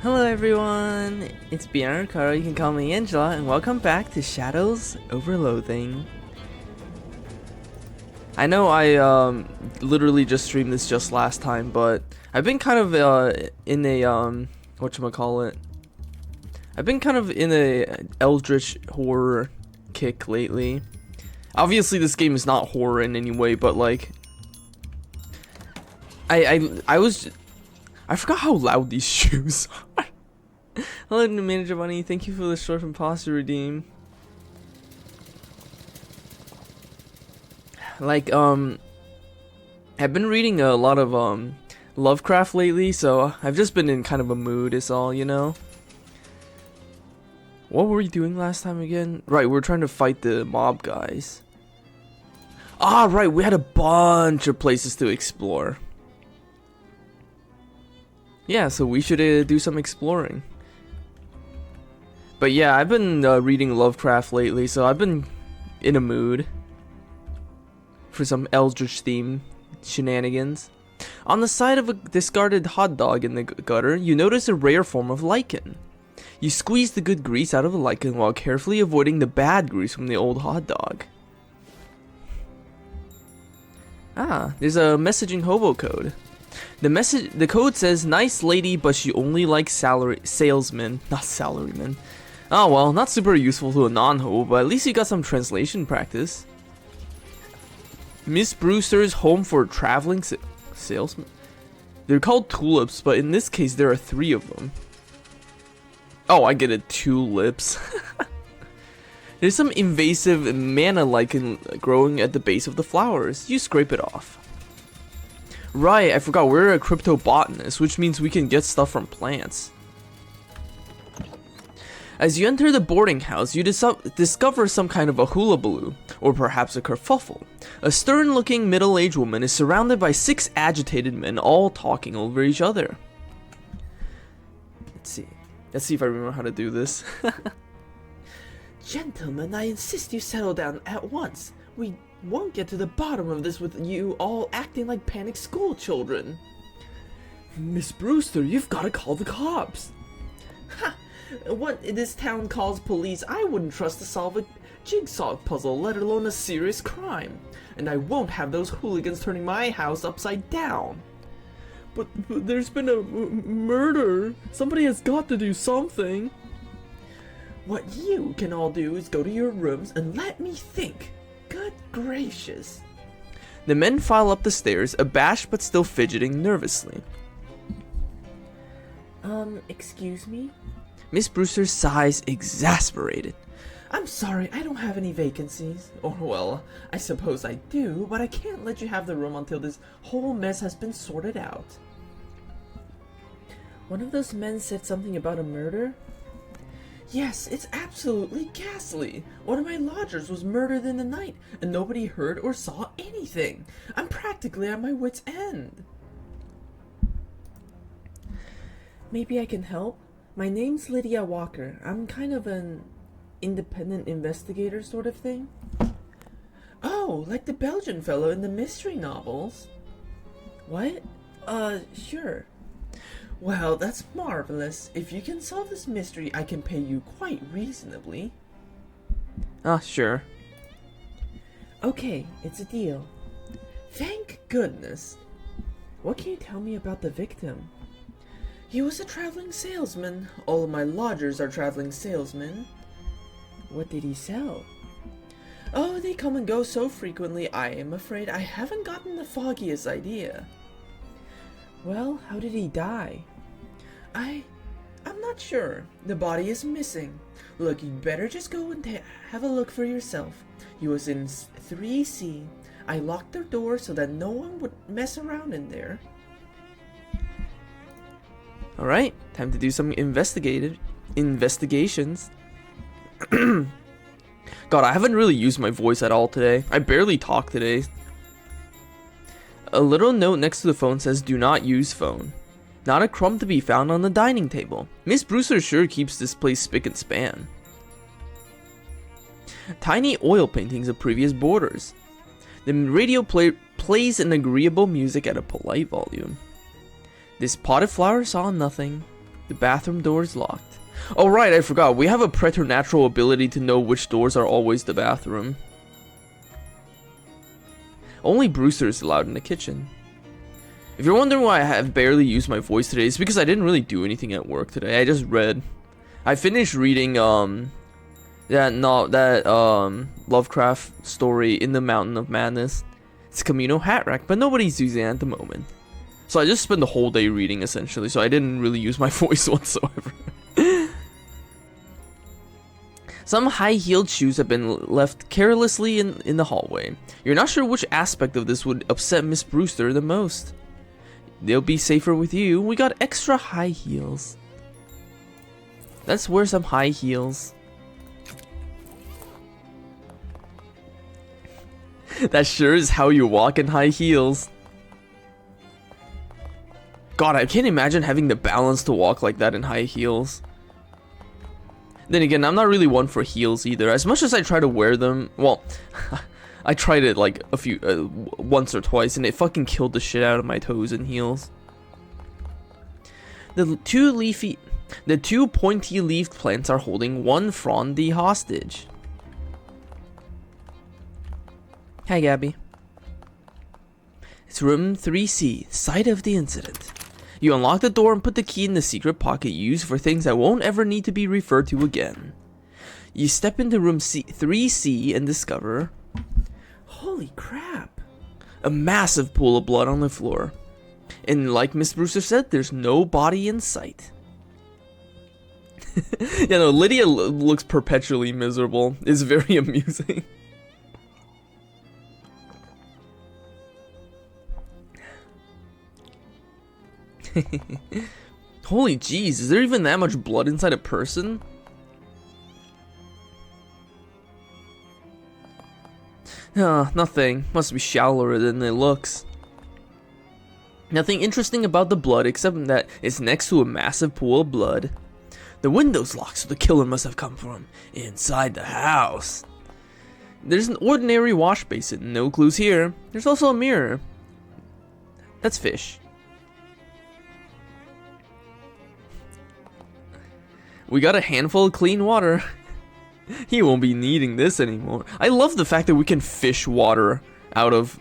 Hello everyone, it's Bianca, you can call me Angela, and welcome back to Shadows over Loathing. I know I literally just streamed this just last time, but I've been kind of in a whatchamacallit. I've been kind of in a eldritch horror kick lately. Obviously this game is not horror in any way, but like I forgot how loud these shoes are. Hello, Manager Bunny. Thank you for the short imposter redeem. Like, I've been reading a lot of, Lovecraft lately, so I've just been in kind of a mood, is all, you know? What were we doing last time again? Right, we were trying to fight the mob guys. Ah, right, we had a bunch of places to explore. Yeah, so we should do some exploring. But yeah, I've been reading Lovecraft lately, so I've been in a mood for some eldritch theme shenanigans. On the side of a discarded hot dog in the gutter, you notice a rare form of lichen. You squeeze the good grease out of the lichen while carefully avoiding the bad grease from the old hot dog. Ah, there's a messaging hobo code. The code says, "Nice lady, but she only likes salesmen, not salarymen." Oh well, not super useful to a non-hobo, but at least you got some translation practice. Miss Brewster's home for traveling salesmen. They're called tulips, but in this case there are 3 of them. Oh, I get it, tulips. There's some invasive mana lichen growing at the base of the flowers. You scrape it off. Right, I forgot, we're a cryptobotanist, which means we can get stuff from plants. As you enter the boarding house, you discover some kind of a hullabaloo, or perhaps a kerfuffle. A stern-looking middle-aged woman is surrounded by 6 agitated men, all talking over each other. Let's see if I remember how to do this. Gentlemen, I insist you settle down at once. We won't get to the bottom of this with you all acting like panicked school children. Miss Brewster, you've got to call the cops. Ha! What this town calls police, I wouldn't trust to solve a jigsaw puzzle, let alone a serious crime. And I won't have those hooligans turning my house upside down. But there's been a murder. Somebody has got to do something. What you can all do is go to your rooms and let me think. Good gracious. The men file up the stairs, abashed but still fidgeting nervously. Excuse me? Miss Brewster sighs, exasperated. I'm sorry, I don't have any vacancies. Or, well, I suppose I do, but I can't let you have the room until this whole mess has been sorted out. One of those men said something about a murder? Yes, it's absolutely ghastly. One of my lodgers was murdered in the night, and nobody heard or saw anything. I'm practically at my wit's end. Maybe I can help? My name's Lydia Walker. I'm kind of an independent investigator sort of thing. Oh, like the Belgian fellow in the mystery novels. What? Sure. Well, that's marvelous. If you can solve this mystery, I can pay you quite reasonably. Ah, sure. Okay, it's a deal. Thank goodness. What can you tell me about the victim? He was a traveling salesman. All of my lodgers are traveling salesmen. What did he sell? Oh, they come and go so frequently, I am afraid I haven't gotten the foggiest idea. Well, how did he die? I'm not sure. The body is missing. Look, you'd better just go and have a look for yourself. He was in 3C. I locked the door so that no one would mess around in there. Alright, time to do some investigations. God, I haven't really used my voice at all today. I barely talk today. A little note next to the phone says, "Do not use phone." Not a crumb to be found on the dining table. Miss Brewster sure keeps this place spick and span. Tiny oil paintings of previous boarders. The radio plays an agreeable music at a polite volume. This potted flower saw nothing. The bathroom door is locked. Oh right, I forgot. We have a preternatural ability to know which doors are always the bathroom. Only Brewster is allowed in the kitchen. If you're wondering why I have barely used my voice today, it's because I didn't really do anything at work today. I just read. I finished reading that Lovecraft story, In the Mountain of Madness. It's Camino Hat Rack, but nobody's using it at the moment. So I just spent the whole day reading essentially, so I didn't really use my voice whatsoever. Some high-heeled shoes have been left carelessly in the hallway. You're not sure which aspect of this would upset Miss Brewster the most. They'll be safer with you. We got extra high heels. Let's wear some high heels. That sure is how you walk in high heels. God, I can't imagine having the balance to walk like that in high heels. Then again, I'm not really one for heels either. As much as I try to wear them, well, I tried it like once or twice, and it fucking killed the shit out of my toes in heels. The two pointy-leaved plants are holding one frondy hostage. Hi, Gabby. It's room 3C, site of the incident. You unlock the door and put the key in the secret pocket used for things that won't ever need to be referred to again. You step into room 3C and discover... Holy crap! A massive pool of blood on the floor. And like Miss Brewster said, there's no body in sight. Yeah, no, Lydia looks perpetually miserable. It's very amusing. Holy jeez, is there even that much blood inside a person? Nothing. Must be shallower than it looks. Nothing interesting about the blood except that it's next to a massive pool of blood. The window's locked, so the killer must have come from inside the house. There's an ordinary wash basin. No clues here. There's also a mirror. That's fish. We got a handful of clean water. He won't be needing this anymore. I love the fact that we can fish water out of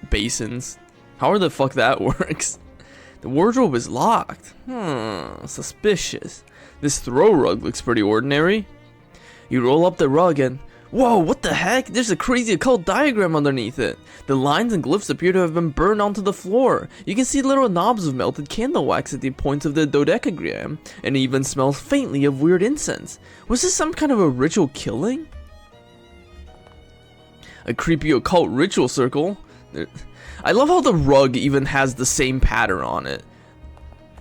basins. However the fuck that works. The wardrobe is locked. Suspicious. This throw rug looks pretty ordinary. You roll up the rug and... Whoa, what the heck? There's a crazy occult diagram underneath it. The lines and glyphs appear to have been burned onto the floor. You can see little knobs of melted candle wax at the points of the dodecagram, and it even smells faintly of weird incense. Was this some kind of a ritual killing? A creepy occult ritual circle? I love how the rug even has the same pattern on it.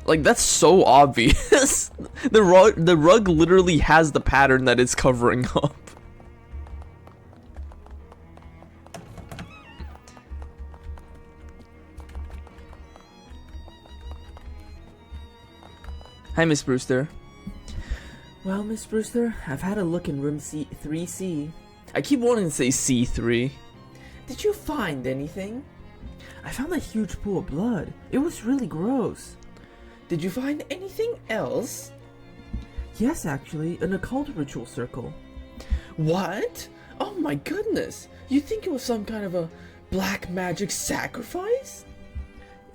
Like, that's so obvious. The rug literally has the pattern that it's covering up. Hi, Miss Brewster. Well, Miss Brewster, I've had a look in room 3C. I keep wanting to say C3. Did you find anything? I found a huge pool of blood. It was really gross. Did you find anything else? Yes, actually, an occult ritual circle. What? Oh my goodness! You think it was some kind of a black magic sacrifice?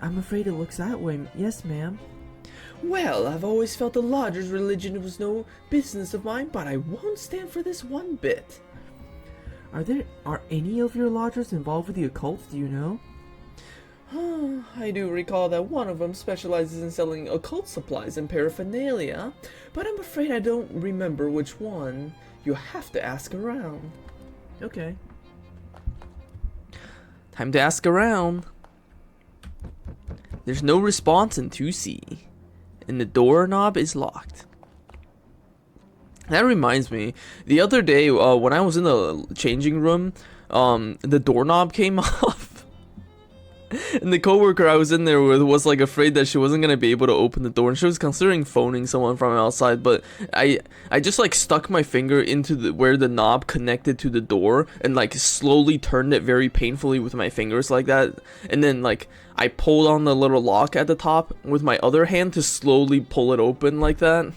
I'm afraid it looks that way, yes ma'am. Well, I've always felt the lodger's religion was no business of mine, but I won't stand for this one bit. Are any of your lodgers involved with the occult, do you know? I do recall that one of them specializes in selling occult supplies and paraphernalia, but I'm afraid I don't remember which one. You'll have to ask around. Okay. Time to ask around. There's no response in 2C, and the doorknob is locked. That reminds me, the other day when I was in the changing room, the doorknob came off. And the coworker I was in there with was like afraid that she wasn't gonna be able to open the door, and she was considering phoning someone from outside. But I just like stuck my finger into where the knob connected to the door, and like slowly turned it very painfully with my fingers like that. And then like I pulled on the little lock at the top with my other hand to slowly pull it open like that.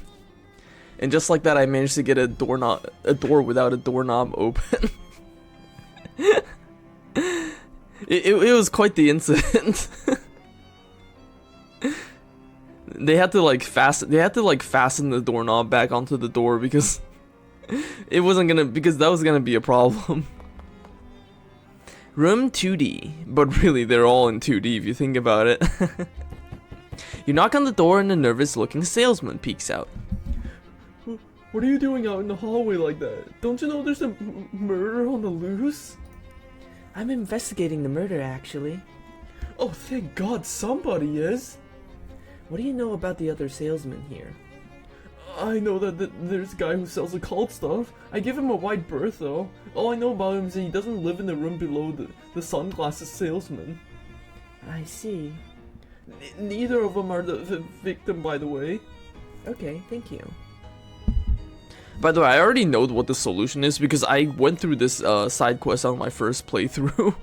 And just like that, I managed to get a door without a doorknob open. It was quite the incident. They had to fasten the doorknob back onto the door because that was gonna be a problem. Room 2D, but really they're all in 2D if you think about it. You knock on the door and a nervous-looking salesman peeks out. What are you doing out in the hallway like that? Don't you know there's a murder on the loose? I'm investigating the murder, actually. Oh, thank God somebody is! What do you know about the other salesman here? I know that there's a guy who sells occult stuff. I give him a wide berth, though. All I know about him is that he doesn't live in the room below the sunglasses salesman. I see. Neither of them are the victim, by the way. Okay, thank you. By the way, I already know what the solution is because I went through this side quest on my first playthrough.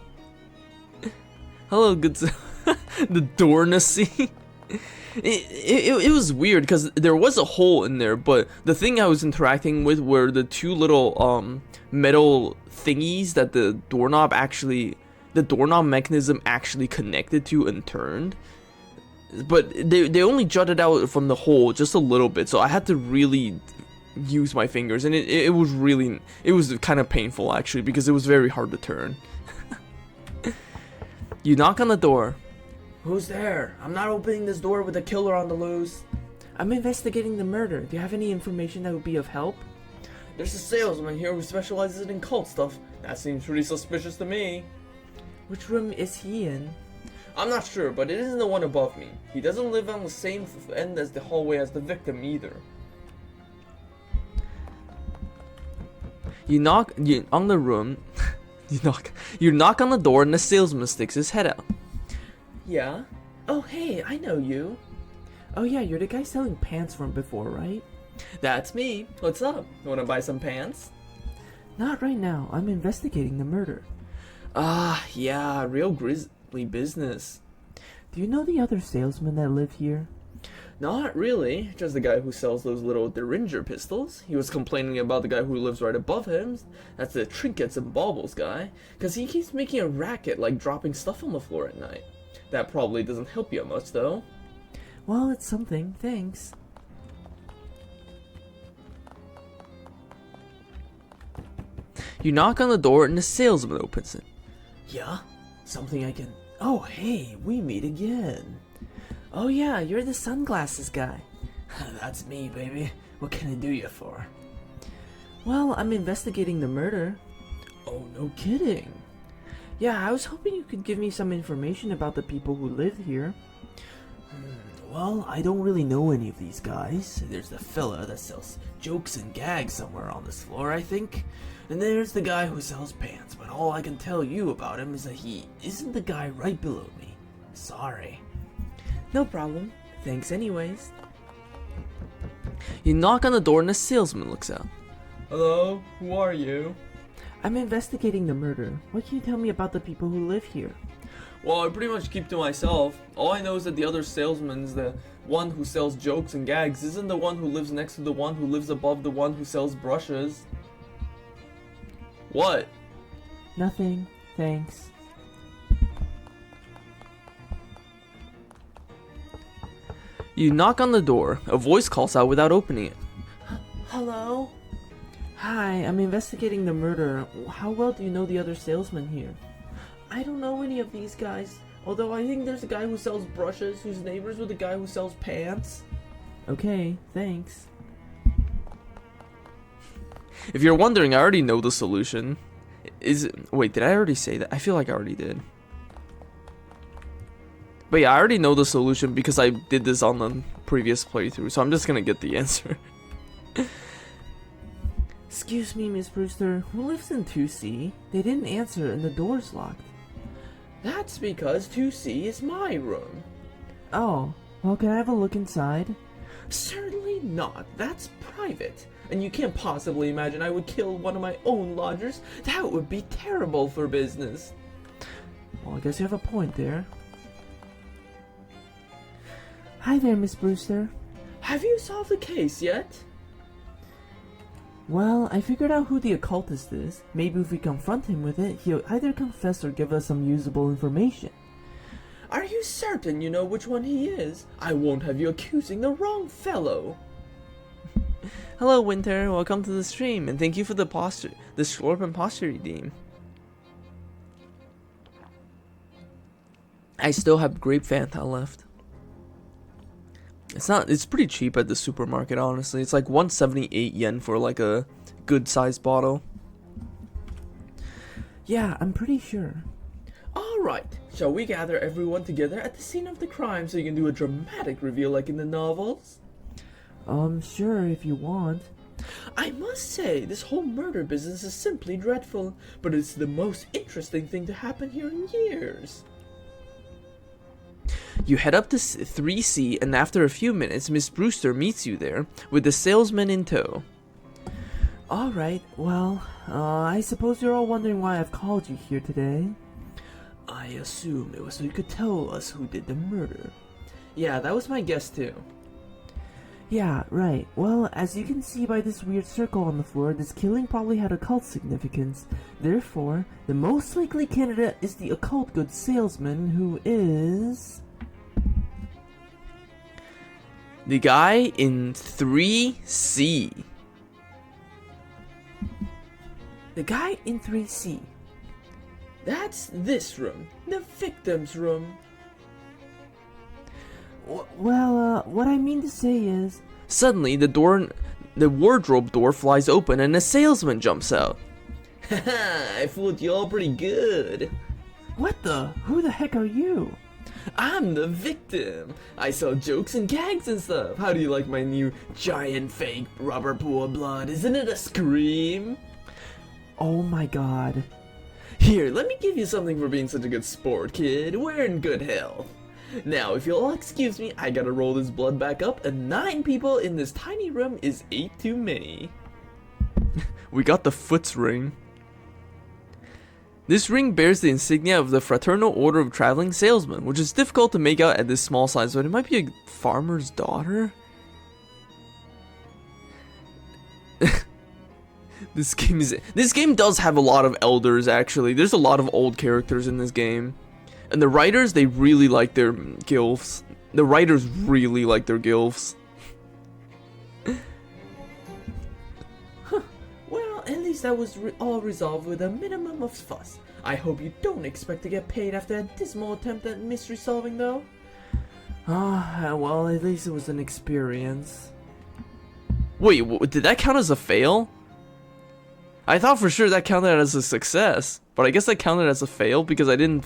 Hello, good the Dornacy. It was weird because there was a hole in there, but the thing I was interacting with were the two little metal thingies that the doorknob mechanism actually connected to and turned. But they only jutted out from the hole just a little bit, so I had to really use my fingers, and it was kind of painful actually because it was very hard to turn. You knock on the door. Who's there? I'm not opening this door with a killer on the loose. I'm investigating the murder. Do you have any information that would be of help? There's a salesman here who specializes in cult stuff. That seems pretty suspicious to me. Which room is he in? I'm not sure, but it isn't the one above me. He doesn't live on the same end as the hallway as the victim either. You knock on the room. You knock on the door, and the salesman sticks his head out. Yeah? Oh, hey, I know you. Oh yeah, you're the guy selling pants from before, right? That's me. What's up? Wanna buy some pants? Not right now. I'm investigating the murder. Ah, yeah, real grisly business. Do you know the other salesmen that live here? Not really. Just the guy who sells those little Derringer pistols. He was complaining about the guy who lives right above him. That's the trinkets and baubles guy. Cause he keeps making a racket like dropping stuff on the floor at night. That probably doesn't help you much, though. Well, it's something. Thanks. You knock on the door, and the salesman opens it. Yeah? Something I can... Oh, hey, we meet again. Oh yeah, you're the sunglasses guy. That's me, baby. What can I do you for? Well, I'm investigating the murder. Oh, no kidding. Yeah, I was hoping you could give me some information about the people who live here. Well, I don't really know any of these guys. There's the fella that sells jokes and gags somewhere on this floor, I think. And there's the guy who sells pants, but all I can tell you about him is that he isn't the guy right below me. Sorry. No problem. Thanks anyways. You knock on the door, and the salesman looks out. Hello, who are you? I'm investigating the murder. What can you tell me about the people who live here? Well, I pretty much keep to myself. All I know is that the other salesman is the one who sells jokes and gags isn't the one who lives next to the one who lives above the one who sells brushes. What? Nothing, thanks. You knock on the door. A voice calls out without opening it. Hello? Hi, I'm investigating the murder. How well do you know the other salesman here? I don't know any of these guys. Although I think there's a guy who sells brushes who's neighbors with a guy who sells pants. Okay, thanks. If you're wondering, I already know the solution. Wait, did I already say that? I feel like I already did. But yeah, I already know the solution because I did this on the previous playthrough, so I'm just gonna get the answer. Excuse me, Miss Brewster, who lives in 2C? They didn't answer and the door's locked. That's because 2C is my room. Oh, well, can I have a look inside? Certainly not. That's private. And you can't possibly imagine I would kill one of my own lodgers. That would be terrible for business. Well, I guess you have a point there. Hi there, Miss Brewster. Have you solved the case yet? Well, I figured out who the occultist is. Maybe if we confront him with it, he'll either confess or give us some usable information. Are you certain you know which one he is? I won't have you accusing the wrong fellow. Hello, Winter. Welcome to the stream, and thank you for the Slurp and posture redeem. I still have grape Fanta left. It's pretty cheap at the supermarket, honestly. It's like 178 yen for like a good sized bottle. Yeah, I'm pretty sure. Alright, shall we gather everyone together at the scene of the crime so you can do a dramatic reveal like in the novels? Sure, if you want. I must say, this whole murder business is simply dreadful, but it's the most interesting thing to happen here in years. You head up to 3C, and after a few minutes, Miss Brewster meets you there, with the salesman in tow. Alright, well, I suppose you're all wondering why I've called you here today. I assume it was so you could tell us who did the murder. Yeah, that was my guess too. Yeah, right. Well, as you can see by this weird circle on the floor, this killing probably had occult significance. Therefore, the most likely candidate is the occult goods salesman, who is... The guy in 3C. The guy in 3C. That's this room, the victim's room. Well, what I mean to say is... Suddenly, the wardrobe door flies open and a salesman jumps out. Haha, I fooled you all pretty good. What the? Who the heck are you? I'm the victim. I sell jokes and gags and stuff. How do you like my new giant fake rubber pool of blood? Isn't it a scream? Oh my god. Here, let me give you something for being such a good sport, kid. We're in good health. Now, if you'll all excuse me, I gotta roll this blood back up, and 9 people in this tiny room is 8 too many. We got the Foot's ring. This ring bears the insignia of the Fraternal Order of Traveling Salesmen, which is difficult to make out at this small size, but it might be a farmer's daughter? This game does have a lot of elders, actually. There's a lot of old characters in this game. And the writers, they really like their gilfs. The writers really like their gilfs. Well, at least that was all resolved with a minimum of fuss. I hope you don't expect to get paid after a dismal attempt at mystery solving, though. Well, at least it was an experience. Wait, did that count as a fail? I thought for sure that counted as a success, but I guess that counted as a fail because I didn't...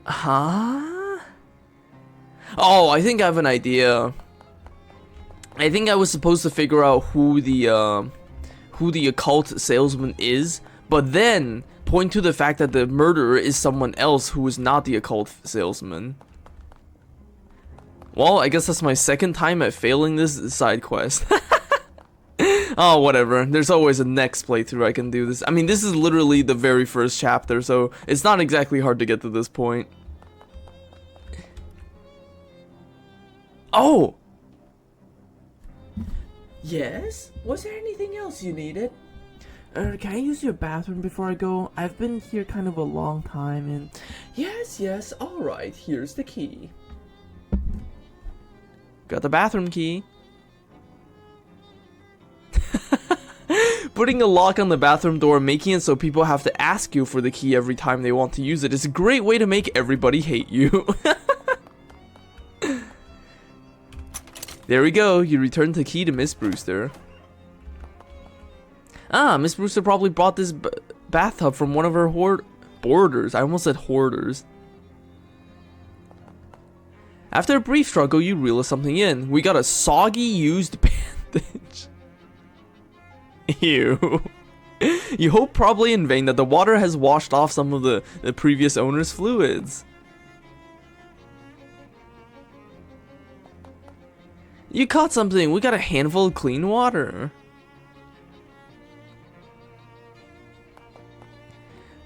Huh? Oh, I think I have an idea. I think I was supposed to figure out who the occult salesman is, but then point to the fact that the murderer is someone else who is not the occult salesman. Well, I guess that's my second time at failing this side quest. Oh, whatever. There's always a next playthrough I can do this. I mean, this is literally the very first chapter, so it's not exactly hard to get to this point. Oh! Yes? Was there anything else you needed? Can I use your bathroom before I go? I've been here kind of a long time and... Yes, alright, here's the key. Got the bathroom key. Putting a lock on the bathroom door, making it so people have to ask you for the key every time they want to use it, is a great way to make everybody hate you. There we go, you return the key to Miss Brewster. Ah, Miss Brewster probably bought this bathtub from one of her boarders. I almost said hoarders. After a brief struggle, you reel something in. We got a soggy used bandage. Ew. You hope probably in vain that the water has washed off some of the previous owner's fluids. You caught something. We got a handful of clean water.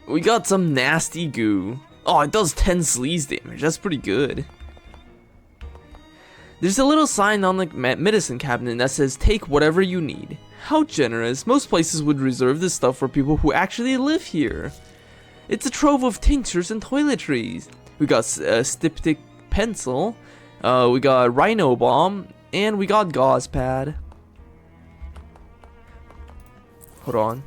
We got some nasty goo. Oh, it does 10 sleaze damage. That's pretty good. There's a little sign on the medicine cabinet that says, take whatever you need. How generous. Most places would reserve this stuff for people who actually live here. It's a trove of tinctures and toiletries. We got a styptic pencil. We got rhino balm. And we got gauze pad. Hold on.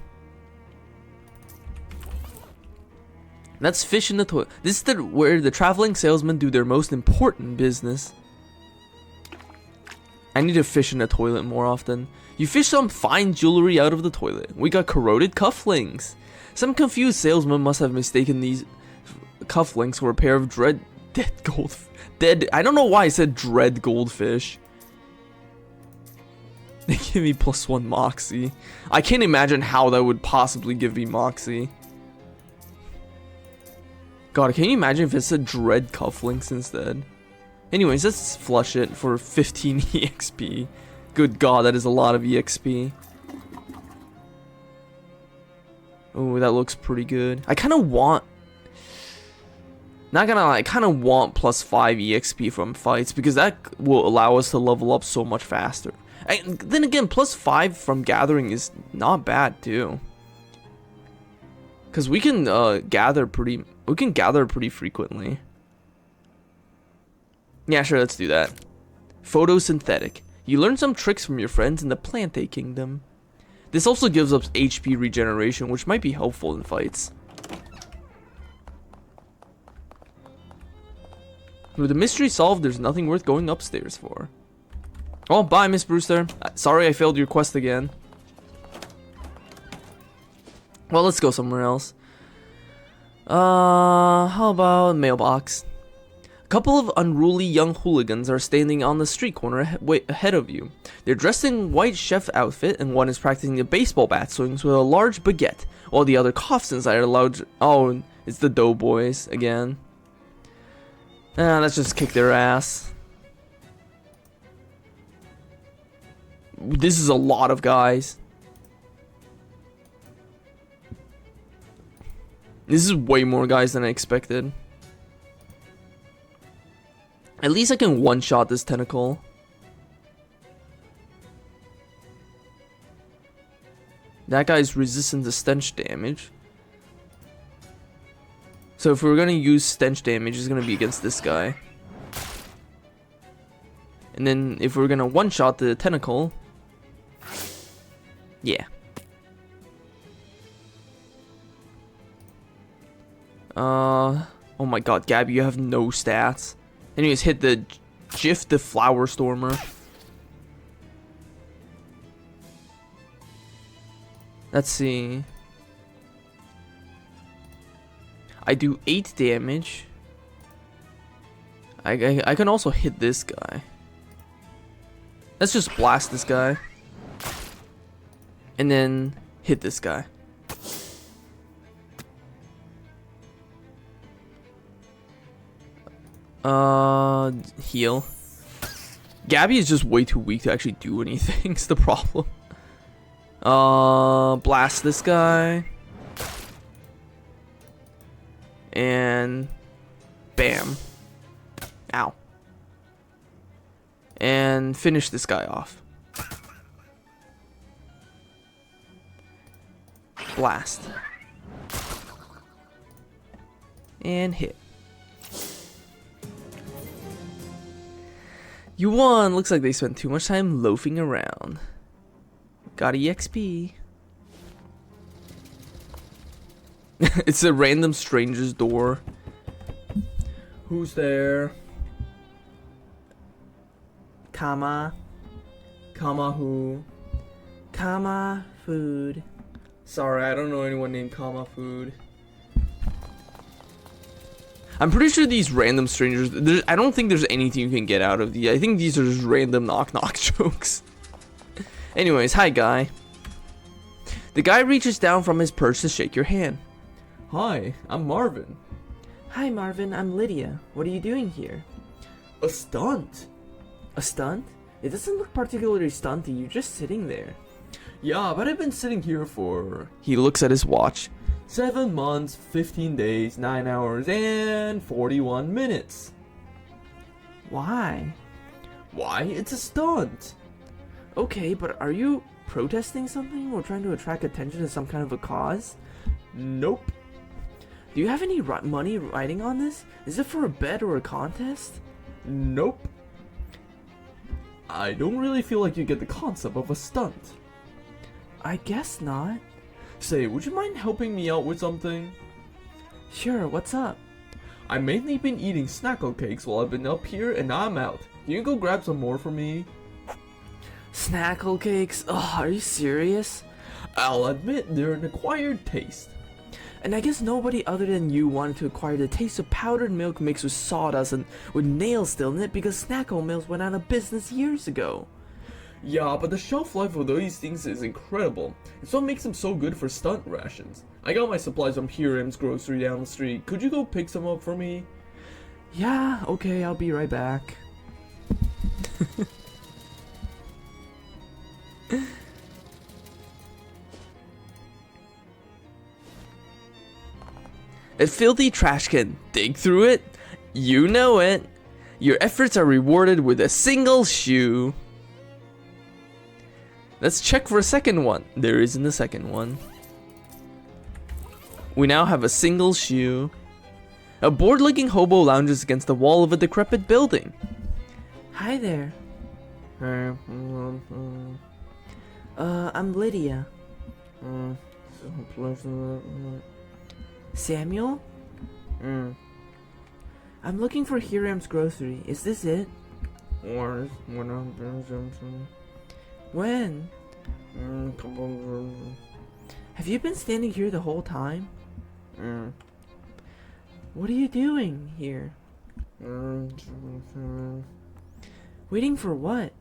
Let's fish in the toilet. This is where the traveling salesmen do their most important business. I need to fish in the toilet more often. You fish some fine jewelry out of the toilet. We got corroded cufflinks. Some confused salesman must have mistaken these cufflinks for a pair of I don't know why I said dread goldfish. They give me +1 moxie. I can't imagine how that would possibly give me moxie. God, can you imagine if it's a dread cufflinks instead? Anyways, let's flush it for 15 EXP. Good God, that is a lot of EXP. Oh, that looks pretty good. I kind of want... Not gonna lie, I kind of want +5 EXP from fights because that will allow us to level up so much faster. And then again, +5 from gathering is not bad too. Cause we can gather pretty frequently. Yeah, sure, let's do that. Photosynthetic. You learn some tricks from your friends in the Plante Kingdom. This also gives us HP regeneration, which might be helpful in fights. With the mystery solved, there's nothing worth going upstairs for. Oh, bye, Miss Brewster. Sorry I failed your quest again. Well, let's go somewhere else. How about mailbox? A couple of unruly young hooligans are standing on the street corner ahead of you. They're dressed in white chef outfit, and one is practicing the baseball bat swings with a large baguette, while the other coughs inside a large... Oh, it's the Doughboys again. Let's just kick their ass. This is a lot of guys. This is way more guys than I expected. At least I can one-shot this tentacle. That guy's resistant to stench damage. So if we're gonna use stench damage, it's gonna be against this guy. And then if we're gonna one-shot the tentacle... Yeah. Oh my god, Gabby, you have no stats. Anyways, hit the Jiff the Flower Stormer. Let's see. I do 8 damage. I can also hit this guy. Let's just blast this guy. And then hit this guy. Heal. Gabby is just way too weak to actually do anything. It's the problem. Blast this guy. And bam. Ow. And finish this guy off. Blast. And hit. You won! Looks like they spent too much time loafing around. Got EXP. It's a random stranger's door. Who's there? Kama. Kama who? Kama food. Sorry, I don't know anyone named Kama food. I'm pretty sure these random strangers... I don't think there's anything you can get out of these. I think these are just random knock-knock jokes. Anyways, hi, guy. The guy reaches down from his perch to shake your hand. Hi, I'm Marvin. Hi Marvin, I'm Lydia. What are you doing here? A stunt? A stunt? It doesn't look particularly stunty, you're just sitting there. Yeah, but I've been sitting here for... He looks at his watch. 7 months, 15 days, 9 hours, and 41 minutes. Why? Why? It's a stunt. Okay, but are you protesting something or trying to attract attention to some kind of a cause? Nope. Do you have any money riding on this? Is it for a bet or a contest? Nope. I don't really feel like you get the concept of a stunt. I guess not. Say, would you mind helping me out with something? Sure, what's up? I've mainly been eating snackle cakes while I've been up here and now I'm out. Can you go grab some more for me? Snackle cakes? Oh, are you serious? I'll admit they're an acquired taste. And I guess nobody other than you wanted to acquire the taste of powdered milk mixed with sawdust and with nails still in it because Snackle Mills went out of business years ago. Yeah, but the shelf life of these things is incredible. It's what makes them so good for stunt rations. I got my supplies from Hiram's grocery down the street. Could you go pick some up for me? Yeah, okay, I'll be right back. A filthy trash can. Dig through it? You know it. Your efforts are rewarded with a single shoe. Let's check for a second one. There isn't a second one. We now have a single shoe. A bored-looking hobo lounges against the wall of a decrepit building. Hi there. I'm Lydia. Samuel? I'm looking for Hiram's grocery. Is this it? When? Have you been standing here the whole time? What are you doing here? Waiting for what?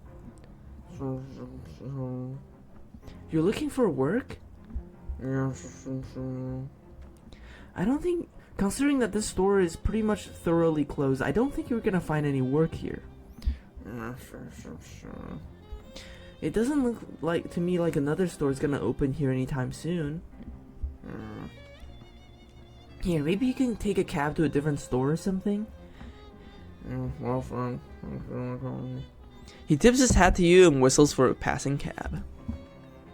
You're looking for work? I don't think, considering that this store is pretty much thoroughly closed, I don't think you're gonna find any work here. It doesn't look like to me like another store is gonna open here anytime soon. Here, maybe you can take a cab to a different store or something? He tips his hat to you and whistles for a passing cab.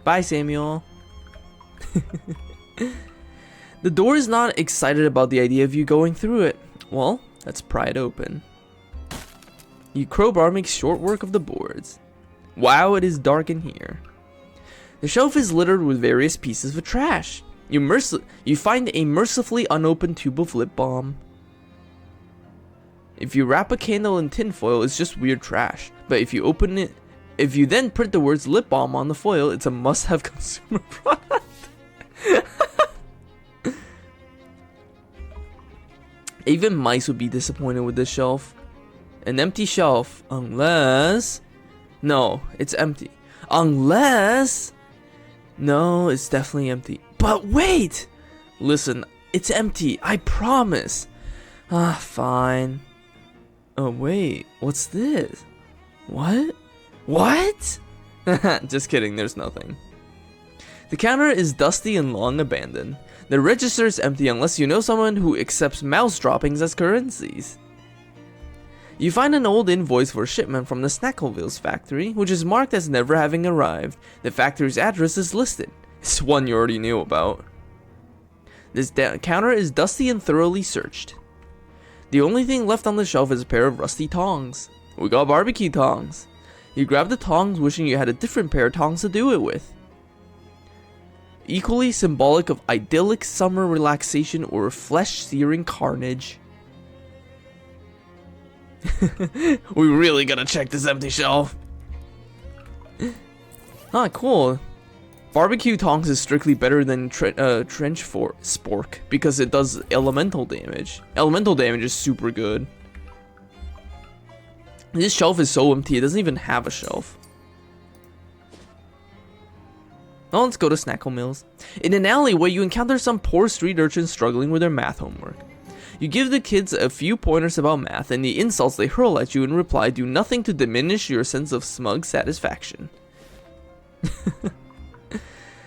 Bye, Samuel. The door is not excited about the idea of you going through it. Well, let's pry it open. You crowbar makes short work of the boards. Wow, it is dark in here. The shelf is littered with various pieces of trash. You find a mercifully unopened tube of lip balm. If you wrap a candle in tinfoil, it's just weird trash. But if you open it, if you then print the words lip balm on the foil, it's a must-have consumer product. Even mice would be disappointed with this shelf. An empty shelf, unless... No, it's empty. Unless... No, it's definitely empty. But wait! Listen, it's empty, I promise. Ah, fine. Oh, wait, what's this? What? What? Just kidding, there's nothing. The counter is dusty and long abandoned. The register is empty unless you know someone who accepts mouse droppings as currencies. You find an old invoice for a shipment from the Snackleville's factory, which is marked as never having arrived. The factory's address is listed. It's one you already knew about. This counter is dusty and thoroughly searched. The only thing left on the shelf is a pair of rusty tongs. We got barbecue tongs. You grab the tongs wishing you had a different pair of tongs to do it with. Equally symbolic of idyllic summer relaxation or flesh-searing carnage. We really gotta check this empty shelf. Ah, cool. Barbecue tongs is strictly better than trench spork because it does elemental damage. Elemental damage is super good. This shelf is so empty, it doesn't even have a shelf. Well, let's go to Snackle Mills. In an alleyway, you encounter some poor street urchins struggling with their math homework. You give the kids a few pointers about math, and the insults they hurl at you in reply do nothing to diminish your sense of smug satisfaction.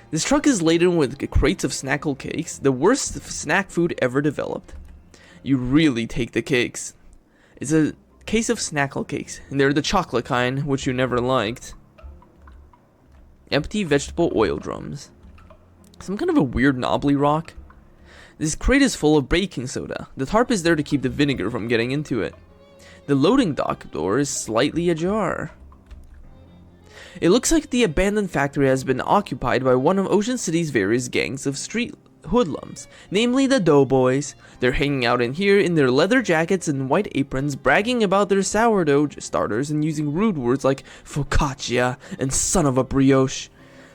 This truck is laden with crates of Snackle cakes, the worst snack food ever developed. You really take the cakes. It's a case of Snackle cakes, and they're the chocolate kind, which you never liked. Empty vegetable oil drums. Some kind of a weird knobbly rock. This crate is full of baking soda. The tarp is there to keep the vinegar from getting into it. The loading dock door is slightly ajar. It looks like the abandoned factory has been occupied by one of Ocean City's various gangs of street hoodlums, namely the Doughboys. They're hanging out in here in their leather jackets and white aprons, bragging about their sourdough starters and using rude words like focaccia and son of a brioche.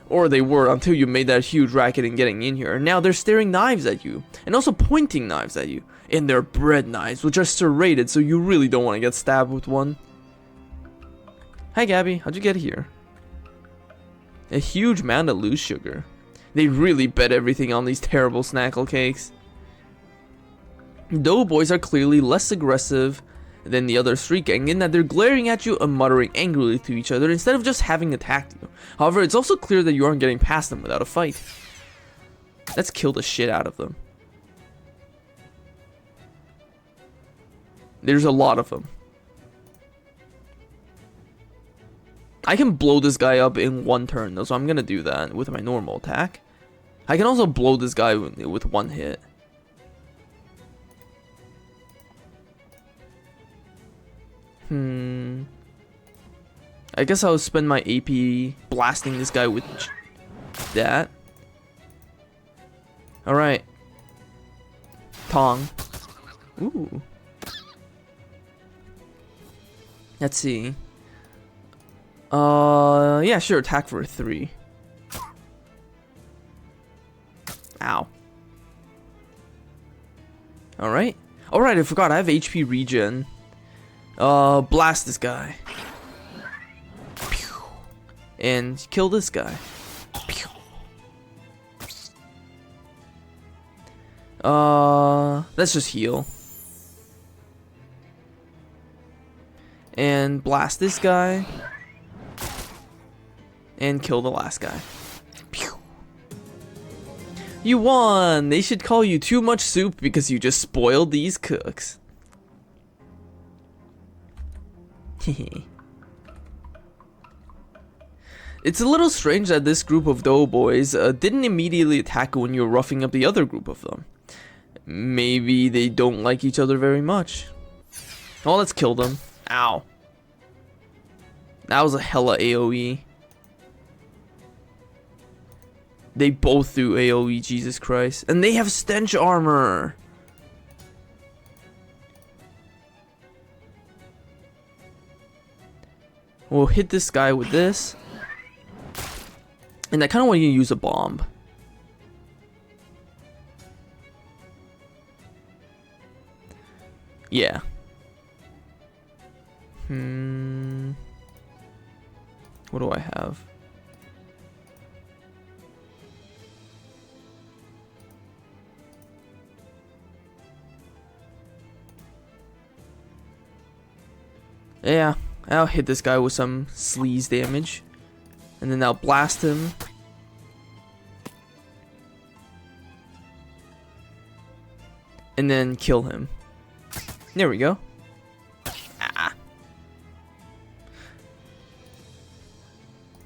Or they were until you made that huge racket in getting in here, and now they're staring knives at you, and also pointing knives at you. And they're bread knives, which are serrated, so you really don't want to get stabbed with one. Hi Gabby, how'd you get here? A huge mound of loose sugar. They really bet everything on these terrible Snackle cakes. Doughboys are clearly less aggressive than the other street gang in that they're glaring at you and muttering angrily to each other instead of just having attacked you. However, it's also clear that you aren't getting past them without a fight. Let's kill the shit out of them. There's a lot of them. I can blow this guy up in one turn though, so I'm gonna do that with my normal attack. I can also blow this guy with one hit. I guess I'll spend my AP blasting this guy with that. Alright. Tong. Ooh. Let's see. Yeah, sure, attack for 3. Ow. Alright. Alright, I forgot, I have HP regen. Blast this guy. Pew. And kill this guy. Pew. Let's just heal. And blast this guy. And kill the last guy. Pew. You won! They should call you too much soup because you just spoiled these cooks. It's a little strange that this group of doughboys didn't immediately attack when you were roughing up the other group of them. Maybe they don't like each other very much. Oh, let's kill them. Ow. That was a hella AoE. They both threw AoE, Jesus Christ. And they have stench armor. We'll hit this guy with this. And I kind of want you to use a bomb. Yeah. What do I have? Yeah, I'll hit this guy with some sleaze damage. And then I'll blast him. And then kill him. There we go. Ah.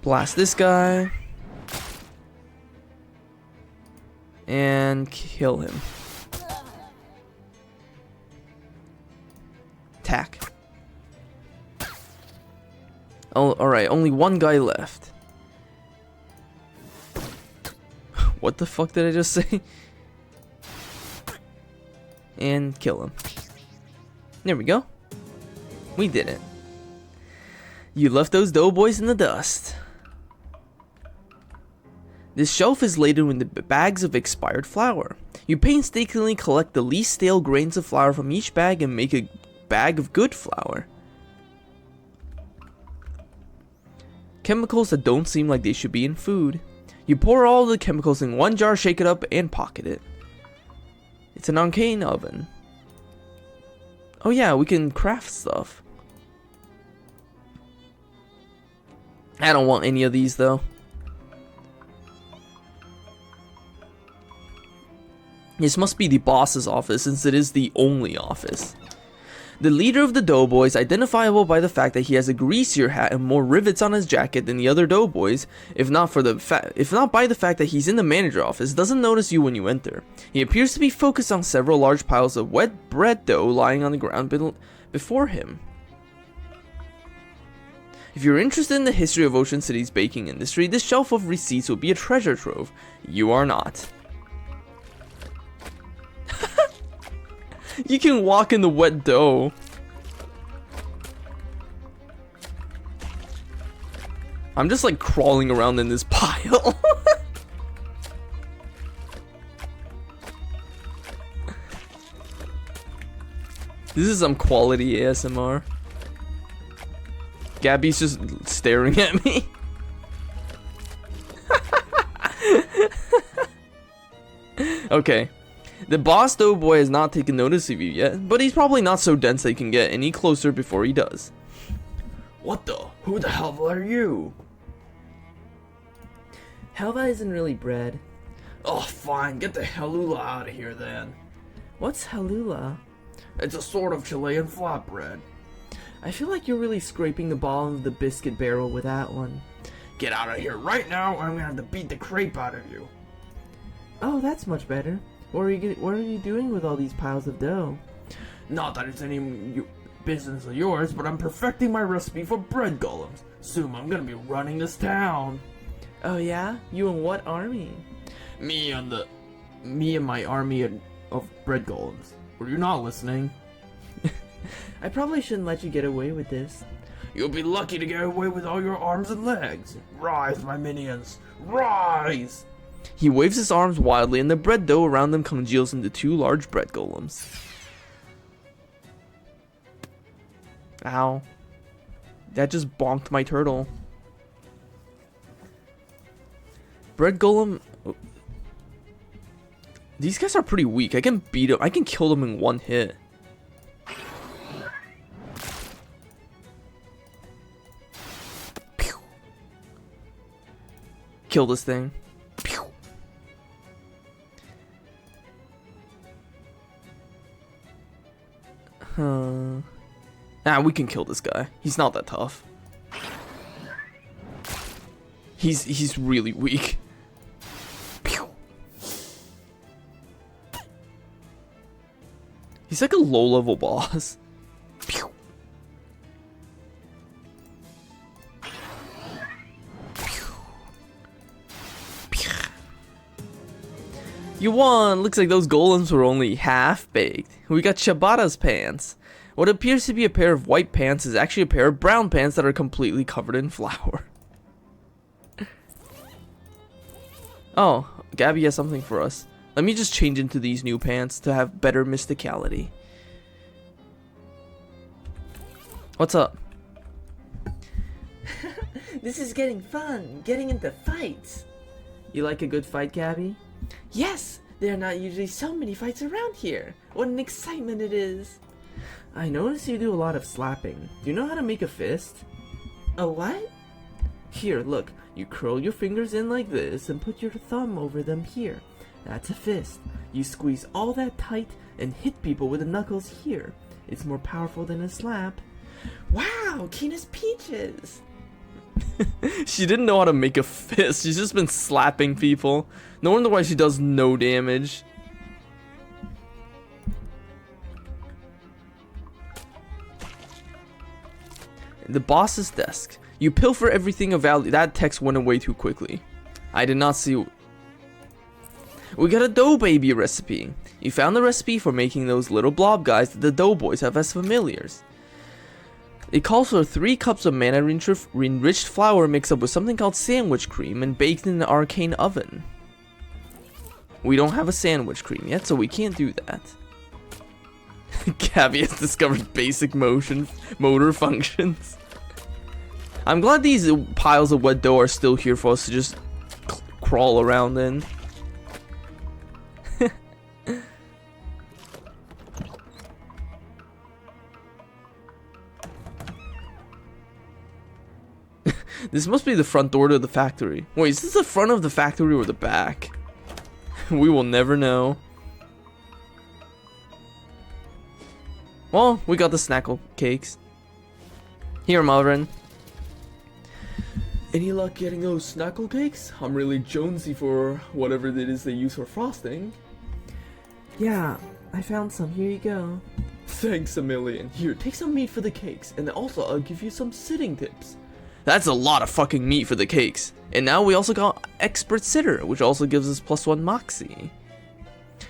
Blast this guy. And kill him. Attack. Oh, alright, only one guy left. What the fuck did I just say? And kill him. There we go. We did it. You left those doughboys in the dust. This shelf is laden with the bags of expired flour. You painstakingly collect the least stale grains of flour from each bag and make a bag of good flour. Chemicals that don't seem like they should be in food. You pour all the chemicals in one jar, shake it up, and pocket it. It's an arcane oven. Oh yeah, we can craft stuff. I don't want any of these though. This must be the boss's office, since it is the only office. The leader of the doughboys, identifiable by the fact that he has a greasier hat and more rivets on his jacket than the other doughboys, if not by the fact that he's in the manager office, doesn't notice you when you enter. He appears to be focused on several large piles of wet bread dough lying on the ground before him. If you're interested in the history of Ocean City's baking industry, this shelf of receipts will be a treasure trove. You are not. You can walk in the wet dough. I'm just like crawling around in this pile. This is some quality ASMR. Gabby's just staring at me. Okay. The boss doughboy has not taken notice of you yet, but he's probably not so dense that he can get any closer before he does. What the? Who the hell are you? Halva isn't really bread. Oh, fine. Get the halula out of here then. What's halula? It's a sort of Chilean flatbread. I feel like you're really scraping the bottom of the biscuit barrel with that one. Get out of here right now, or I'm gonna have to beat the crepe out of you. Oh, that's much better. What are you doing with all these piles of dough? Not that it's any business of yours, but I'm perfecting my recipe for bread golems. Soon I'm gonna be running this town. Oh yeah? You and what army? Me and my army of bread golems. Were you not listening? I probably shouldn't let you get away with this. You'll be lucky to get away with all your arms and legs. Rise, my minions. Rise! He waves his arms wildly, and the bread dough around them congeals into two large bread golems. Ow. That just bonked my turtle. Bread golem... These guys are pretty weak. I can beat them. I can kill them in one hit. Pew. Kill this thing. Pew. We can kill this guy. He's not that tough. He's really weak. Pew. He's like a low-level boss. Pew. You won! Looks like those golems were only half-baked. We got Ciabatta's pants. What appears to be a pair of white pants is actually a pair of brown pants that are completely covered in flour. Oh, Gabby has something for us. Let me just change into these new pants to have better mysticality. What's up? This is getting fun, getting into fights. You like a good fight, Gabby? Yes, there are not usually so many fights around here. What an excitement it is. I notice you do a lot of slapping. Do you know how to make a fist? A what? Here, look. You curl your fingers in like this and put your thumb over them here. That's a fist. You squeeze all that tight and hit people with the knuckles here. It's more powerful than a slap. Wow, keen as peaches. She didn't know how to make a fist. She's just been slapping people. No wonder why she does no damage. The boss's desk. You pilfer everything of value. That text went away too quickly. I did not see. We got a dough baby recipe. You found the recipe for making those little blob guys that the doughboys have as familiars. It calls for 3 cups of mana-enriched flour mixed up with something called sandwich cream and baked in an arcane oven. We don't have a sandwich cream yet, so we can't do that. Gabby has discovered basic motor functions. I'm glad these piles of wet dough are still here for us to just crawl around in. This must be the front door to the factory. Wait, is this the front of the factory or the back? We will never know. Well, we got the snackle cakes. Here, Marvin. Any luck getting those snackle cakes? I'm really jonesy for whatever it is they use for frosting. Yeah, I found some. Here you go. Thanks a million. Here, take some meat for the cakes, and also I'll give you some sitting tips. That's a lot of fucking meat for the cakes. And now we also got Expert Sitter, which also gives us +1 Moxie.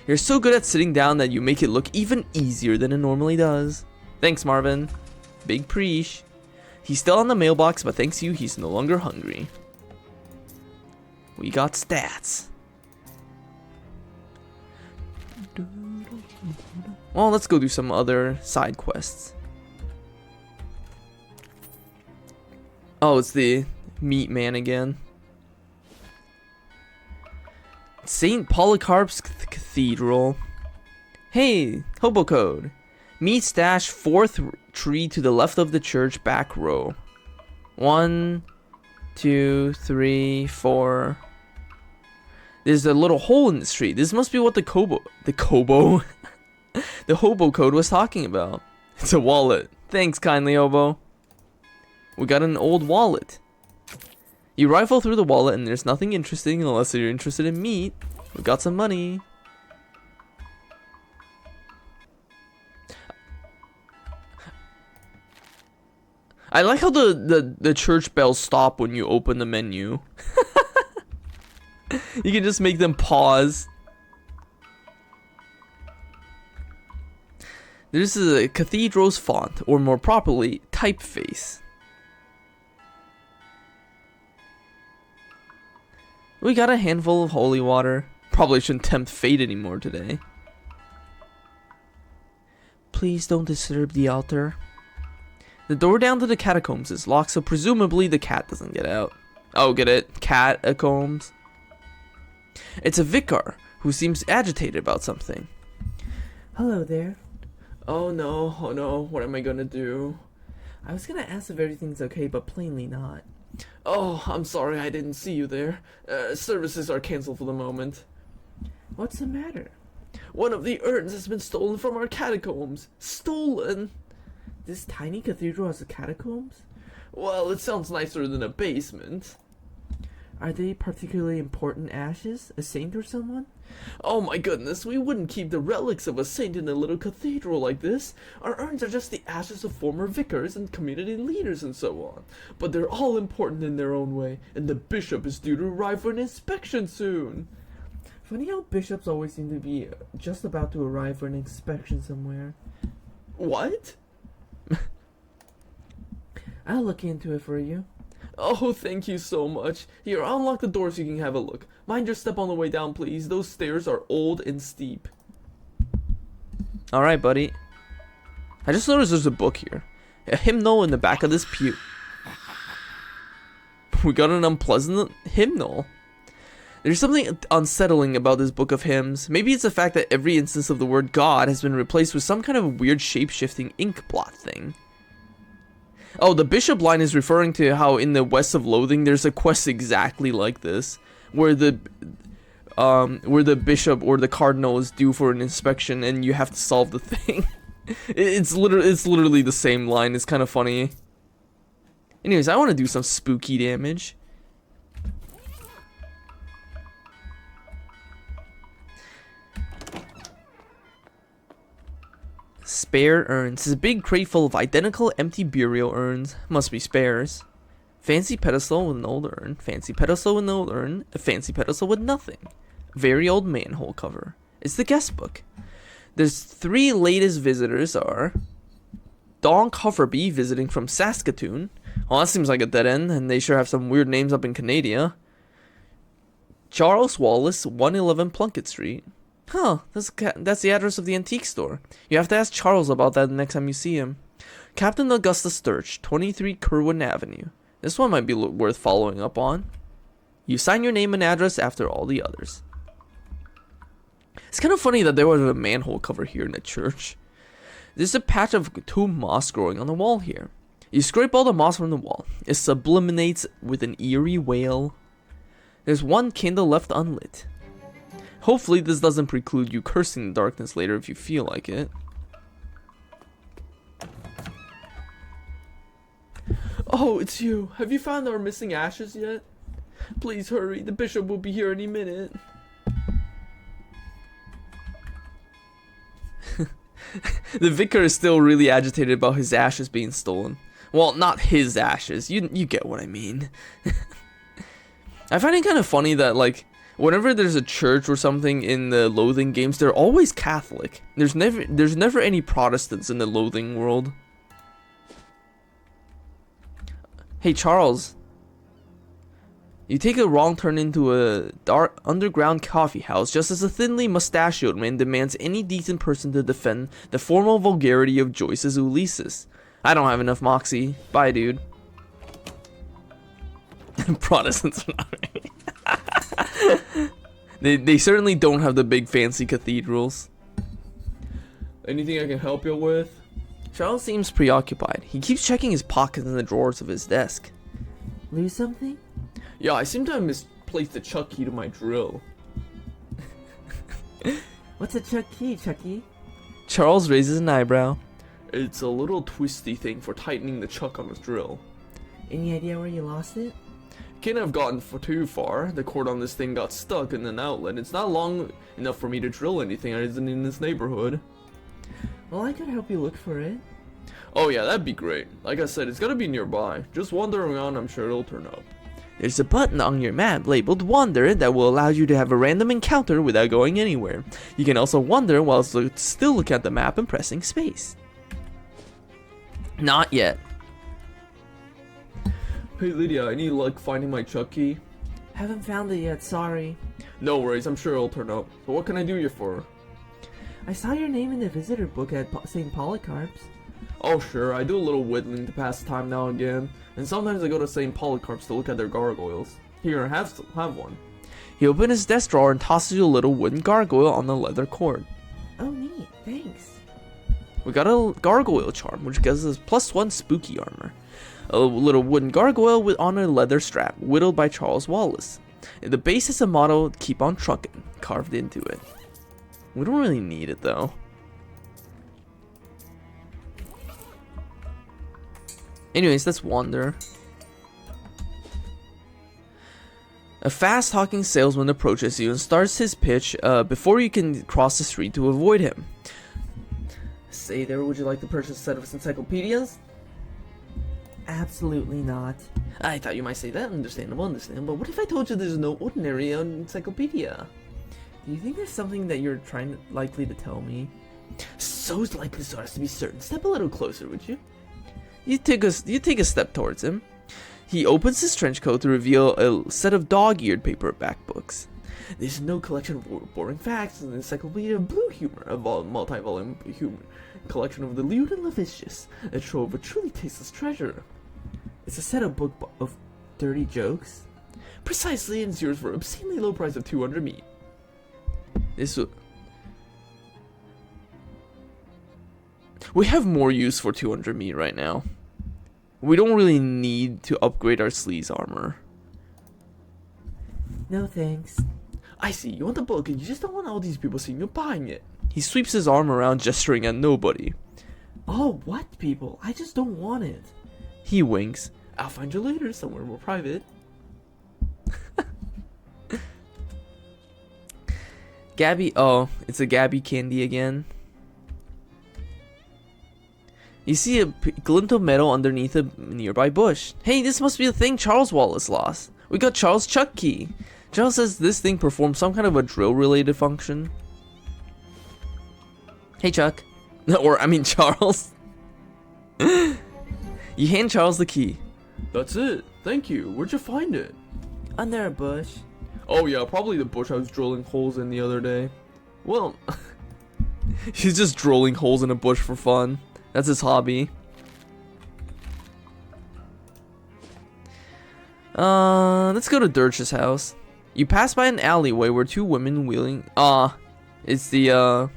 You're so good at sitting down that you make it look even easier than it normally does. Thanks, Marvin. Big preesh. He's still on the mailbox, but thanks to you, he's no longer hungry. We got stats. Well, let's go do some other side quests. Oh, it's the meat man again. St. Polycarp's Cathedral. Hey, hobo code. Meat stash 4th tree to the left of the church, back row. 1, 2, 3, 4. There's a little hole in this tree. This must be what the hobo code was talking about. It's a wallet. Thanks kindly, hobo. We got an old wallet. You rifle through the wallet and there's nothing interesting unless you're interested in meat. We got some money. I like how the church bells stop when you open the menu. You can just make them pause. This is a cathedral's font, or more properly, typeface. We got a handful of holy water. Probably shouldn't tempt fate anymore today. Please don't disturb the altar. The door down to the catacombs is locked, so presumably the cat doesn't get out. Oh, get it? Catacombs. It's a vicar who seems agitated about something. Hello there. Oh no, what am I gonna do? I was gonna ask if everything's okay, but plainly not. Oh, I'm sorry I didn't see you there. Services are canceled for the moment. What's the matter? One of the urns has been stolen from our catacombs. Stolen? This tiny cathedral has a catacombs? Well, it sounds nicer than a basement. Are they particularly important ashes? A saint or someone? Oh my goodness, we wouldn't keep the relics of a saint in a little cathedral like this. Our urns are just the ashes of former vicars and community leaders and so on. But they're all important in their own way, and the bishop is due to arrive for an inspection soon. Funny how bishops always seem to be just about to arrive for an inspection somewhere. What? I'll look into it for you. Oh, thank you so much. Here, I'll unlock the door so you can have a look. Mind your step on the way down, please. Those stairs are old and steep. Alright, buddy. I just noticed there's a book here. A hymnal in the back of this pew. We got an unpleasant hymnal. There's something unsettling about this book of hymns. Maybe it's the fact that every instance of the word God has been replaced with some kind of weird shape-shifting ink blot thing. Oh, the bishop line is referring to how in the west of Loathing there's a quest exactly like this, where the bishop or the cardinal is due for an inspection and you have to solve the thing. It's literally the same line. It's kind of funny. Anyways, I want to do some spooky damage. Spare urns. This is a big crate full of identical empty burial urns. Must be spares. Fancy pedestal with an old urn. Fancy pedestal with an old urn. A fancy pedestal with nothing. Very old manhole cover. It's the guest book. There's 3 latest visitors are Don Coverby visiting from Saskatoon. Oh, that seems like a dead end, and they sure have some weird names up in Canada. Charles Wallace, 111 Plunkett Street. Huh, that's the address of the antique store. You have to ask Charles about that the next time you see him. Captain Augustus Sturch, 23 Kerwin Avenue. This one might be worth following up on. You sign your name and address after all the others. It's kind of funny that there was a manhole cover here in the church. There's a patch of tomb moss growing on the wall here. You scrape all the moss from the wall. It sublimates with an eerie wail. There's one candle left unlit. Hopefully this doesn't preclude you cursing the darkness later if you feel like it. Oh, it's you. Have you found our missing ashes yet? Please hurry, the bishop will be here any minute. The vicar is still really agitated about his ashes being stolen. Well, not his ashes, you get what I mean. I find it kind of funny that, like, whenever there's a church or something in the Loathing games, they're always Catholic. There's never any Protestants in the Loathing world. Hey, Charles. You take a wrong turn into a dark underground coffee house just as a thinly mustachioed man demands any decent person to defend the formal vulgarity of Joyce's Ulysses. I don't have enough moxie. Bye, dude. Protestants are not really. They certainly don't have the big fancy cathedrals. Anything I can help you with? Charles seems preoccupied. He keeps checking his pockets and the drawers of his desk. Lose something? Yeah, I seem to have misplaced the chuck key to my drill. What's a chuck key, Chucky? Charles raises an eyebrow. It's a little twisty thing for tightening the chuck on his drill. Any idea where you lost it? Can't have gotten too far. The cord on this thing got stuck in an outlet. It's not long enough for me to drill anything that isn't in this neighborhood. Well, I could help you look for it. Oh yeah, that'd be great. Like I said, it's gotta be nearby. Just wander around, I'm sure it'll turn up. There's a button on your map labeled Wander that will allow you to have a random encounter without going anywhere. You can also wander while still looking at the map and pressing space. Not yet. Hey Lydia, I need luck finding my chuck key. Haven't found it yet, sorry. No worries, I'm sure it'll turn up. So what can I do you for? I saw your name in the visitor book at St. Polycarp's. Oh sure, I do a little whittling to pass the time now and again, and sometimes I go to St. Polycarp's to look at their gargoyles. Here, have one. He opens his desk drawer and tosses you a little wooden gargoyle on the leather cord. Oh neat, thanks. We got a gargoyle charm, which gives us +1 spooky armor. A little wooden gargoyle on a leather strap, whittled by Charles Wallace. The base is a motto, "Keep on truckin'," carved into it. We don't really need it though. Anyways, let's wander. A fast-talking salesman approaches you and starts his pitch before you can cross the street to avoid him. Say there, would you like to purchase a set of encyclopedias? Absolutely not. I thought you might say that. Understandable. But what if I told you there's no ordinary encyclopedia? Do you think there's something that you're likely to tell me? So likely so as to be certain. Step a little closer, would you? You take a step towards him. He opens his trench coat to reveal a set of dog-eared paperback books. There's no collection of boring facts, an encyclopedia of blue humor, a multi-volume humor collection of the lewd and lascivious, a trove of truly tasteless treasure. It's a set of of dirty jokes? Precisely, and it's yours for an obscenely low price of 200 meat. We have more use for 200 meat right now. We don't really need to upgrade our sleaze armor. No thanks. I see, you want the book and you just don't want all these people seeing you buying it. He sweeps his arm around, gesturing at nobody. Oh, what people? I just don't want it. He winks. I'll find you later, somewhere more private. Gabby, oh, it's a Gabby candy again. You see a glint of metal underneath a nearby bush. Hey, this must be the thing Charles Wallace lost. We got Charles' chuck key. Charles says this thing performs some kind of a drill-related function. Hey, Chuck. Or, I mean, Charles. You hand Charles the key. That's it. Thank you. Where'd you find it? Under a bush. Oh yeah, probably the bush I was drilling holes in the other day. Well, he's just drilling holes in a bush for fun. That's his hobby. Let's go to Dirch's house. You pass by an alleyway where two women wheeling. It's the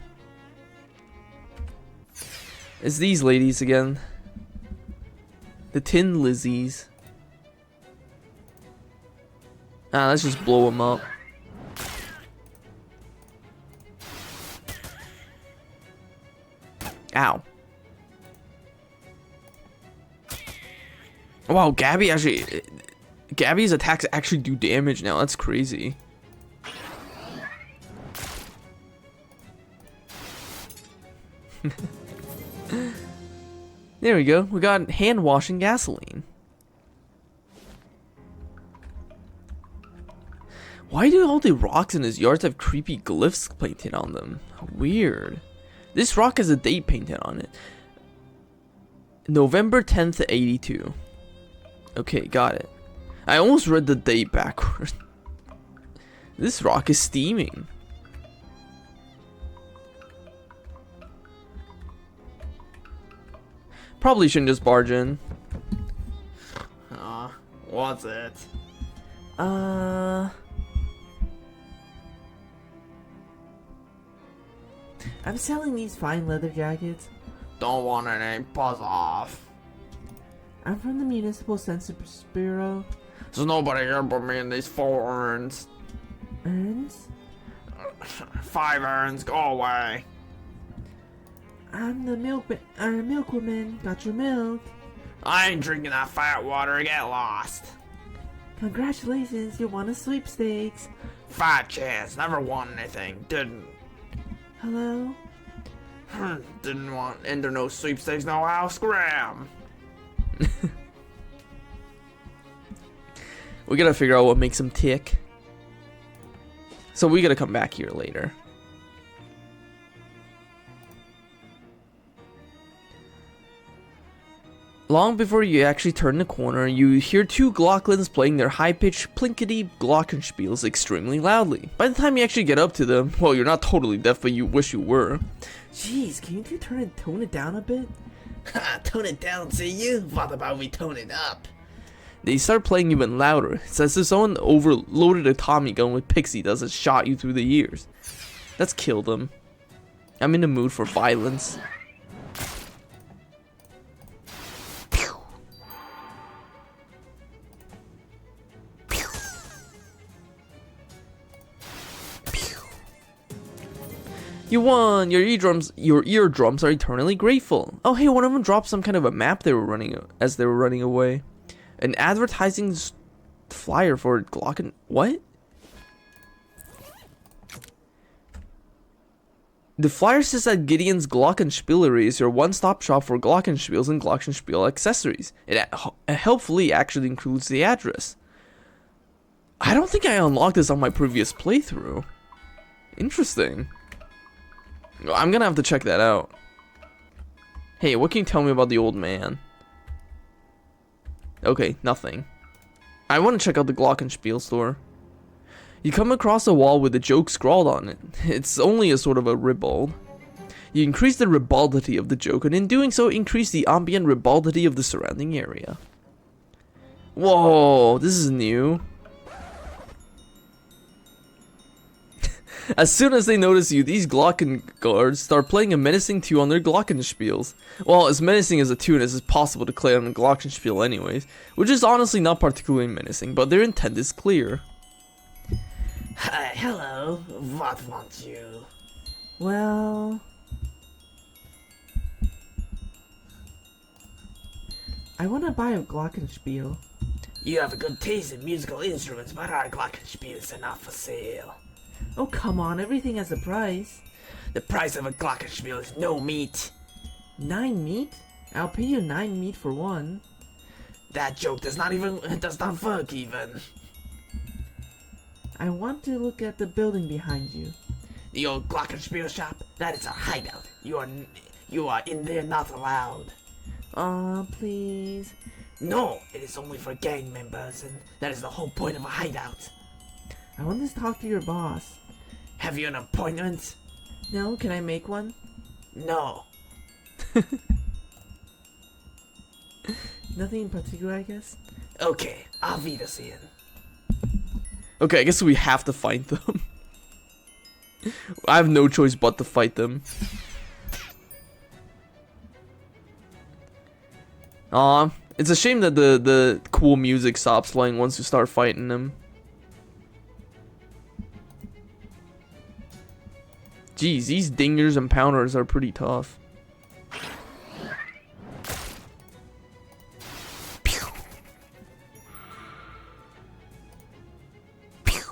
it's these ladies again. The Tin Lizzies. Let's just blow them up. Ow. Wow, Gabby's attacks actually do damage now. That's crazy. There we go. We got hand washing gasoline. Why do all the rocks in his yards have creepy glyphs painted on them? Weird. This rock has a date painted on it. November 10th, 82. Okay, got it. I almost read the date backwards. This rock is steaming. Probably shouldn't just barge in. What's it? I'm selling these fine leather jackets. Don't want any, buzz off. I'm from the Municipal Census Bureau. There's nobody here but me and these 4 urns. Urns? 5 urns, go away. I'm the milkwoman. Got your milk. I ain't drinking that fat water, get lost. Congratulations, you won a sweepstakes. Fat chance, never won anything, didn't. Hello? Didn't want enter no sweepstakes, no how, scram. We gotta figure out what makes him tick. So we gotta come back here later. Long before you actually turn the corner, you hear two Glocklins playing their high-pitched plinkety glockenspiels extremely loudly. By the time you actually get up to them, well, you're not totally deaf, but you wish you were. Jeez, can you two tone it down a bit? Tone it down, see you? What about we tone it up? They start playing even louder. It's as if someone overloaded a Tommy gun with pixie dust and shot you through the ears. Let's kill them. I'm in the mood for violence. You won! Your eardrums are eternally grateful. Oh hey, one of them dropped some kind of a map they were running as they were running away. An advertising flyer for Glocken... What? The flyer says that Gideon's Glockenspielery is your one-stop shop for Glockenspiels and Glockenspiel accessories. It helpfully actually includes the address. I don't think I unlocked this on my previous playthrough. Interesting. I'm gonna have to check that out. Hey, what can you tell me about the old man? Okay, nothing. I want to check out the Glockenspiel store. You come across a wall with a joke scrawled on it. It's only a sort of a ribald. You increase the ribaldity of the joke, and in doing so, increase the ambient ribaldity of the surrounding area. Whoa, this is new. As soon as they notice you, these Glocken guards start playing a menacing tune on their Glockenspiels. Well, as menacing as a tune as is possible to play on a Glockenspiel anyways, which is honestly not particularly menacing, but their intent is clear. Hi, hello, what want you? Well... I want to buy a Glockenspiel. You have a good taste in musical instruments, but our Glockenspiels are not for sale. Oh, come on, everything has a price. The price of a Glockenspiel is no meat. 9 meat? I'll pay you 9 meat for one. That joke does not work even. I want to look at the building behind you. The old Glockenspiel shop? That is our hideout. You are in there not allowed. Please. No, it is only for gang members, and that is the whole point of a hideout. I want to talk to your boss. Have you an appointment? No, can I make one? No. Nothing in particular, I guess. Okay, auf Wiedersehen. Okay, I guess we have to fight them. I have no choice but to fight them. Aw, it's a shame that the cool music stops playing once you start fighting them. Jeez, these dingers and pounders are pretty tough. Pew. Pew.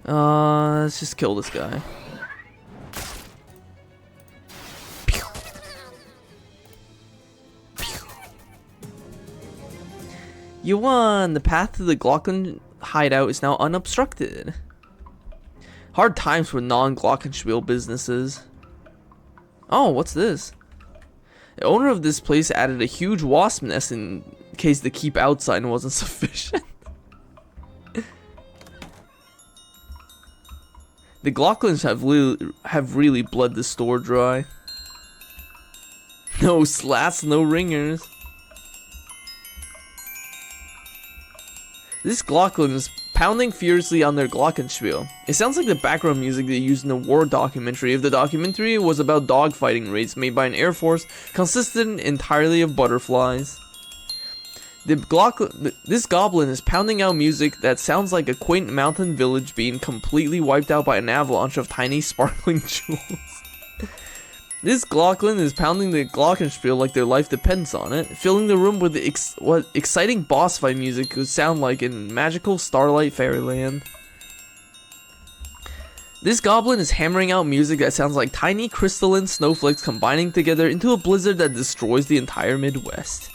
Let's just kill this guy. Pew. Pew. You won! The path to the Glockenspiel hideout is now unobstructed. Hard times for non-Glockenspiel businesses. Oh, what's this? The owner of this place added a huge wasp nest in case the keep out sign wasn't sufficient. The Glocklins have really bled the store dry. No slats, no ringers. This Glocklin is pounding furiously on their Glockenspiel. It sounds like the background music they used in the war documentary if the documentary was about dogfighting raids made by an air force consisting entirely of butterflies. This goblin is pounding out music that sounds like a quaint mountain village being completely wiped out by an avalanche of tiny sparkling jewels. This Glocklin is pounding the Glockenspiel like their life depends on it, filling the room with what exciting boss fight music could sound like in magical starlight fairyland. This goblin is hammering out music that sounds like tiny crystalline snowflakes combining together into a blizzard that destroys the entire Midwest.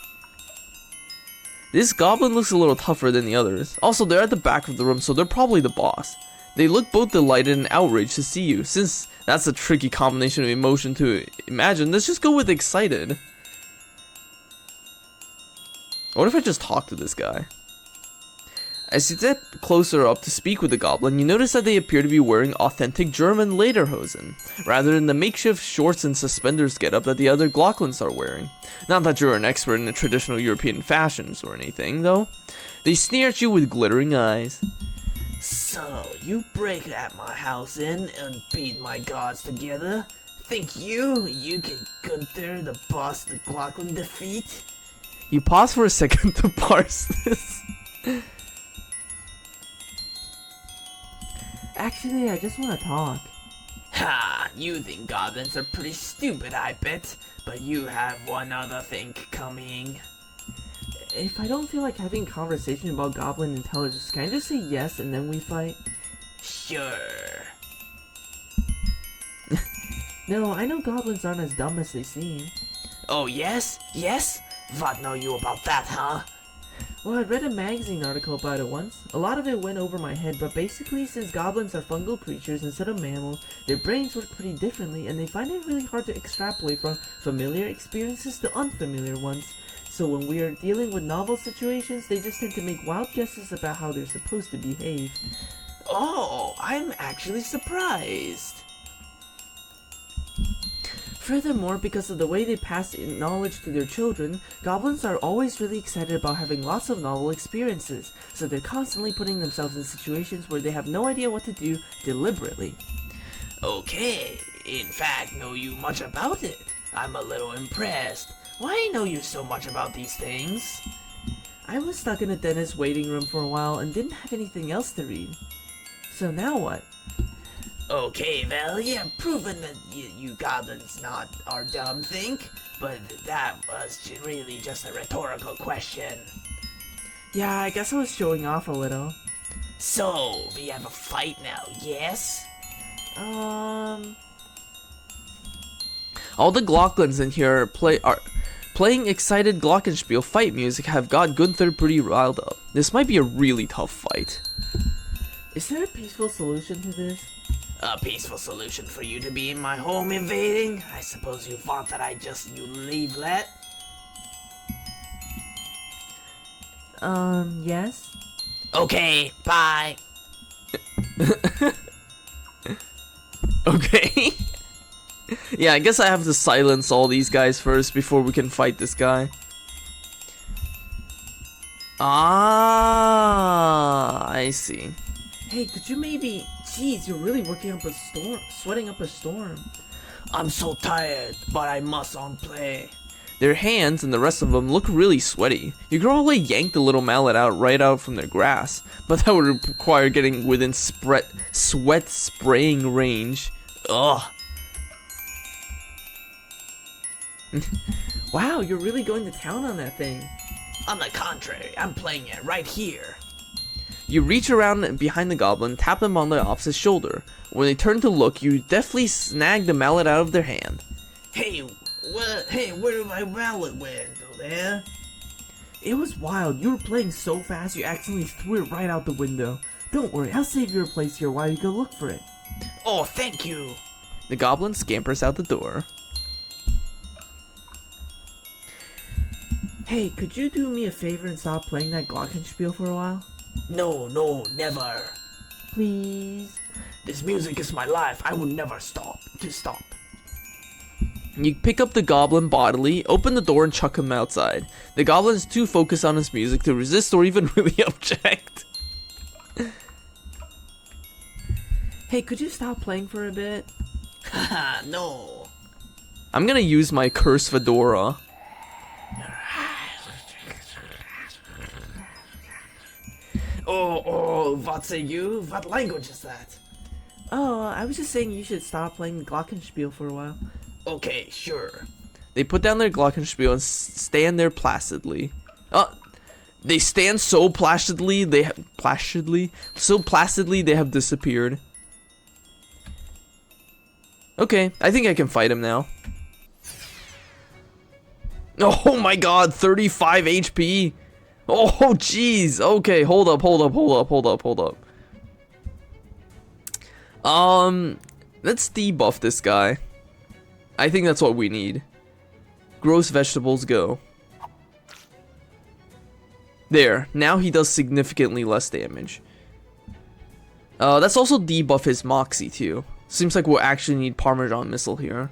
This goblin looks a little tougher than the others. Also, they're at the back of the room, so they're probably the boss. They look both delighted and outraged to see you. Since that's a tricky combination of emotion to imagine, let's just go with excited. What if I just talk to this guy? As you step closer up to speak with the goblin, you notice that they appear to be wearing authentic German lederhosen, rather than the makeshift shorts and suspenders getup that the other Glocklins are wearing. Not that you're an expert in the traditional European fashions or anything, though. They sneer at you with glittering eyes. So, you break at my house in and beat my gods together? Think you can Gunther the boss the Glocklin defeat? You pause for a second to parse this. Actually, I just want to talk. Ha! You think goblins are pretty stupid, I bet. But you have one other thing coming. If I don't feel like having a conversation about goblin intelligence, can I just say yes and then we fight? Sure. No, I know goblins aren't as dumb as they seem. Oh yes? Yes? What know you about that, huh? Well, I read a magazine article about it once. A lot of it went over my head, but basically, since goblins are fungal creatures instead of mammals, their brains work pretty differently, and they find it really hard to extrapolate from familiar experiences to unfamiliar ones. So when we are dealing with novel situations, they just tend to make wild guesses about how they're supposed to behave. Oh, I'm actually surprised. Furthermore, because of the way they pass knowledge to their children, goblins are always really excited about having lots of novel experiences, so they're constantly putting themselves in situations where they have no idea what to do deliberately. Okay, in fact, know you much about it. I'm a little impressed. Why know you so much about these things? I was stuck in a dentist's waiting room for a while and didn't have anything else to read. So now what? Okay, well, you have proven that you goblins are dumb think, but that was really just a rhetorical question. Yeah, I guess I was showing off a little. So, we have a fight now, yes? All the Glocklins in here are playing excited Glockenspiel fight music have got Gunther pretty riled up. This might be a really tough fight. Is there a peaceful solution to this? A peaceful solution for you to be in my home invading? I suppose you want that you leave that? Yes? Okay, bye. Okay. Yeah, I guess I have to silence all these guys first before we can fight this guy. Ah, I see. Hey, could you maybe... Jeez, you're really working up a storm, sweating up a storm. I'm so tired, but I must on play. Their hands and the rest of them look really sweaty. You could probably yank the little mallet right out from their grass, but that would require getting within sweat spraying range. Ugh. Wow, you're really going to town on that thing. On the contrary, I'm playing it right here. You reach around behind the goblin, tap them on the opposite shoulder. When they turn to look, you deftly snag the mallet out of their hand. Hey, where did my mallet went? There? It was wild. You were playing so fast you accidentally threw it right out the window. Don't worry, I'll save you a place here while you go look for it. Oh, thank you. The goblin scampers out the door. Hey, could you do me a favor and stop playing that glockenspiel for a while? No, never. Please? This music is my life. I will never stop. You pick up the goblin bodily, open the door, and chuck him outside. The goblin is too focused on his music to resist or even really object. Hey, could you stop playing for a bit? Haha, no. I'm gonna use my curse fedora. Oh, what say you? What language is that? Oh, I was just saying you should stop playing the glockenspiel for a while. Okay, sure. They put down their glockenspiel and stand there placidly. They stand so placidly they have disappeared. Okay, I think I can fight him now. Oh my god, 35 HP. Oh jeez. Okay, hold up. Let's debuff this guy. I think that's what we need. Gross vegetables, go. There, now he does significantly less damage. Let's also debuff his Moxie too. Seems like we'll actually need Parmesan Missile here.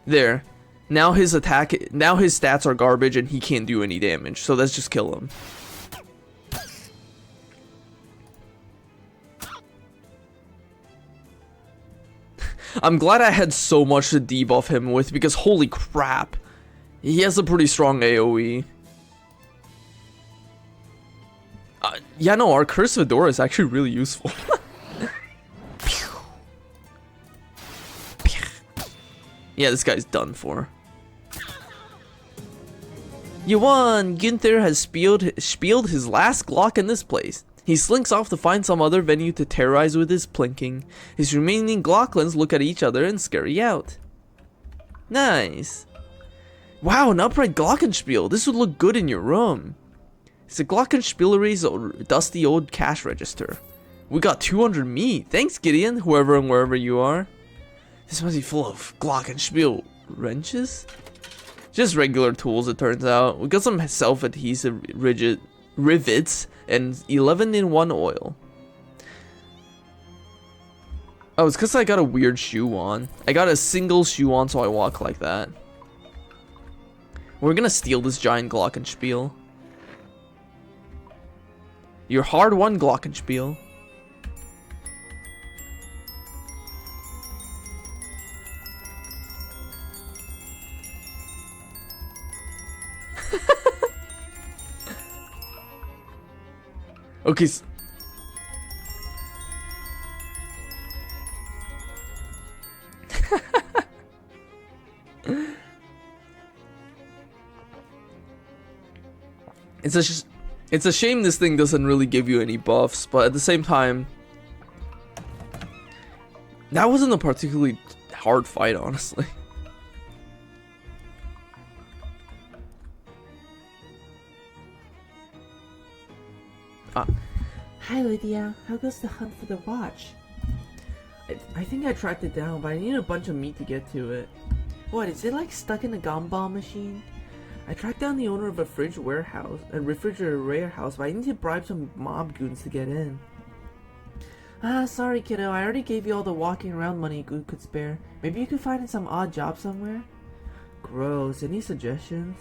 There. Now his stats are garbage and he can't do any damage, so let's just kill him. I'm glad I had so much to debuff him with because holy crap. He has a pretty strong AoE. Yeah, no, our Curse Fedora is actually really useful. Yeah, this guy's done for. You won! Gunther has spieled his last Glock in this place. He slinks off to find some other venue to terrorize with his plinking. His remaining Glocklins look at each other and scurry out. Nice. Wow, an upright Glockenspiel. This would look good in your room. It's a Glockenspielery's dusty old cash register. We got 200 meat. Thanks, Gideon, whoever and wherever you are. This must be full of Glockenspiel wrenches? Just regular tools, it turns out. We got some self-adhesive rivets and 11-in-1 oil. Oh, it's because I got a weird shoe on. I got a single shoe on, so I walk like that. We're gonna steal this giant Glockenspiel. Your hard-won Glockenspiel. Okay. It's a shame this thing doesn't really give you any buffs, but at the same time, that wasn't a particularly hard fight, honestly. Hi Lydia, how goes the hunt for the watch? I think I tracked it down, but I need a bunch of meat to get to it. What, is it like stuck in a gumball machine? I tracked down the owner of a refrigerator warehouse, but I need to bribe some mob goons to get in. Ah, sorry kiddo, I already gave you all the walking around money you could spare. Maybe you could find some odd job somewhere? Gross, any suggestions?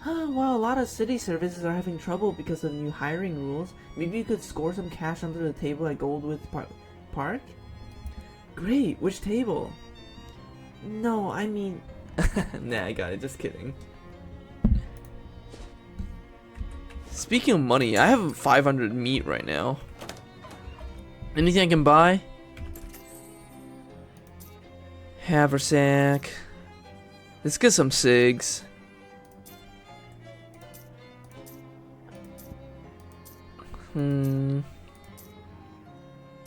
Well, a lot of city services are having trouble because of new hiring rules. Maybe you could score some cash under the table at Goldwood Park? Great, which table? No, I mean... Nah, I got it, just kidding. Speaking of money, I have 500 meat right now. Anything I can buy? Haversack. Let's get some cigs.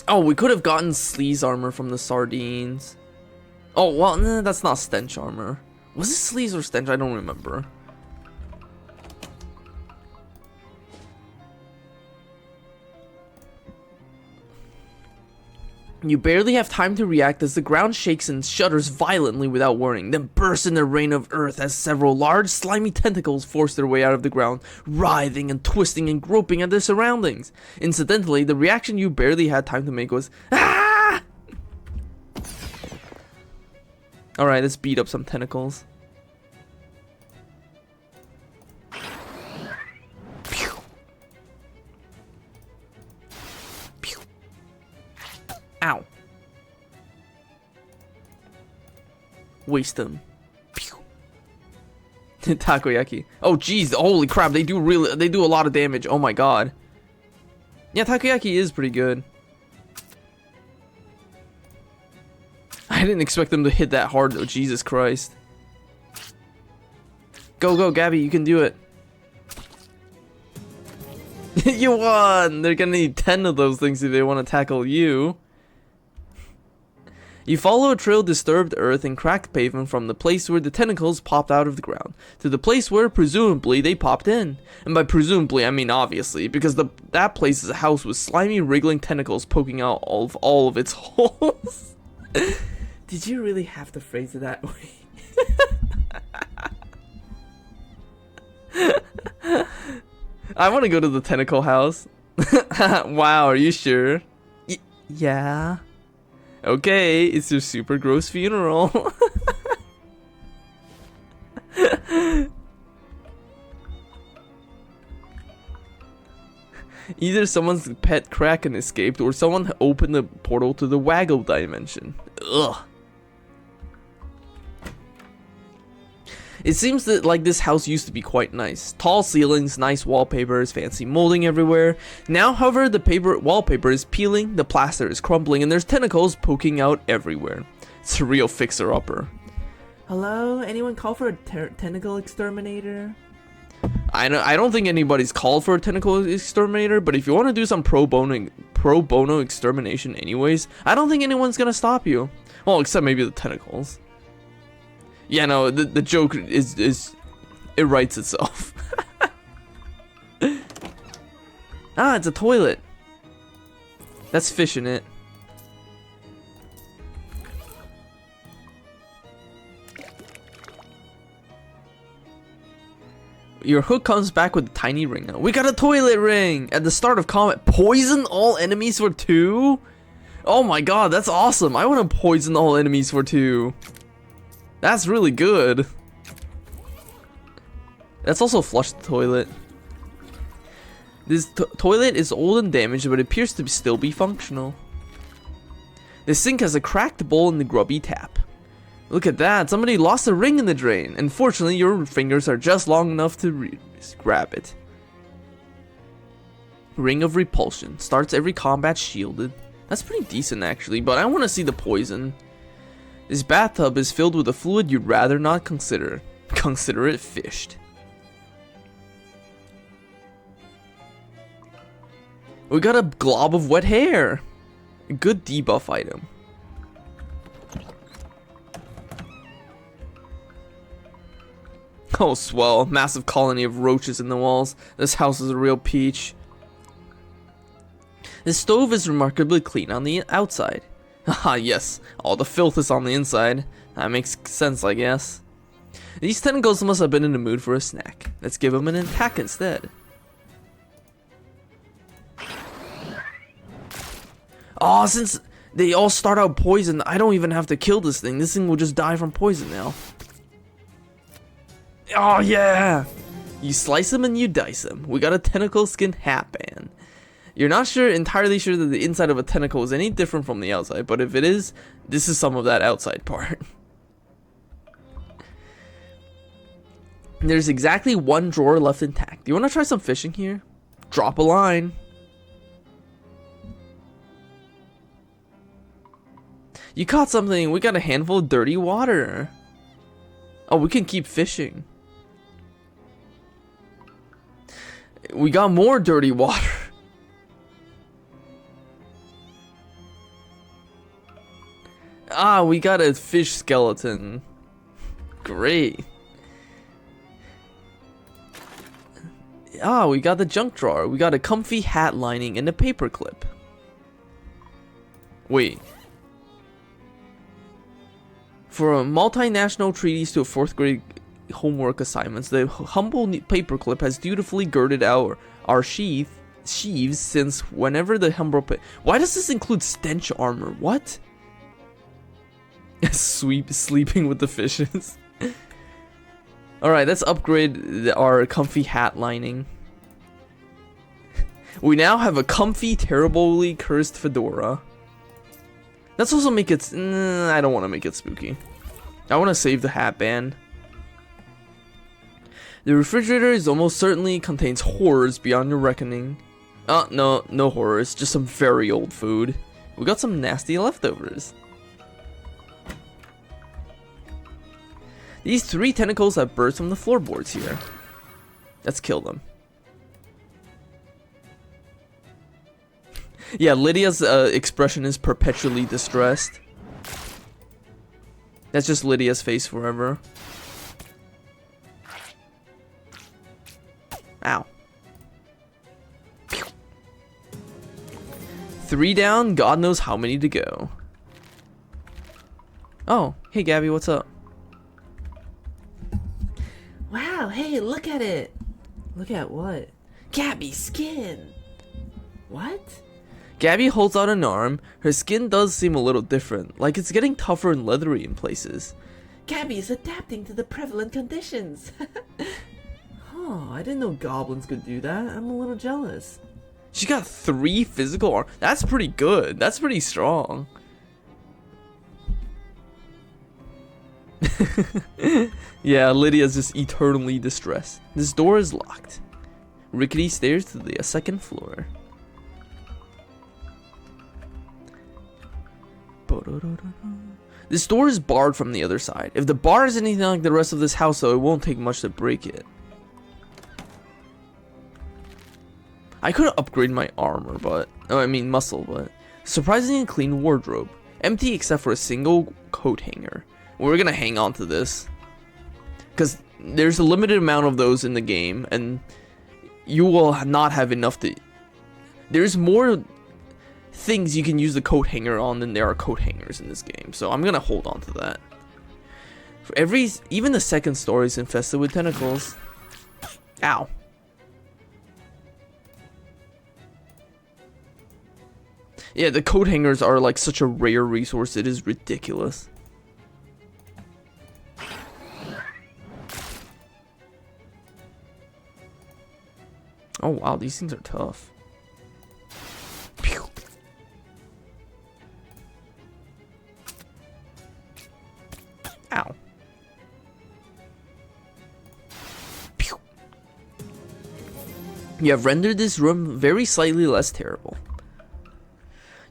Oh, we could have gotten Sleaze armor from the sardines. Oh, well, nah, that's not stench armor. Was it Sleaze or stench? I don't remember. You barely have time to react as the ground shakes and shudders violently without warning, then bursts in a rain of earth as several large slimy tentacles force their way out of the ground, writhing and twisting and groping at their surroundings. Incidentally, the reaction you barely had time to make was, "Ah!" Alright, let's beat up some tentacles. Ow. Waste them. Pew. Takoyaki. Oh jeez, holy crap, they do a lot of damage. Oh my god. Yeah, takoyaki is pretty good. I didn't expect them to hit that hard though, Jesus Christ. Go, go, Gabby, you can do it. You won! They're gonna need 10 of those things if they want to tackle you. You follow a trail of disturbed earth and cracked pavement from the place where the tentacles popped out of the ground to the place where presumably they popped in. And by presumably I mean obviously, because that place is a house with slimy wriggling tentacles poking out all of its holes. Did you really have to phrase it that way? I want to go to the tentacle house. Wow, are you sure? Yeah. Okay, it's your super gross funeral. Either someone's pet Kraken escaped or someone opened the portal to the Waggle dimension. Ugh. It seems that like this house used to be quite nice. Tall ceilings, nice wallpapers, fancy molding everywhere. Now, however, the wallpaper is peeling, the plaster is crumbling, and there's tentacles poking out everywhere. It's a real fixer-upper. Hello? Anyone call for a tentacle exterminator? I don't think anybody's called for a tentacle exterminator, but if you want to do some pro bono extermination anyways, I don't think anyone's gonna stop you. Well, except maybe the tentacles. Yeah, no, the joke is it writes itself. Ah, it's a toilet. That's fish in it. Your hook comes back with a tiny ring now. We got a toilet ring! At the start of combat, poison all enemies for 2? Oh my god, that's awesome. I want to poison all enemies for 2. That's really good. Let's also flush the toilet. This toilet is old and damaged, but it appears to still be functional. The sink has a cracked bowl and the grubby tap. Look at that, somebody lost a ring in the drain. Unfortunately, your fingers are just long enough to grab it. Ring of Repulsion. Starts every combat shielded. That's pretty decent actually, but I want to see the poison. This bathtub is filled with a fluid you'd rather not consider. Consider it fished. We got a glob of wet hair. A good debuff item. Oh swell, massive colony of roaches in the walls. This house is a real peach. The stove is remarkably clean on the outside. Haha, yes, all the filth is on the inside. That makes sense, I guess. These tentacles must have been in the mood for a snack. Let's give them an attack instead. Oh, since they all start out poisoned, I don't even have to kill this thing. This thing will just die from poison now. Oh, yeah! You slice them and you dice them. We got a tentacle skin hatband. You're not entirely sure that the inside of a tentacle is any different from the outside, but if it is, this is some of that outside part. There's exactly one drawer left intact. Do you want to try some fishing here? Drop a line. You caught something. We got a handful of dirty water. Oh, we can keep fishing. We got more dirty water. Ah, we got a fish skeleton. Great. Ah, we got the junk drawer. We got a comfy hat lining and a paper clip. Wait. For a multinational treatise to a 4th grade homework assignments, the humble paperclip has dutifully girded our sheaves since whenever the humble Why does this include stench armor? What? Sleeping with the fishes. Alright, let's upgrade our comfy hat lining. We now have a comfy, terribly cursed fedora. Let's also make it... I don't want to make it spooky. I want to save the hat band. The refrigerator is almost certainly contains horrors beyond your reckoning. No horrors, just some very old food. We got some nasty leftovers. These 3 tentacles have burst from the floorboards here. Let's kill them. Yeah, Lydia's expression is perpetually distressed. That's just Lydia's face forever. Ow. 3 down, God knows how many to go. Oh, hey Gabby, what's up? Wow, hey, look at it. Look at what? Gabby's skin. What? Gabby holds out an arm. Her skin does seem a little different, like it's getting tougher and leathery in places. Gabby is adapting to the prevalent conditions. Huh, I didn't know goblins could do that. I'm a little jealous. She got 3 physical arms. That's pretty good. That's pretty strong. Yeah, Lydia's just eternally distressed. This door is locked. Rickety stairs to the 2nd floor. This door is barred from the other side. If the bar is anything like the rest of this house, though, it won't take much to break it. I could upgrade my armor, but... Oh, I mean muscle, but... Surprisingly clean wardrobe. Empty except for a single coat hanger. We're gonna hang on to this. Because there's a limited amount of those in the game, and you will not have enough to... There's more things you can use the coat hanger on than there are coat hangers in this game, so I'm gonna hold on to that. For even the 2nd story is infested with tentacles. Ow. Yeah, the coat hangers are like such a rare resource, it is ridiculous. Oh wow, these things are tough. Pew. Ow. Pew. You have rendered this room very slightly less terrible.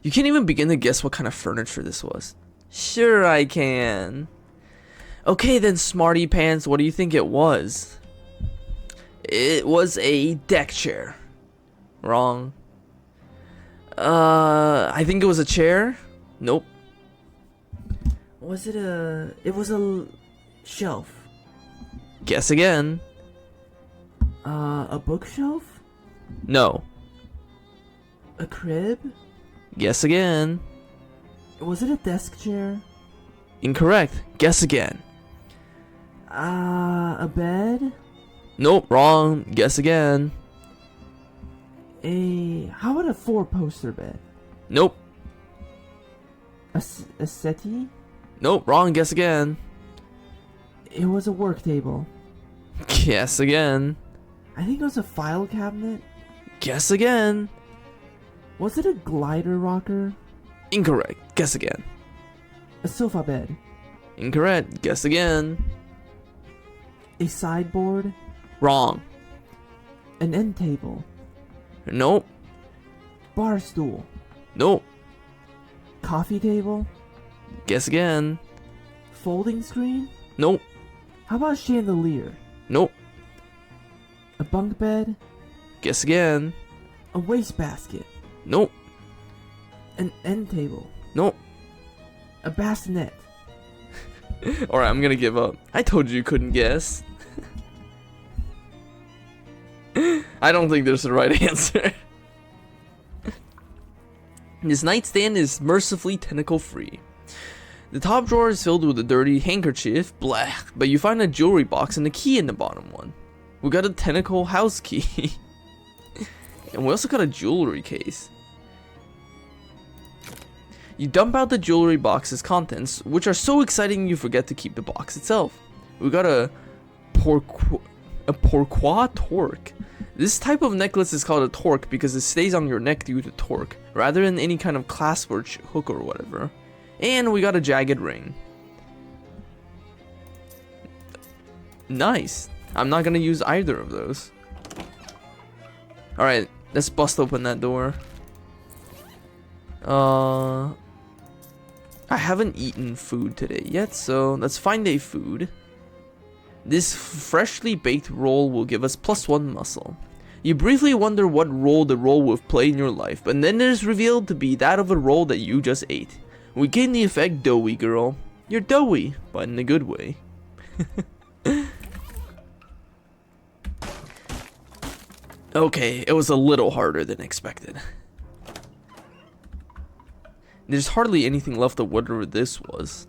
You can't even begin to guess what kind of furniture this was. Sure I can. Okay then, smarty pants, what do you think it was? It was a deck chair. Wrong. I think it was a chair. Nope. Was it a... It was a shelf. Guess again. A bookshelf? No. A crib? Guess again. Was it a desk chair? Incorrect. Guess again. A bed? Nope, wrong. Guess again. How about a 4-poster bed? Nope. A settee? Nope, wrong. Guess again. It was a work table. Guess again. I think it was a file cabinet. Guess again. Was it a glider rocker? Incorrect. Guess again. A sofa bed? Incorrect. Guess again. A sideboard? Wrong. An end table? Nope. Bar stool? Nope. Coffee table? Guess again. Folding screen? Nope. How about chandelier? Nope. A bunk bed? Guess again. A wastebasket? Nope. An end table? Nope. A bassinet? Alright, I'm gonna give up. I told you couldn't guess. I don't think there's a right answer. This nightstand is mercifully tentacle free. The top drawer is filled with a dirty handkerchief, blah, but you find a jewelry box and a key in the bottom one. We got a tentacle house key. And we also got a jewelry case. You dump out the jewelry box's contents, which are so exciting you forget to keep the box itself. We got a pourquoi torque. This type of necklace is called a torque because it stays on your neck due to torque, rather than any kind of clasp or hook or whatever. And we got a jagged ring. Nice. I'm not gonna use either of those. Alright, let's bust open that door. I haven't eaten food today yet, so let's find a food. This freshly baked roll will give us +1 muscle. You briefly wonder what role the roll will play in your life, but then it is revealed to be that of a roll that you just ate. We gain the effect doughy girl. You're doughy, but in a good way. Okay, it was a little harder than expected. There's hardly anything left of whatever this was.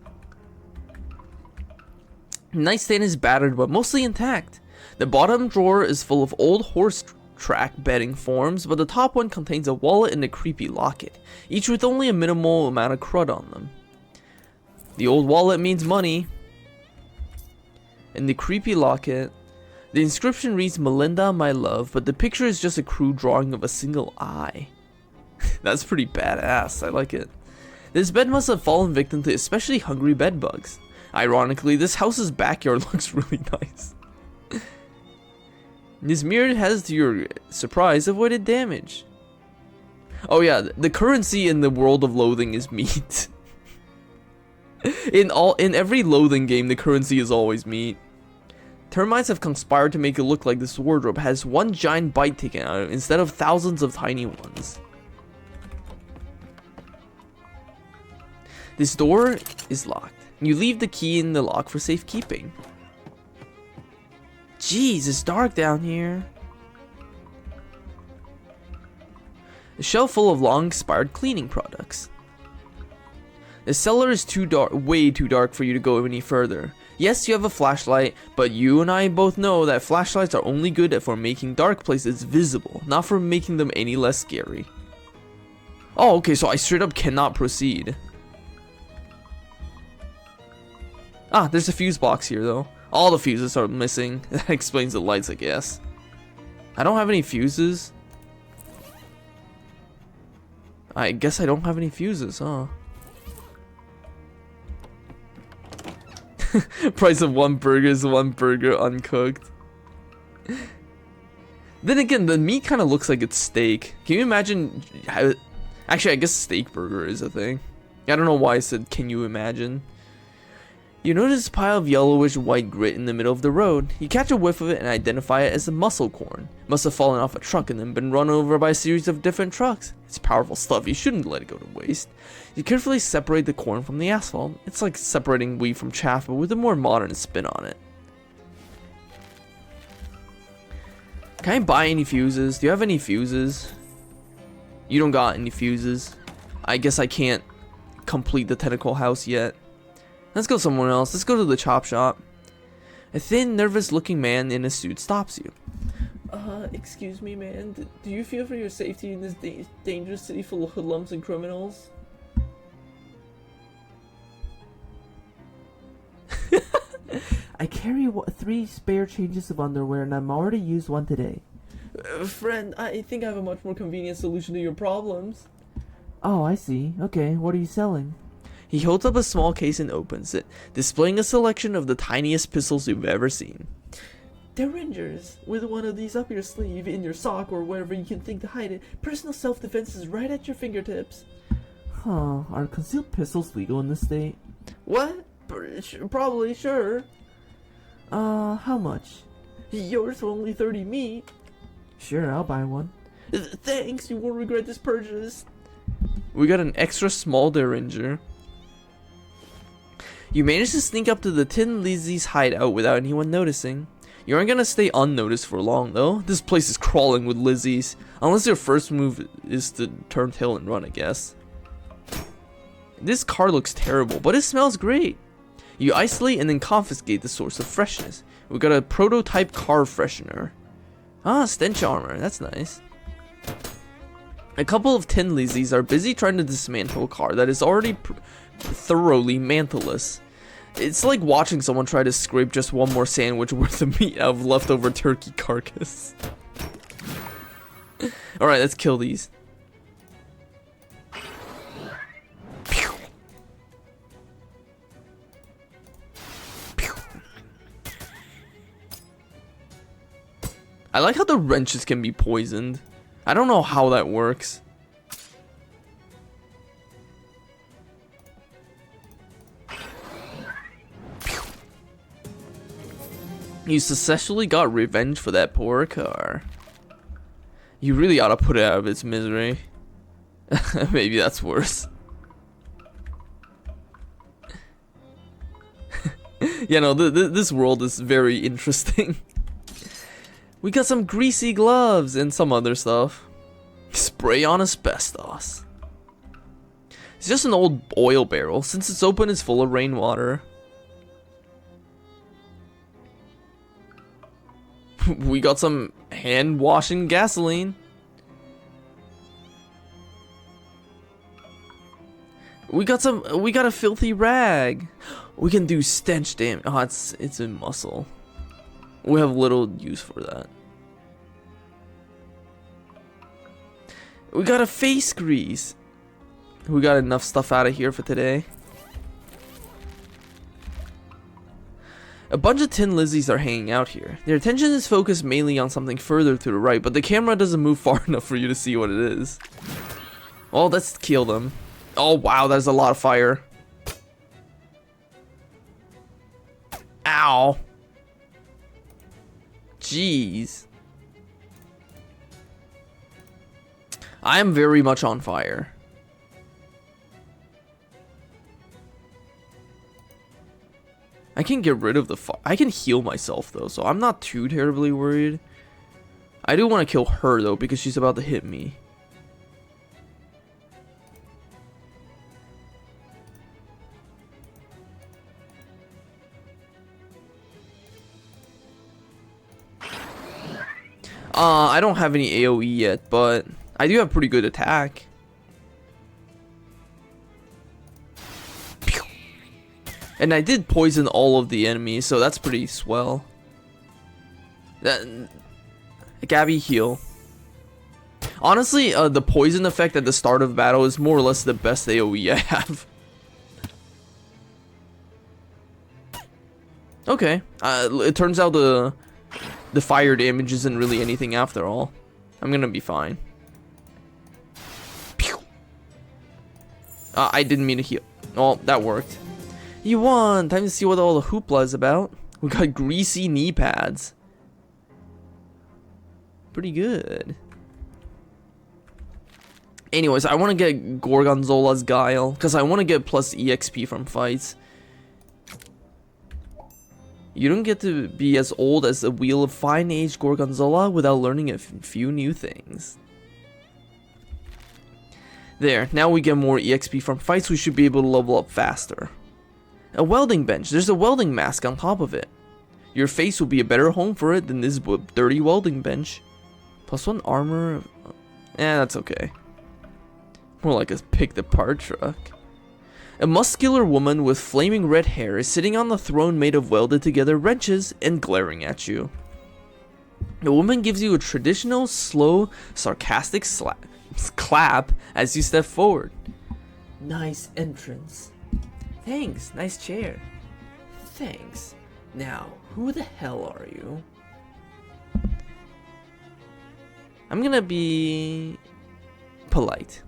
The nightstand is battered but mostly intact. The bottom drawer is full of old horse track bedding forms, but the top one contains a wallet and a creepy locket, each with only a minimal amount of crud on them. The old wallet means money. And the creepy locket, the inscription reads Melinda, my love, but the picture is just a crude drawing of a single eye. That's pretty badass, I like it. This bed must have fallen victim to especially hungry bedbugs. Ironically, this house's backyard looks really nice. This mirror has, to your surprise, avoided damage. Oh yeah, the currency in the world of Loathing is meat. In every Loathing game, the currency is always meat. Termites have conspired to make it look like this wardrobe has one giant bite taken out of it instead of thousands of tiny ones. This door is locked. You leave the key in the lock for safekeeping. Jeez, it's dark down here. A shelf full of long expired cleaning products. The cellar is too dark, way too dark for you to go any further. Yes, you have a flashlight, but you and I both know that flashlights are only good for making dark places visible, not for making them any less scary. Oh, okay, so I straight up cannot proceed. Ah, there's a fuse box here though. All the fuses are missing. That explains the lights, I guess. I don't have any fuses. I guess I don't have any fuses, huh? Price of one burger is one burger uncooked. Then again, the meat kind of looks like it's steak. Can you imagine how... Actually, I guess steak burger is a thing. I don't know why I said can you imagine. You notice a pile of yellowish white grit in the middle of the road. You catch a whiff of it and identify it as a muscle corn. Must have fallen off a truck and then been run over by a series of different trucks. It's powerful stuff, you shouldn't let it go to waste. You carefully separate the corn from the asphalt. It's like separating wheat from chaff, but with a more modern spin on it. Can I buy any fuses? Do you have any fuses? You don't got any fuses. I guess I can't complete the tentacle house yet. Let's go somewhere else. Let's go to the chop shop. A thin, nervous-looking man in a suit stops you. Excuse me, man. Do you fear for your safety in this dangerous city full of hoodlums and criminals? I carry 3 spare changes of underwear, and I'm already used one today. Friend, I think I have a much more convenient solution to your problems. Oh, I see. Okay, what are you selling? He holds up a small case and opens it, displaying a selection of the tiniest pistols you've ever seen. Derringers, with one of these up your sleeve, in your sock, or wherever you can think to hide it. Personal self-defense is right at your fingertips. Huh, are concealed pistols legal in this state? What? Probably, sure. How much? Yours for only 30 meat. Sure, I'll buy one. Thanks, you won't regret this purchase. We got an extra small Derringer. You managed to sneak up to the Tin Lizzie's hideout without anyone noticing. You aren't gonna stay unnoticed for long though. This place is crawling with Lizzies. Unless your first move is to turn tail and run, I guess. This car looks terrible, but it smells great. You isolate and then confiscate the source of freshness. We got a prototype car freshener. Ah, stench armor, that's nice. A couple of Tin Lizzies are busy trying to dismantle a car that is already thoroughly mantleless. It's like watching someone try to scrape just one more sandwich worth of meat out of leftover turkey carcass. Alright, let's kill these. I like how the wrenches can be poisoned. I don't know how that works. You successfully got revenge for that poor car. You really ought to put it out of its misery. Maybe that's worse. Yeah, no, this world is very interesting. We got some greasy gloves and some other stuff. Spray on asbestos. It's just an old oil barrel. Since it's open, it's full of rainwater. We got some hand washing gasoline. We got a filthy rag. We can do stench damage. Oh, it's in muscle. We have little use for that. We got a face grease. We got enough stuff out of here for today. A bunch of Tin Lizzies are hanging out here. Their attention is focused mainly on something further to the right, but the camera doesn't move far enough for you to see what it is. Well, let's kill them. Oh wow, there's a lot of fire. Ow. Jeez. I am very much on fire. I can get rid of the fire. I can heal myself though, so I'm not too terribly worried. I do want to kill her though, because she's about to hit me. I don't have any AoE yet, but I do have pretty good attack. And I did poison all of the enemies, so that's pretty swell. Gabby, heal. Honestly, the poison effect at the start of battle is more or less the best AoE I have. Okay, it turns out the fire damage isn't really anything after all. I'm gonna be fine. I didn't mean to heal. Oh, that worked. You won! Time to see what all the hoopla is about. We got greasy knee pads. Pretty good. Anyways, I want to get Gorgonzola's Guile, because I want to get plus EXP from fights. You don't get to be as old as the Wheel of Fine Age Gorgonzola without learning a few new things. There, now we get more EXP from fights, we should be able to level up faster. A welding bench, there's a welding mask on top of it. Your face will be a better home for it than this dirty welding bench. +1 armor, that's okay. More like a pick the part truck. A muscular woman with flaming red hair is sitting on the throne made of welded together wrenches and glaring at you. The woman gives you a traditional, slow, sarcastic clap as you step forward. Nice entrance. Thanks, nice chair. Thanks. Now, who the hell are you? I'm gonna be polite.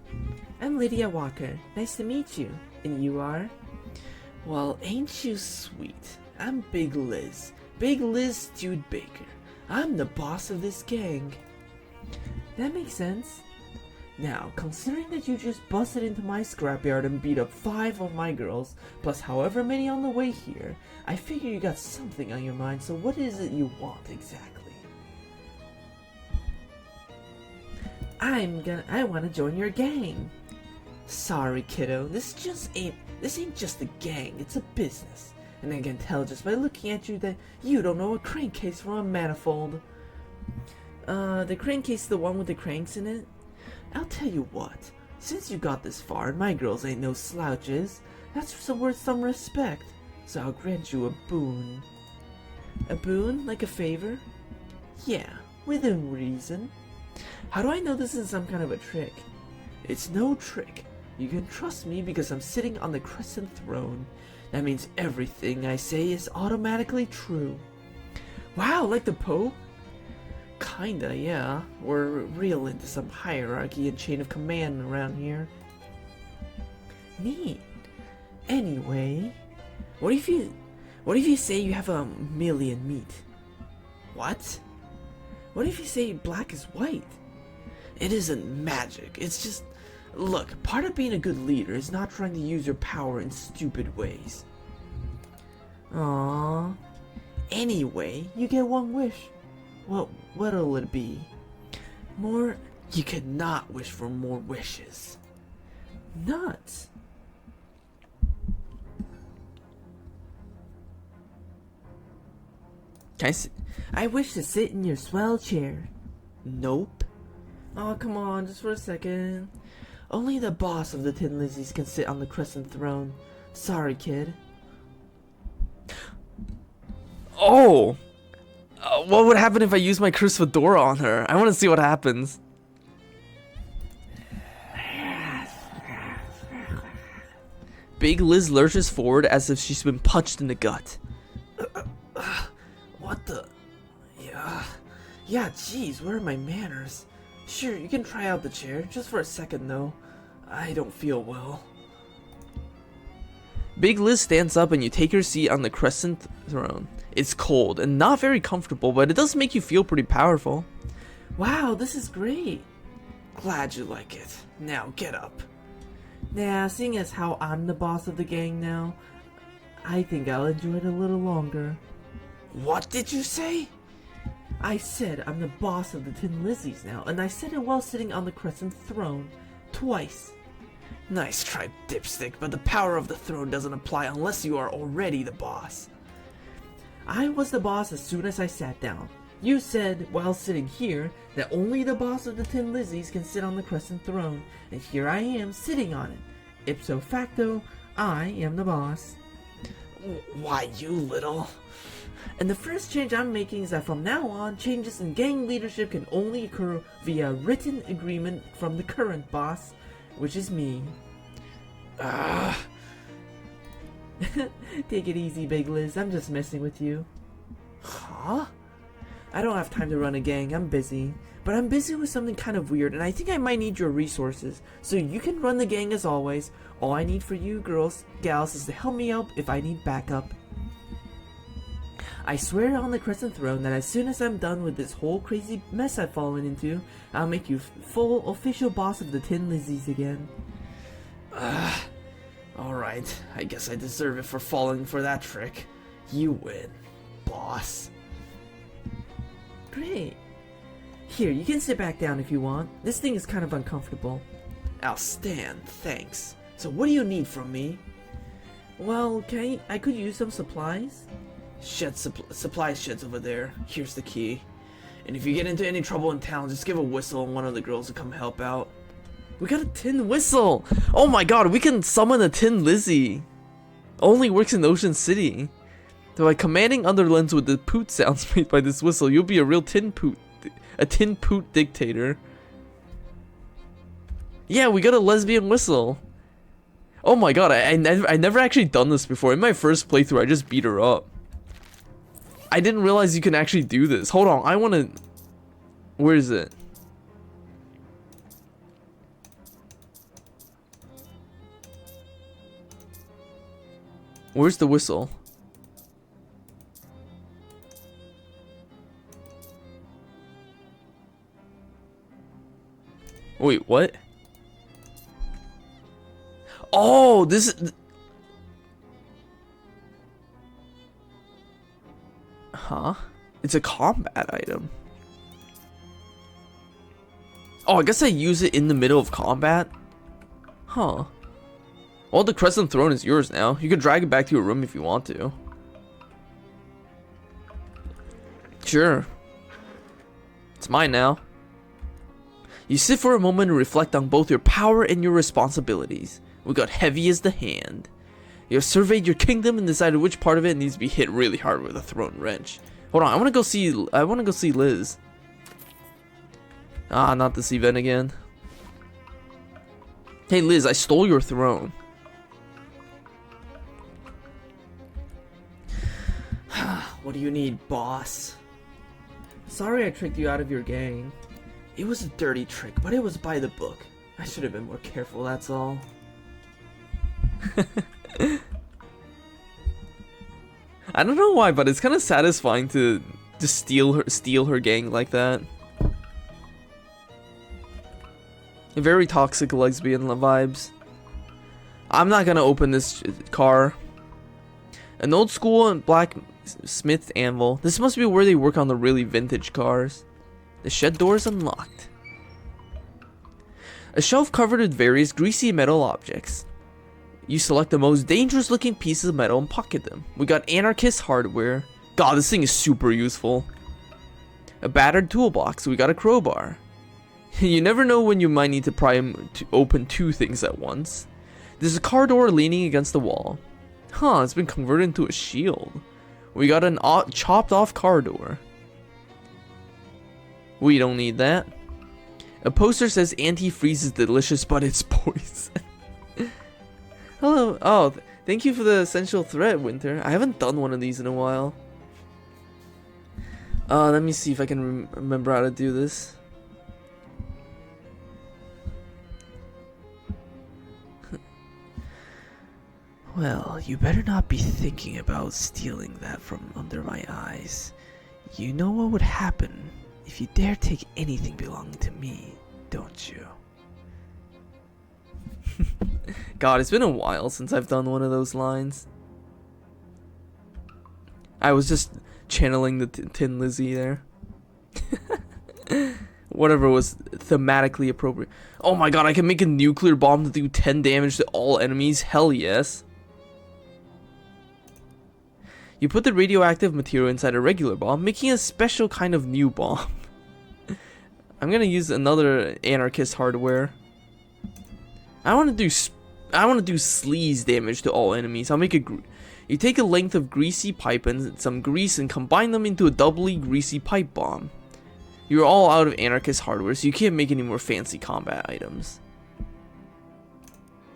I'm Lydia Walker. Nice to meet you. And you are? Well, ain't you sweet? I'm Big Liz. Big Liz Stewed Baker. I'm the boss of this gang. That makes sense. Now, considering that you just busted into my scrapyard and beat up 5 of my girls, plus however many on the way here, I figure you got something on your mind, so what is it you want exactly? I wanna join your gang. Sorry, kiddo, this ain't just a gang, it's a business. And I can tell just by looking at you that you don't know a crankcase from a manifold. The crankcase is the one with the cranks in it? I'll tell you what, since you got this far and my girls ain't no slouches, that's worth some respect, so I'll grant you a boon. A boon? Like a favor? Yeah, within reason. How do I know this isn't some kind of a trick? It's no trick. You can trust me because I'm sitting on the Crescent Throne. That means everything I say is automatically true. Wow, like the Pope? Kinda, yeah. We're real into some hierarchy and chain of command around here. Neat. Anyway, what if you say you have 1,000,000 meat? What? What if you say black is white? It isn't magic, it's just... Look, part of being a good leader is not trying to use your power in stupid ways. Aww. Anyway, you get one wish. Well, what'll it be? More? You cannot wish for more wishes. Nuts. Can I see? I wish to sit in your swell chair. Nope. Oh, come on, just for a second. Only the boss of the Tin Lizzies can sit on the Crescent Throne. Sorry, kid. Oh! What would happen if I use my Chris Fedora on her? I want to see what happens. Big Liz lurches forward as if she's been punched in the gut. What the... Yeah, geez, where are my manners? Sure, you can try out the chair, just for a second though. I don't feel well. Big Liz stands up and you take your seat on the Crescent Throne. It's cold and not very comfortable, but it does make you feel pretty powerful. Wow, this is great. Glad you like it. Now get up. Nah, seeing as how I'm the boss of the gang now, I think I'll enjoy it a little longer. What did you say? I said I'm the boss of the Tin Lizzies now, and I said it while sitting on the Crescent Throne. Twice. Nice try, dipstick, but the power of the throne doesn't apply unless you are already the boss. I was the boss as soon as I sat down. You said, while sitting here, that only the boss of the Tin Lizzies can sit on the Crescent Throne, and here I am sitting on it. Ipso facto, I am the boss. Why, you little... And the first change I'm making is that from now on, changes in gang leadership can only occur via written agreement from the current boss, which is me. Take it easy, Big Liz. I'm just messing with you. Huh? I don't have time to run a gang. I'm busy. But I'm busy with something kind of weird, and I think I might need your resources. So you can run the gang as always. All I need for you gals, is to help me out if I need backup. I swear on the Crescent Throne that as soon as I'm done with this whole crazy mess I've fallen into, I'll make you full official boss of the Tin Lizzies again. Alright, I guess I deserve it for falling for that trick. You win, boss. Great. Here, you can sit back down if you want. This thing is kind of uncomfortable. I'll stand, thanks. So what do you need from me? Well, I could use some supplies. Supply shed's over there. Here's the key. And if you get into any trouble in town, just give a whistle and one of the girls will come help out. We got a tin whistle. Oh my god, we can summon a tin Lizzie. Only works in Ocean City. So by commanding Underlands with the poot sounds made by this whistle, you'll be a real tin poot dictator. Yeah, we got a lesbian whistle. Oh my god, I never actually done this before. In my first playthrough, I just beat her up. I didn't realize you can actually do this. Hold on, I wanna... Where is it? Where's the whistle? Wait, what? Oh, this is... Huh? It's a combat item. Oh, I guess I use it in the middle of combat? Huh. Well, the Crescent Throne is yours now. You can drag it back to your room if you want to. Sure. It's mine now. You sit for a moment and reflect on both your power and your responsibilities. We got heavy as the hand. You have surveyed your kingdom and decided which part of it needs to be hit really hard with a throne wrench. Hold on, I wanna go see Liz. Ah, not this event again. Hey Liz, I stole your throne. What do you need, boss? Sorry I tricked you out of your gang. It was a dirty trick, but it was by the book. I should have been more careful, that's all. I don't know why, but it's kind of satisfying to just steal her gang like that. Very toxic lesbian vibes. I'm not gonna open this car. An old school and blacksmith anvil. This must be where they work on the really vintage cars. The shed door is unlocked. A shelf covered with various greasy metal objects. You select the most dangerous looking pieces of metal and pocket them. We got anarchist hardware. God, this thing is super useful. A battered toolbox. We got a crowbar. You never know when you might need to pry to open two things at once. There's a car door leaning against the wall. Huh, it's been converted into a shield. We got an chopped off car door. We don't need that. A poster says antifreeze is delicious, but it's poison. Hello. Oh, thank you for the essential threat, Winter. I haven't done one of these in a while. Let me see if I can remember how to do this. Well, you better not be thinking about stealing that from under my eyes. You know what would happen if you dare take anything belonging to me, don't you? God, it's been a while since I've done one of those lines. I was just channeling the Tin Lizzie there. Whatever was thematically appropriate. Oh my god, I can make a nuclear bomb to do 10 damage to all enemies? Hell yes. You put the radioactive material inside a regular bomb, making a special kind of new bomb. I'm gonna use another anarchist hardware. I want to do sleaze damage to all enemies. I'll make a you take a length of greasy pipe and some grease and combine them into a doubly greasy pipe bomb. You're all out of anarchist hardware, so you can't make any more fancy combat items.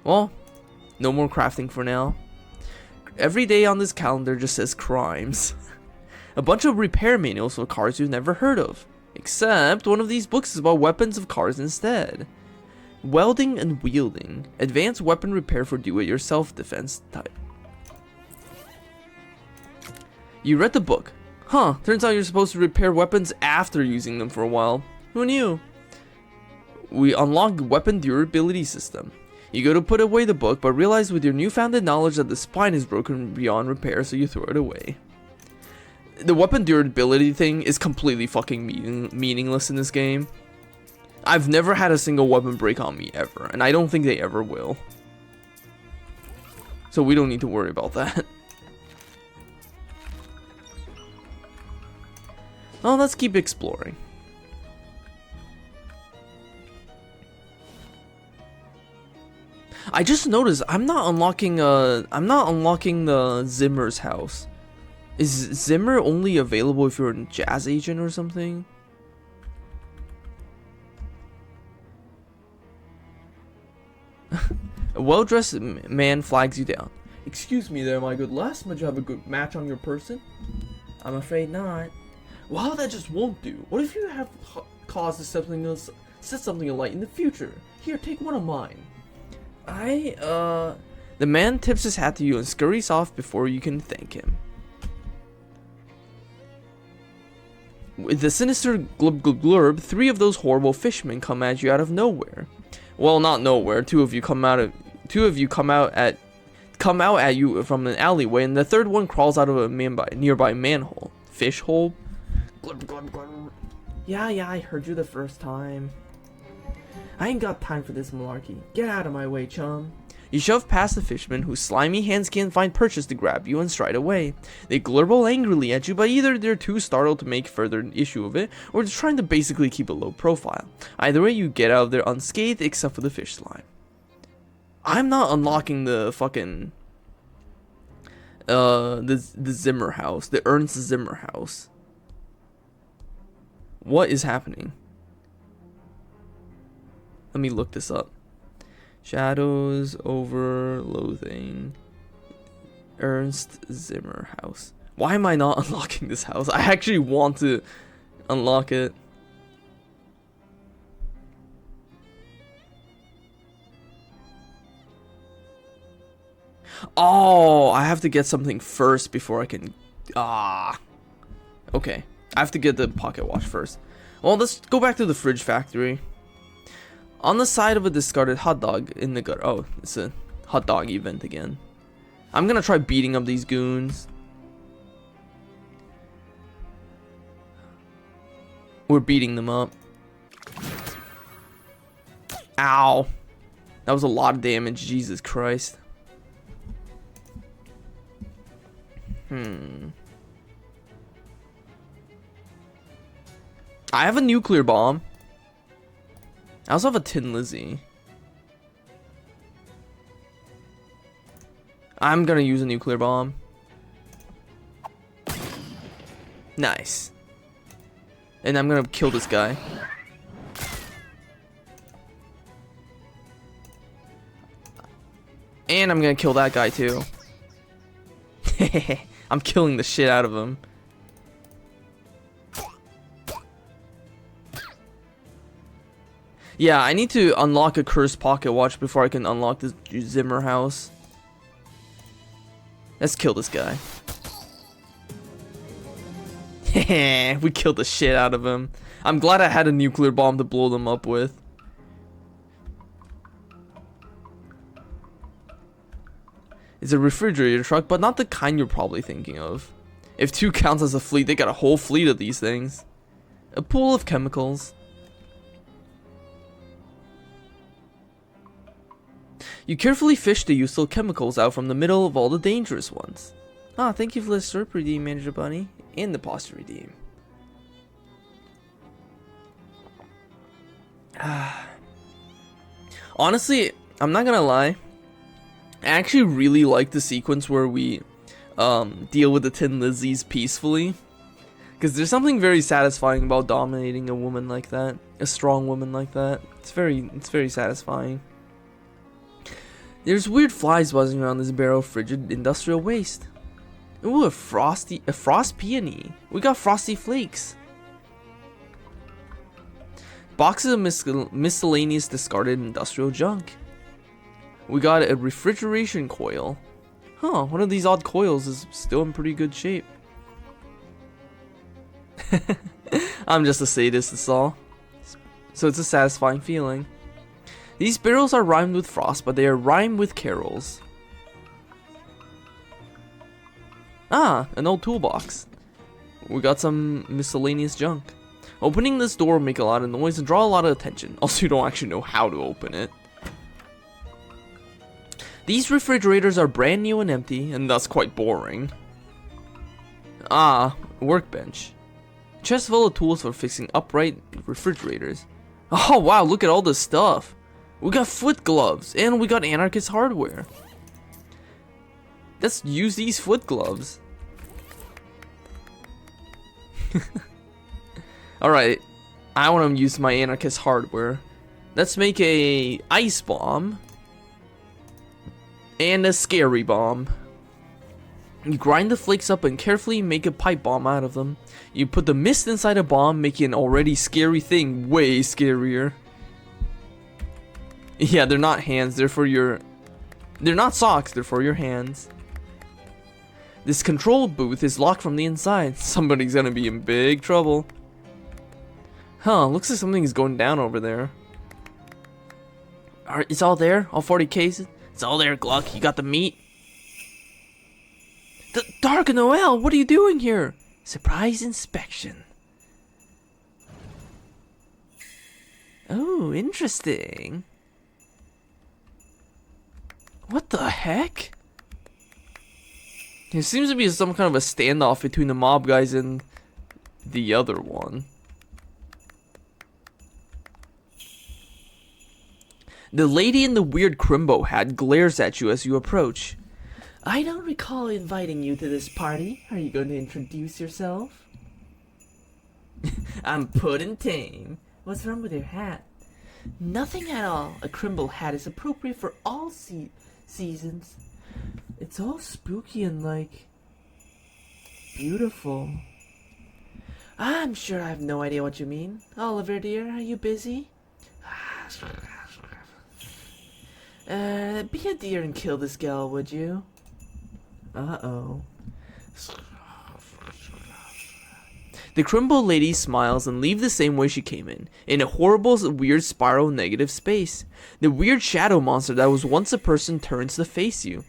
Well, no more crafting for now. Every day on this calendar just says crimes. A bunch of repair manuals for cars you've never heard of. Except one of these books is about weapons of cars instead. Welding and wielding. Advanced weapon repair for do-it-yourself defense type. You read the book. Huh, turns out you're supposed to repair weapons after using them for a while. Who knew? We unlock weapon durability system. You go to put away the book, but realize with your newfound knowledge that the spine is broken beyond repair, so you throw it away. The weapon durability thing is completely fucking meaningless in this game. I've never had a single weapon break on me ever, and I don't think they ever will. So we don't need to worry about that. Well, let's keep exploring. I just noticed I'm not unlocking the Zimmer's house. Is Zimmer only available if you're a jazz agent or something? A well-dressed man flags you down. Excuse me there, my good lass. Might you have a good match on your person? I'm afraid not. Well, that just won't do. What if you have cause to set something alight in the future? Here, take one of mine. The man tips his hat to you and scurries off before you can thank him. With the sinister glub glub glurb, 3 of those horrible fishmen come at you out of nowhere. Well, not nowhere. 2 of you come out at you from an alleyway, and the 3rd one crawls out of a nearby manhole. Fish hole. Glub, glub, glub. Yeah, I heard you the first time. I ain't got time for this malarkey. Get out of my way, chum. You shove past the fishermen, whose slimy hands can't find purchase to grab you, and stride away. They glurble angrily at you, but either they're too startled to make further issue of it, or they're trying to basically keep a low profile. Either way, you get out of there unscathed, except for the fish slime. I'm not unlocking the fucking the Zimmer house, the Ernst Zimmer house. What is happening? Let me look this up. Shadows over Loathing. Ernst Zimmer house. Why am I not unlocking this house? I actually want to unlock it. Oh, I have to get something first before I can... Okay. I have to get the pocket watch first. Well, let's go back to the fridge factory. On the side of a discarded hot dog in the gutter. Oh, it's a hot dog event again. I'm gonna try beating up these goons. We're beating them up. Ow. That was a lot of damage, Jesus Christ. I have a nuclear bomb. I also have a Tin Lizzie. I'm gonna use a nuclear bomb. Nice. And I'm gonna kill this guy. And I'm gonna kill that guy too. I'm killing the shit out of him. Yeah, I need to unlock a cursed pocket watch before I can unlock this Zimmer house. Let's kill this guy. We killed the shit out of him. I'm glad I had a nuclear bomb to blow them up with. It's a refrigerator truck, but not the kind you're probably thinking of. If 2 counts as a fleet, they got a whole fleet of these things. A pool of chemicals. You carefully fish the useful chemicals out from the middle of all the dangerous ones. Ah, thank you for the slurp redeem, Manager Bunny. And the pasta redeem. Honestly, I'm not gonna lie. I actually really like the sequence where we deal with the Tin Lizzies peacefully. Because there's something very satisfying about dominating a woman like that. A strong woman like that. It's very satisfying. There's weird flies buzzing around this barrel of frigid industrial waste. Ooh, a frost peony. We got frosty flakes. Boxes of miscellaneous discarded industrial junk. We got a refrigeration coil. Huh, one of these odd coils is still in pretty good shape. I'm just a sadist, that's all. So it's a satisfying feeling. These barrels are rhymed with frost, but they are rhymed with carols. Ah, an old toolbox. We got some miscellaneous junk. Opening this door will make a lot of noise and draw a lot of attention. Also, you don't actually know how to open it. These refrigerators are brand new and empty, and thus quite boring. Ah, workbench. Chest full of tools for fixing upright refrigerators. Oh wow, look at all this stuff. We got foot gloves, and we got anarchist hardware. Let's use these foot gloves. Alright, I want to use my anarchist hardware. Let's make a ice bomb. And a scary bomb. You grind the flakes up and carefully make a pipe bomb out of them. You put the mist inside a bomb, making an already scary thing way scarier. Yeah, they're not hands, they're for your... They're not socks, they're for your hands. This control booth is locked from the inside. Somebody's gonna be in big trouble. Huh, looks like something is going down over there. Alright, it's all there? All 40 cases? It's all there, Gluck. You got the meat? Dark Noel, what are you doing here? Surprise inspection. Oh, interesting. What the heck? There seems to be some kind of a standoff between the mob guys and the other one. The lady in the weird Crimbo hat glares at you as you approach. I don't recall inviting you to this party. Are you going to introduce yourself? I'm Puddin' Tame. What's wrong with your hat? Nothing at all. A Crimble hat is appropriate for all seasons. It's all spooky and like... beautiful. I'm sure I have no idea what you mean. Oliver dear, are you busy? Be a dear and kill this gal, would you? Uh-oh. The Crimbo lady smiles and leaves the same way she came in a horrible, weird spiral negative space. The weird shadow monster that was once a person turns to face you.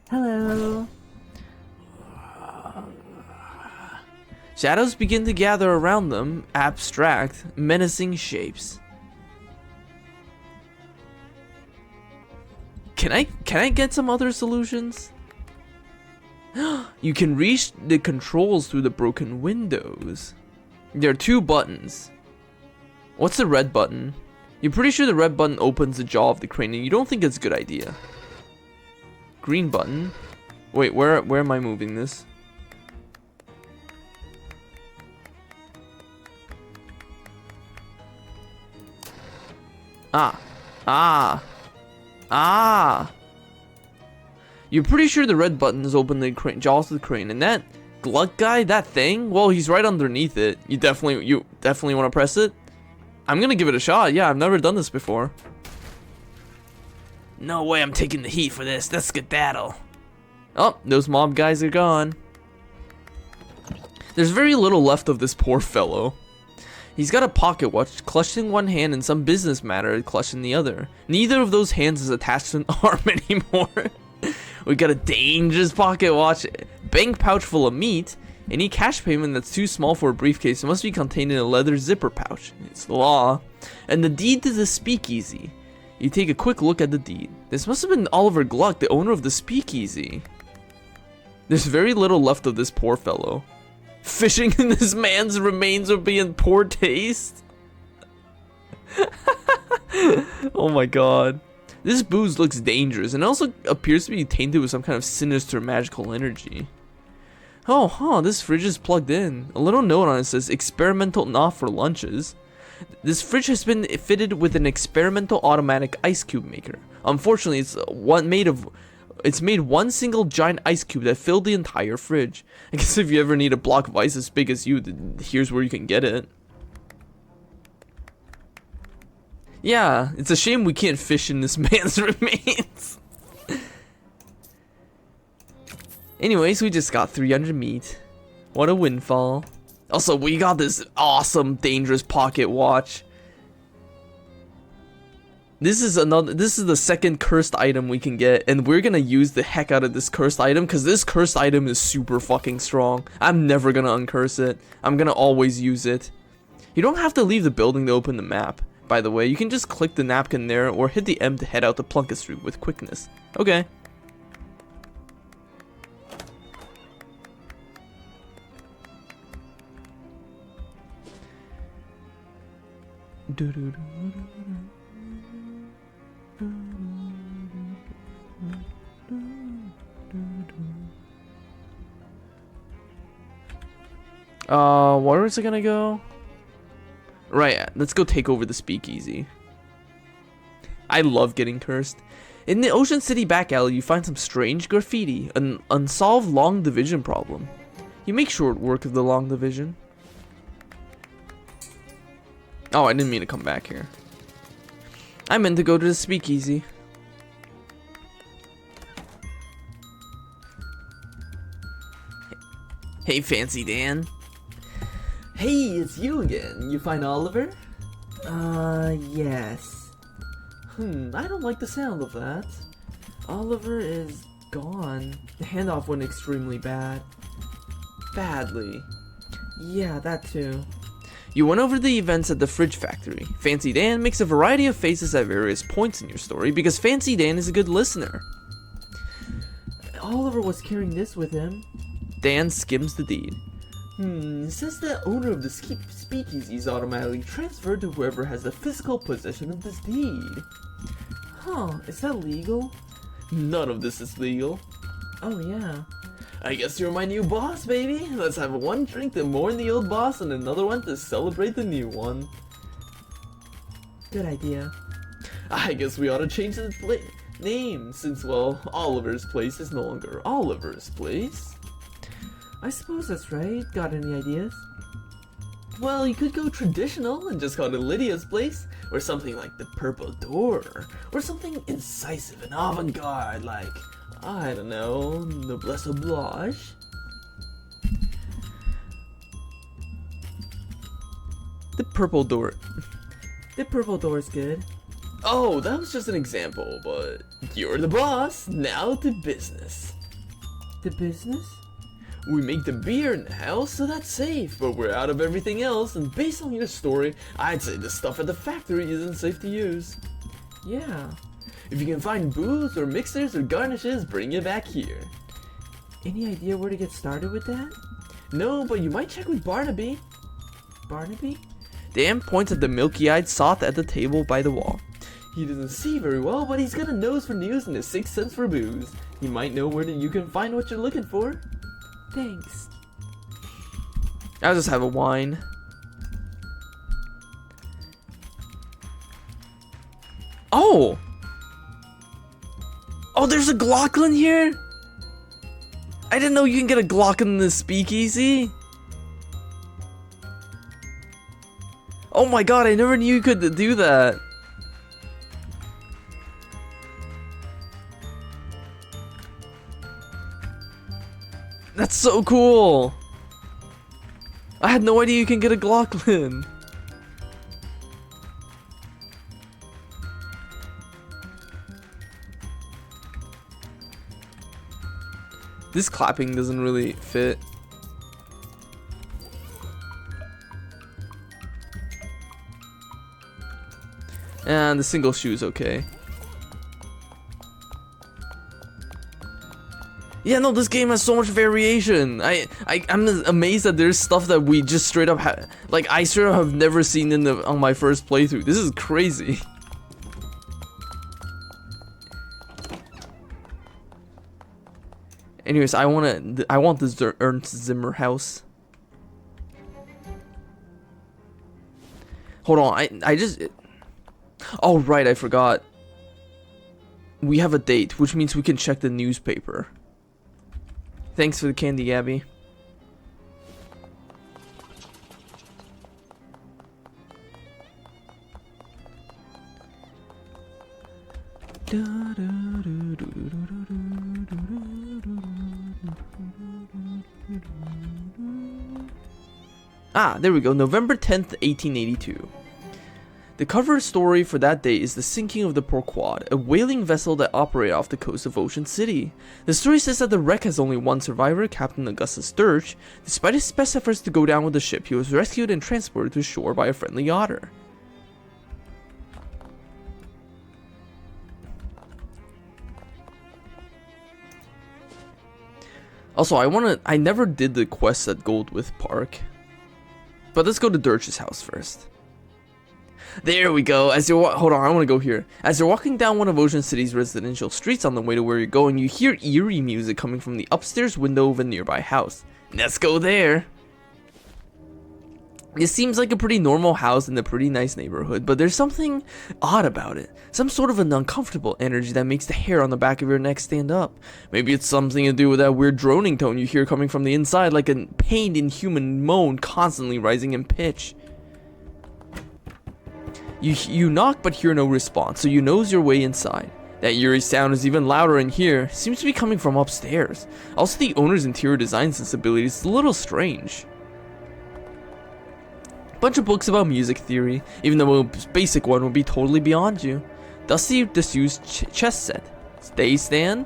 Hello. Shadows begin to gather around them, abstract, menacing shapes. Can I get some other solutions? You can reach the controls through the broken windows. There are 2 buttons. What's the red button? You're pretty sure the red button opens the jaw of the crane and you don't think it's a good idea. Green button. Wait, where am I moving this? Ah. You're pretty sure the red button is open the jaws of the crane, and that Gluck guy, that thing, well, he's right underneath it. You definitely want to press it? I'm gonna give it a shot. Yeah, I've never done this before. No way I'm taking the heat for this. That's skedaddle. Oh, those mob guys are gone. There's very little left of this poor fellow. He's got a pocket watch clutched in one hand and some business matter clutched in the other. Neither of those hands is attached to an arm anymore. We got a dangerous pocket watch, bank pouch full of meat, any cash payment that's too small for a briefcase must be contained in a leather zipper pouch. It's the law. And the deed to the speakeasy. You take a quick look at the deed. This must have been Oliver Gluck, the owner of the speakeasy. There's very little left of this poor fellow. Fishing in this man's remains would be in poor taste. Oh my god. This booze looks dangerous and also appears to be tainted with some kind of sinister magical energy. Oh, this fridge is plugged in. A little note on it says, experimental not for lunches. This fridge has been fitted with an experimental automatic ice cube maker. Unfortunately, it's made one single giant ice cube that filled the entire fridge. I guess if you ever need a block of ice as big as you, here's where you can get it. Yeah, it's a shame we can't fish in this man's remains. Anyways, we just got 300 meat. What a windfall. Also, we got this awesome, dangerous pocket watch. This is the second cursed item we can get, and we're gonna use the heck out of this cursed item, because this cursed item is super fucking strong. I'm never gonna uncurse it. I'm gonna always use it. You don't have to leave the building to open the map, by the way. You can just click the napkin there, or hit the M to head out to Plunkett Street with quickness. Okay. Where is it gonna go? Right, let's go take over the speakeasy. I love getting cursed. In the Ocean City back alley, you find some strange graffiti, an unsolved long division problem. You make short work of the long division. Oh, I didn't mean to come back here. I meant to go to the speakeasy. Hey, Fancy Dan. Hey, it's you again. You find Oliver? Yes. I don't like the sound of that. Oliver is gone. The handoff went extremely bad. Badly. Yeah, that too. You went over the events at the fridge factory. Fancy Dan makes a variety of faces at various points in your story because Fancy Dan is a good listener. Oliver was carrying this with him. Dan skims the deed. Says the owner of the speakeasy is automatically transferred to whoever has the physical possession of this deed. Huh, is that legal? None of this is legal. Oh yeah. I guess you're my new boss, baby. Let's have one drink to mourn the old boss and another one to celebrate the new one. Good idea. I guess we ought to change the name since, well, Oliver's place is no longer Oliver's place. I suppose that's right. Got any ideas? Well, you could go traditional and just call it Lydia's place, or something like the Purple Door, or something incisive and avant-garde like, I don't know, Noblesse Oblige. The purple door. The purple door's good. Oh, that was just an example, but you're the boss. Now to business. The business? We make the beer in the house, so that's safe, but we're out of everything else, and based on your story, I'd say the stuff at the factory isn't safe to use. Yeah. If you can find booze or mixers or garnishes, bring it back here. Any idea where to get started with that? No, but you might check with Barnaby. Barnaby? Dan points at the milky-eyed Soth at the table by the wall. He doesn't see very well, but he's got a nose for news and a sixth sense for booze. He might know where you can find what you're looking for. Thanks. I'll just have a wine. Oh! Oh, there's a Glocklin here? I didn't know you can get a Glocklin in the speakeasy. Oh my god, I never knew you could do that. That's so cool. I had no idea you can get a Glocklin. This clapping doesn't really fit. And the single shoe is okay. Yeah, no, this game has so much variation. I'm amazed that there's stuff that we just straight up like I straight up have never seen on my first playthrough. This is crazy. Anyways, I want this Ernst Zimmer house. Hold on, oh right, I forgot. We have a date, which means we can check the newspaper. Thanks for the candy, Gabby. Ah, there we go. November 10th, 1882. The cover story for that day is the sinking of the Porquad, a whaling vessel that operated off the coast of Ocean City. The story says that the wreck has only one survivor, Captain Augustus Sturge. Despite his best efforts to go down with the ship, he was rescued and transported to shore by a friendly otter. Also, I never did the quest at Goldwith Park. But let's go to Dirge's house first. There we go. As you're hold on, I want to go here. As you're walking down one of Ocean City's residential streets on the way to where you're going, you hear eerie music coming from the upstairs window of a nearby house. Let's go there. It seems like a pretty normal house in a pretty nice neighborhood, but there's something odd about it. Some sort of an uncomfortable energy that makes the hair on the back of your neck stand up. Maybe it's something to do with that weird droning tone you hear coming from the inside, like a pained inhuman moan constantly rising in pitch. You knock but hear no response, so you nose your way inside. That eerie sound is even louder in here, seems to be coming from upstairs. Also, the owner's interior design sensibilities is a little strange. Bunch of books about music theory, even the most basic one would be totally beyond you. Dusty disused chess set. Stay stand.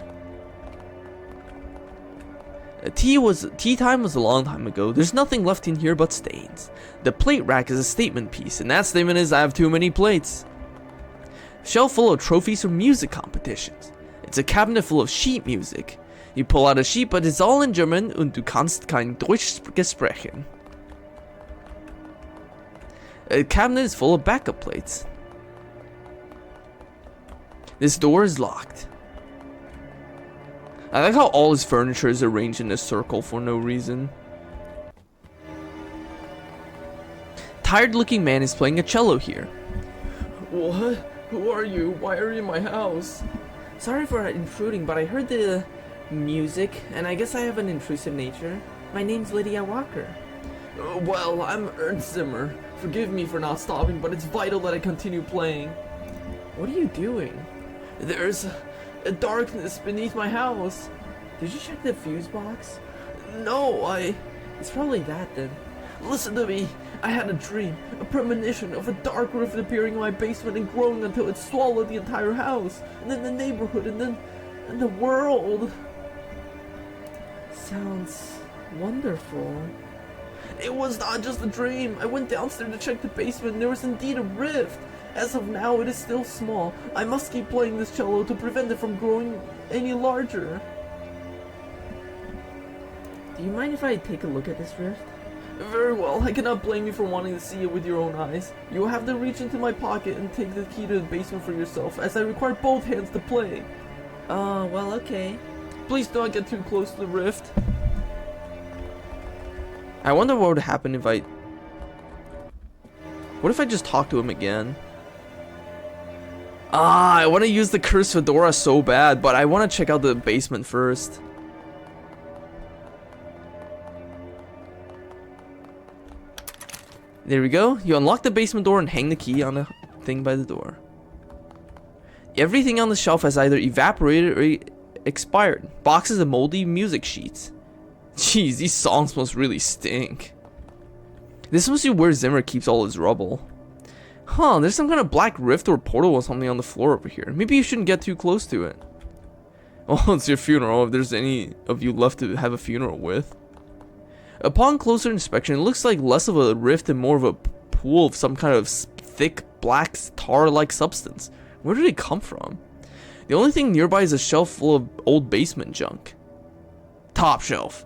Tea time was a long time ago. There's nothing left in here but stains. The plate rack is a statement piece, and that statement is I have too many plates. Shelf full of trophies from music competitions. It's a cabinet full of sheet music. You pull out a sheet, but it's all in German und du kannst kein Deutsch sprechen. A cabinet is full of backup plates. This door is locked. I like how all his furniture is arranged in a circle for no reason. Tired looking man is playing a cello here. What? Who are you? Why are you in my house? Sorry for intruding, but I heard the music, and I guess I have an intrusive nature. My name's Lydia Walker. Well, I'm Ernst Zimmer. Forgive me for not stopping, but it's vital that I continue playing. What are you doing? There's a darkness beneath my house. Did you check the fuse box? No, It's probably that then. Listen to me. I had a dream, a premonition of a dark rift appearing in my basement and growing until it swallowed the entire house, and then the neighborhood, and then the world. Sounds wonderful. It was not just a dream. I went downstairs to check the basement and there was indeed a rift. As of now, it is still small. I must keep playing this cello to prevent it from growing any larger. Do you mind if I take a look at this rift? Very well. I cannot blame you for wanting to see it with your own eyes. You will have to reach into my pocket and take the key to the basement for yourself, as I require both hands to play. Oh, well, okay. Please do not get too close to the rift. I wonder what would happen if I... What if I just talk to him again? I want to use the cursed fedora so bad, but I want to check out the basement first. There we go. You unlock the basement door and hang the key on a thing by the door. Everything on the shelf has either evaporated or expired. Boxes of moldy music sheets. Jeez, these songs must really stink. This must be where Zimmer keeps all his rubble. Huh, there's some kind of black rift or portal or something on the floor over here. Maybe you shouldn't get too close to it. Oh, it's your funeral, if there's any of you left to have a funeral with. Upon closer inspection, it looks like less of a rift and more of a pool of some kind of thick, black, tar-like substance. Where did it come from? The only thing nearby is a shelf full of old basement junk. Top shelf.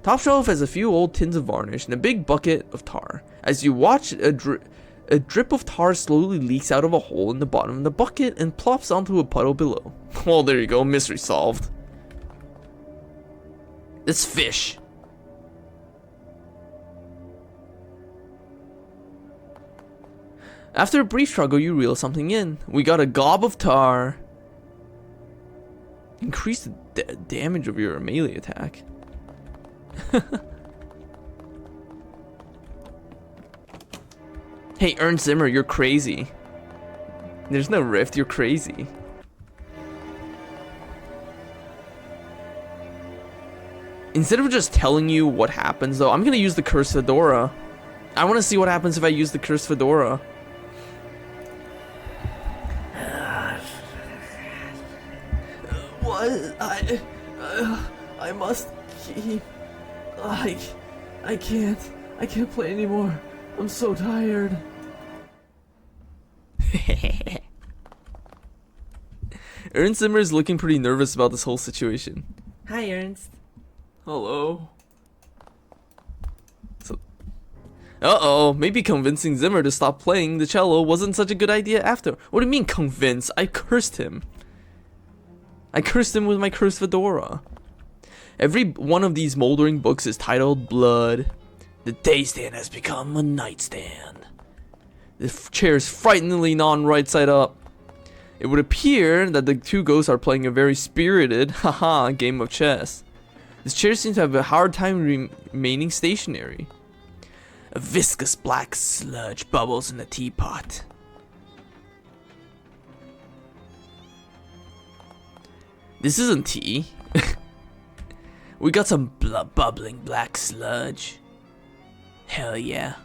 Top shelf has a few old tins of varnish and a big bucket of tar. As you watch, a drip of tar slowly leaks out of a hole in the bottom of the bucket and plops onto a puddle below. Well, there you go, mystery solved. It's fish. After a brief struggle, you reel something in. We got a gob of tar. Increase the damage of your melee attack. Hey, Ernst Zimmer, you're crazy. There's no rift, you're crazy. Instead of just telling you what happens, though, I'm gonna use the cursed fedora. I want to see what happens if I use the cursed fedora. What? I must keep... I can't play anymore. I'm so tired. Ernst Zimmer is looking pretty nervous about this whole situation. Hi, Ernst. Hello. So, Uh-oh, maybe convincing Zimmer to stop playing the cello wasn't such a good idea after. What do you mean convince? I cursed him. I cursed him with my cursed fedora. Every one of these moldering books is titled Blood. The day stand has become a nightstand. The chair is frighteningly non-right side up. It would appear that the two ghosts are playing a very spirited, haha, game of chess. This chair seems to have a hard time remaining stationary. A viscous black sludge bubbles in the teapot. This isn't tea. We got some bubbling black sludge. Hell yeah.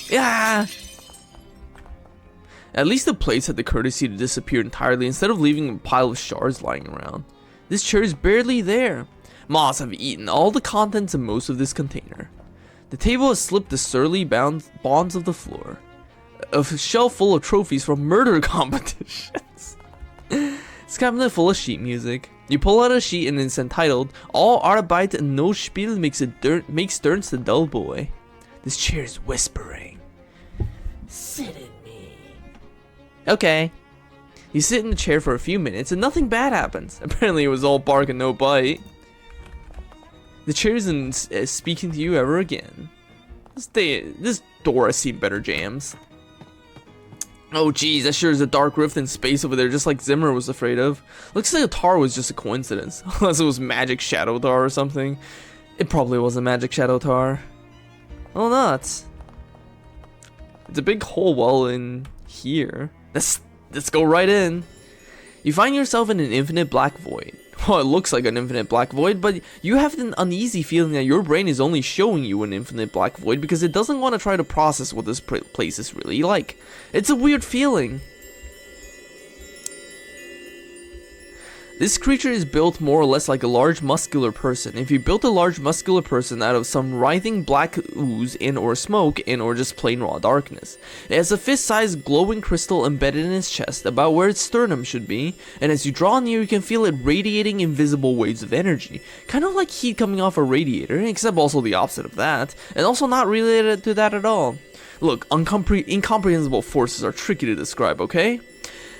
Yeah! At least the plates had the courtesy to disappear entirely instead of leaving a pile of shards lying around. This chair is barely there. Moths have eaten all the contents of most of this container. The table has slipped the surly bonds of the floor. A shelf full of trophies from murder competitions. This cabinet full of sheet music. You pull out a sheet and it's entitled All Arbeit and No Spiel makes Ernst a dull boy. This chair is whispering. Sit in me. Okay. You sit in the chair for a few minutes and nothing bad happens. Apparently it was all bark and no bite. The chair isn't speaking to you ever again. This door has seen better jams. Oh geez, that sure is a dark rift in space over there, just like Zimmer was afraid of. Looks like the tar was just a coincidence. Unless it was magic shadow tar or something. It probably wasn't magic shadow tar. Oh nuts. It's a big hole well in here. Let's go right in. You find yourself in an infinite black void. Well, it looks like an infinite black void, but you have an uneasy feeling that your brain is only showing you an infinite black void because it doesn't want to try to process what this place is really like. It's a weird feeling. This creature is built more or less like a large muscular person. If you built a large muscular person out of some writhing black ooze or smoke or just plain raw darkness. It has a fist-sized glowing crystal embedded in its chest about where its sternum should be, and as you draw near you can feel it radiating invisible waves of energy. Kind of like heat coming off a radiator, except also the opposite of that, and also not related to that at all. Look, incomprehensible forces are tricky to describe, okay?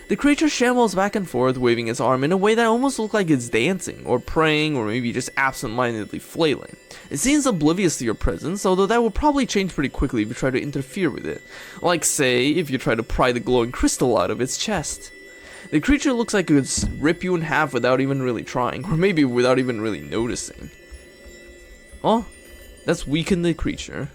The creature shambles back and forth, waving its arm in a way that almost looks like it's dancing, or praying, or maybe just absent-mindedly flailing. It seems oblivious to your presence, although that will probably change pretty quickly if you try to interfere with it. Like, say, if you try to pry the glowing crystal out of its chest. The creature looks like it could rip you in half without even really trying, or maybe without even really noticing. Oh, that's weakened the creature.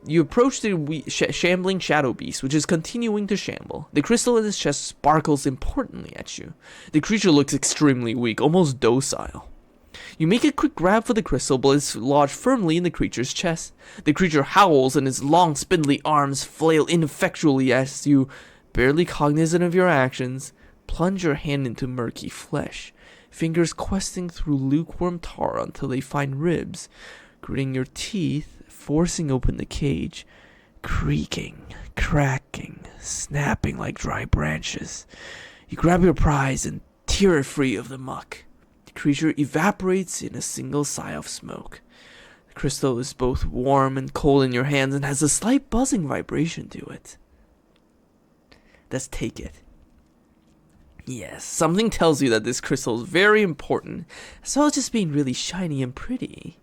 You approach the shambling shadow beast, which is continuing to shamble. The crystal in its chest sparkles importantly at you. The creature looks extremely weak, almost docile. You make a quick grab for the crystal, but it's lodged firmly in the creature's chest. The creature howls, and its long, spindly arms flail ineffectually as you, barely cognizant of your actions, plunge your hand into murky flesh, fingers questing through lukewarm tar until they find ribs, gritting your teeth, forcing open the cage, creaking, cracking, snapping like dry branches. You grab your prize and tear it free of the muck. The creature evaporates in a single sigh of smoke. The crystal is both warm and cold in your hands and has a slight buzzing vibration to it. Let's take it. Yes, something tells you that this crystal is very important, as well as just being really shiny and pretty.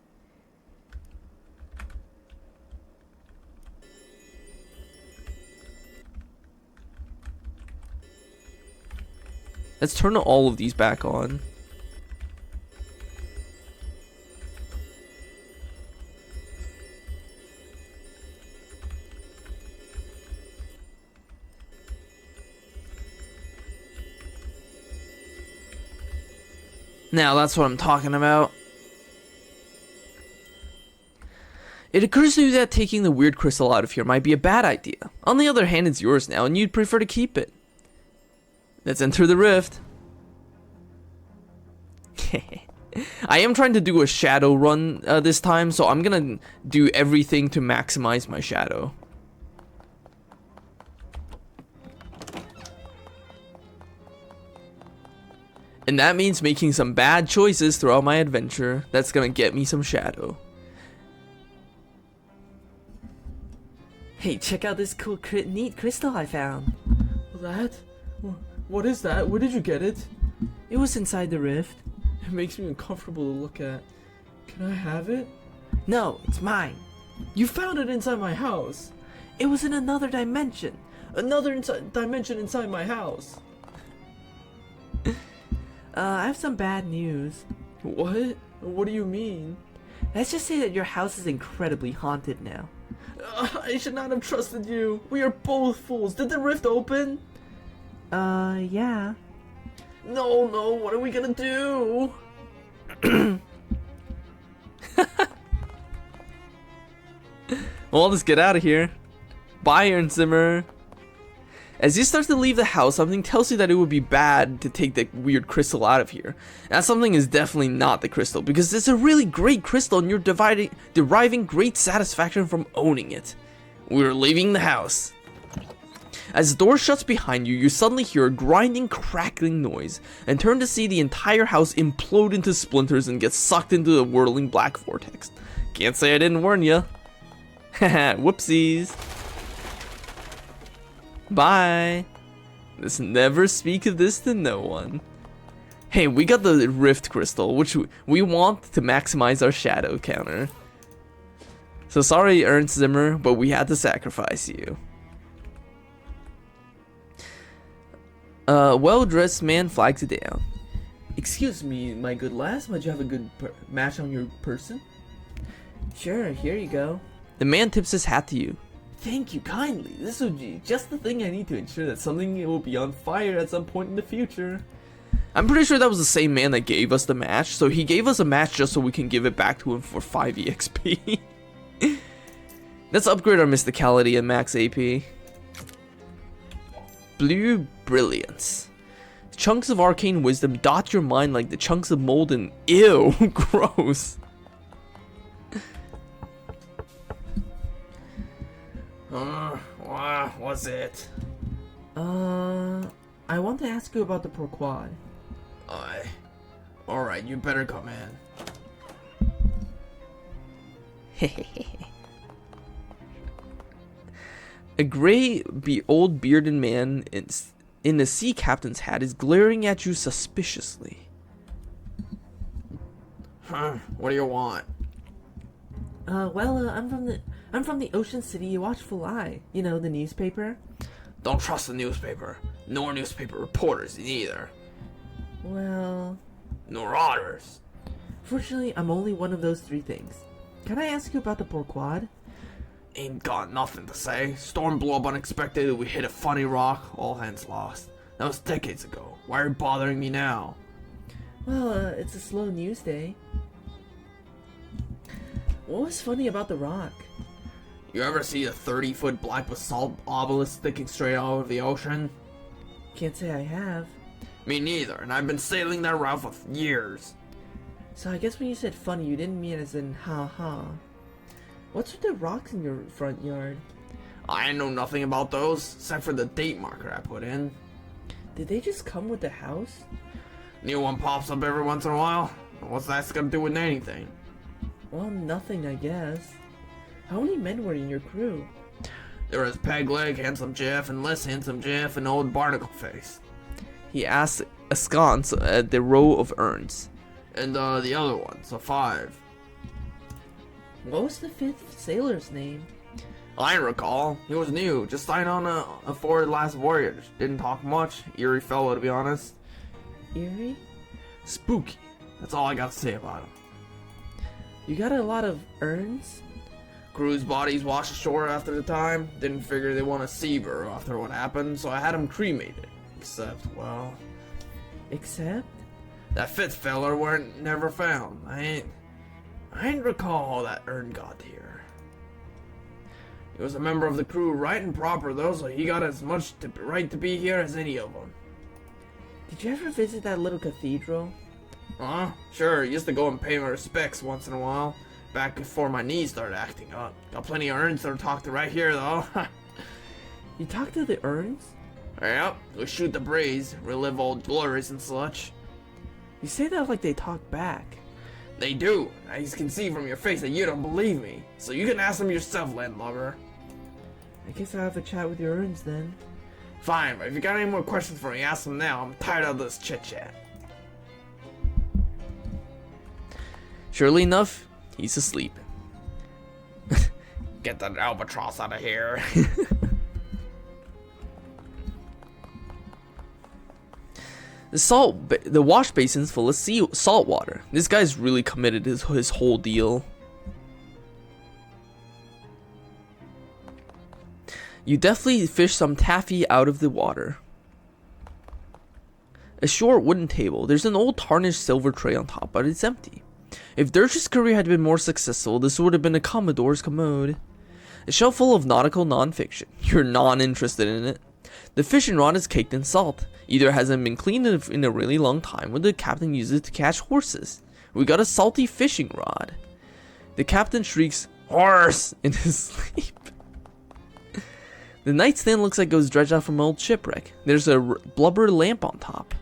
Let's turn all of these back on. Now that's what I'm talking about. It occurs to you that taking the weird crystal out of here might be a bad idea. On the other hand, it's yours now and you'd prefer to keep it. Let's enter the rift. I am trying to do a shadow run this time, so I'm gonna do everything to maximize my shadow. And that means making some bad choices throughout my adventure. That's gonna get me some shadow. Hey, check out this cool neat crystal I found. That? What is that? Where did you get it? It was inside the rift. It makes me uncomfortable to look at. Can I have it? No, it's mine. You found it inside my house. It was in another dimension. Another dimension inside my house. I have some bad news. What? What do you mean? Let's just say that your house is incredibly haunted now. I should not have trusted you. We are both fools. Did the rift open? Yeah. No, what are we gonna do? Well, let's get out of here. Bye, Ernzimmer. As you start to leave the house, something tells you that it would be bad to take the weird crystal out of here. That something is definitely not the crystal, because it's a really great crystal and you're deriving great satisfaction from owning it. We're leaving the house. As the door shuts behind you, you suddenly hear a grinding, crackling noise, and turn to see the entire house implode into splinters and get sucked into the whirling black vortex. Can't say I didn't warn you. Haha, whoopsies. Bye. Let's never speak of this to no one. Hey, we got the Rift Crystal, which we want to maximize our shadow counter. So sorry, Ernst Zimmer, but we had to sacrifice you. A well-dressed man flags it down. Excuse me, my good lass, might you have a good match on your person? Sure, here you go. The man tips his hat to you. Thank you kindly. This would be just the thing I need to ensure that something will be on fire at some point in the future. I'm pretty sure that was the same man that gave us the match, so he gave us a match just so we can give it back to him for 5 EXP. Let's upgrade our mysticality and max AP. Blue Brilliance. Chunks of arcane wisdom dot your mind like the chunks of mold and ew, gross. What's it? I want to ask you about the Porquad. Alright, you better come in. A gray, old bearded man in a sea captain's hat is glaring at you suspiciously. What do you want? I'm from the Ocean City Watchful Eye. You know, the newspaper. Don't trust the newspaper, nor newspaper reporters either. Well, Nor otters. fortunately, I'm only one of those three things. Can I ask you about the Porquad? Ain't got nothing to say. Storm blew up unexpectedly, we hit a funny rock, all hands lost. That was decades ago. Why are you bothering me now? Well, it's a slow news day. What was funny about the rock? You ever see a 30-foot black basalt obelisk sticking straight out of the ocean? Can't say I have. Me neither, and I've been sailing that route for years. So I guess when you said funny, you didn't mean as in ha. What's with the rocks in your front yard? I know nothing about those, except for the date marker I put in. Did they just come with the house? New one pops up every once in a while. What's that got to do with anything? Well, nothing, I guess. How many men were in your crew? There was Pegleg, Handsome Jeff, and Less Handsome Jeff, and Old Barnacle Face. He asks askance at the row of urns. And the other one, so 5. What was the 5th sailor's name? I recall. He was new, just signed on a forward last voyage. Didn't talk much. Eerie fellow, to be honest. Eerie? Spooky. That's all I got to say about him. You got a lot of urns? Crew's bodies washed ashore after the time. Didn't figure they want a sea burial after what happened, so I had them cremated. Except, well, Except? that 5th feller weren't never found. I ain't recall how that urn got here. He was a member of the crew, right and proper though, so he got as much right to be here as any of them. Did you ever visit that little cathedral? Sure, used to go and pay my respects once in a while. Back before my knees started acting up. Got plenty of urns that are talked to right here though. You talked to the urns? Yep, we shoot the breeze, relive old glories and such. You say that like they talk back. They do. I can see from your face that you don't believe me. So you can ask them yourself, landlubber. I guess I'll have a chat with your urns then. Fine, but if you got any more questions for me, ask them now. I'm tired of this chit-chat. Surely enough, he's asleep. Get that albatross out of here. The wash basin's full of salt water. This guy's really committed to his whole deal. You definitely fish some taffy out of the water. A short wooden table. There's an old tarnished silver tray on top, but it's empty. If Dirge's career had been more successful, this would have been a Commodore's commode. A shelf full of nautical non-fiction. You're non-interested in it. The fishing rod is caked in salt. Either hasn't been cleaned in a really long time, or the captain uses it to catch horses. We got a salty fishing rod. The captain shrieks, "Horse!" in his sleep. The nightstand looks like it was dredged out from an old shipwreck. There's a blubber lamp on top.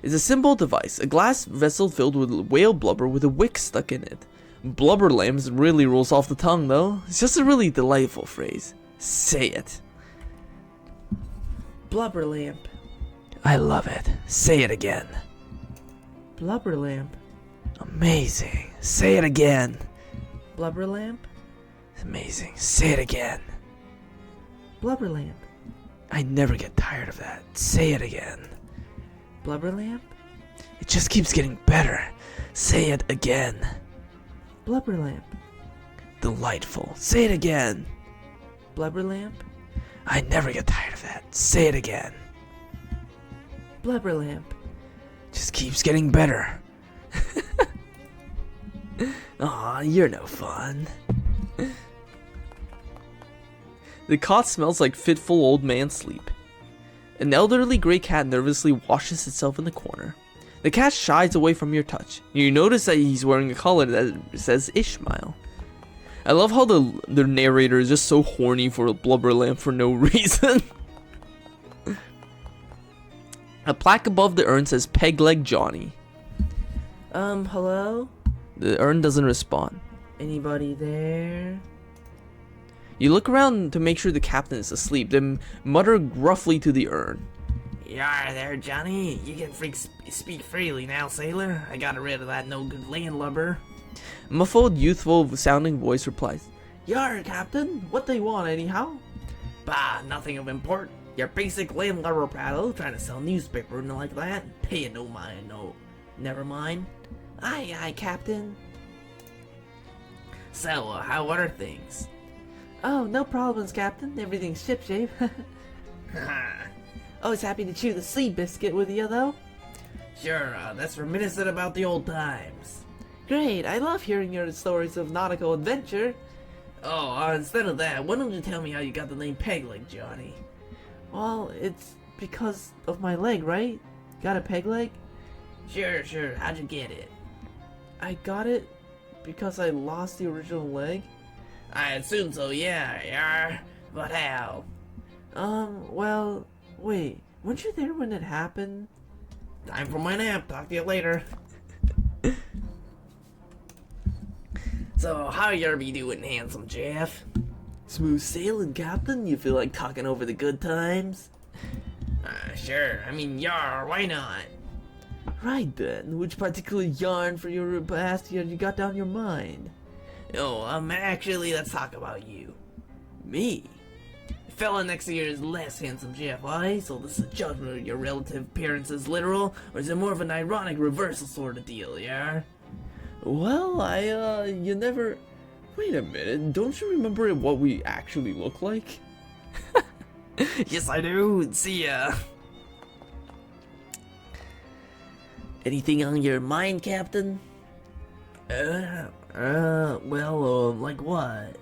It's a simple device, a glass vessel filled with whale blubber with a wick stuck in it. Blubber lamps really rolls off the tongue though. It's just a really delightful phrase. Say it. Blubber lamp. I love it. Say it again. Blubber lamp. Amazing. Say it again. Blubber lamp. Amazing. Say it again. Blubber lamp. I never get tired of that. Say it again. Blubber lamp. It just keeps getting better. Say it again. Blubber lamp. Delightful. Say it again. Blubber lamp. I never get tired of that. Say it again. Blubber lamp. Just keeps getting better. Aw, you're no fun. The cot smells like fitful old man sleep. An elderly gray cat nervously washes itself in the corner. The cat shies away from your touch. You notice that he's wearing a collar that says Ishmael. I love how the narrator is just so horny for a blubber lamp for no reason. A plaque above the urn says Peg Leg Johnny. Hello? The urn doesn't respond. Anybody there? You look around to make sure the captain is asleep, then mutter gruffly to the urn. Yar there, Johnny. You can speak freely now, sailor. I got rid of that no-good landlubber. A muffled, youthful-sounding voice replies, Yar, Captain. What they want, anyhow? Bah, nothing of import. Your basic landlubber prattle, trying to sell newspaper and like that. Pay no mind, no. Never mind. Aye, aye, Captain. So, how are things? Oh, no problems, Captain. Everything's shipshape. Always happy to chew the sea biscuit with you, though. Sure, that's reminiscent about the old times. Great, I love hearing your stories of nautical adventure. Oh, instead of that, why don't you tell me how you got the name Peg Leg, Johnny? Well, it's because of my leg, right? Got a peg leg? Sure, how'd you get it? I got it because I lost the original leg. I assume so, yeah. But how? Well, wait, weren't you there when it happened? Time for my nap, talk to you later. So, how you be doing, handsome Jeff? Smooth sailing, Captain. You feel like talking over the good times? Sure. I mean, yar, why not? Right then, which particular yarn for your past year you got down your mind? Oh, actually, let's talk about you. Me? The fella next to you is less handsome Jeff, aye? So this is a judgment of your relative appearance is literal, or is it more of an ironic reversal sort of deal, yeah? Well, you never... Wait a minute, don't you remember what we actually look like? Yes, I do. See ya. Anything on your mind, Captain? Like what?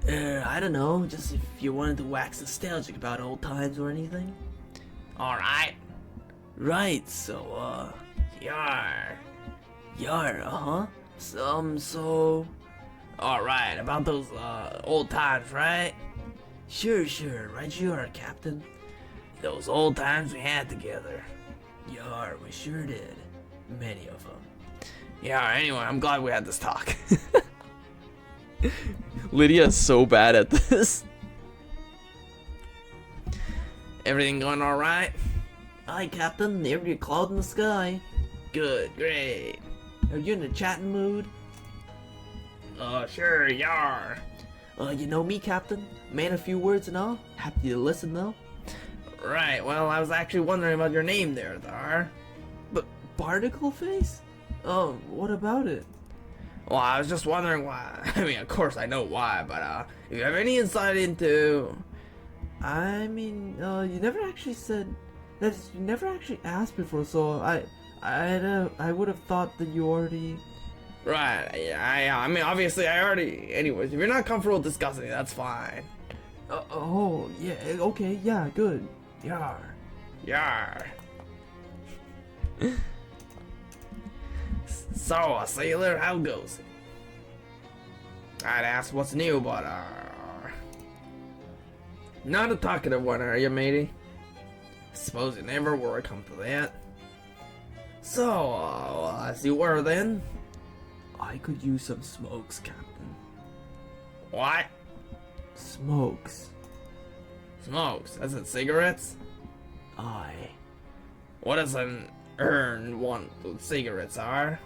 I don't know, just if you wanted to wax nostalgic about old times or anything. Alright. Right, so, Yar. uh-huh. So... Alright, about those, old times, right? Sure, right you are, Captain. Those old times we had together. Yar, we sure did. Many of them. Yeah, anyway, I'm glad we had this talk. Lydia is so bad at this. Everything going alright? Aye, Captain. Every cloud in the sky. Good, great. Are you in a chatting mood? Sure, yar. You know me, Captain. Man, a few words and all. Happy to listen, though. Right, well, I was actually wondering about your name there, Thar. But Barnacle Face? Oh, what about it? Well, I was just wondering why. I mean, of course I know why, but, if you have any insight into... I mean, you never actually said... That is, you never actually asked before, so I would have thought that you already... Right, I mean, obviously I already... Anyways, if you're not comfortable discussing it, that's fine. Oh, yeah, okay, yeah, good. Yar. Yar. So, sailor, how goes it? I'd ask what's new, but, not a talkative one, are you, matey? Suppose you never were come to that. So, as you were then? I could use some smokes, Captain. What? Smokes. Smokes? That's it, cigarettes? Aye. What does an earned one with cigarettes are?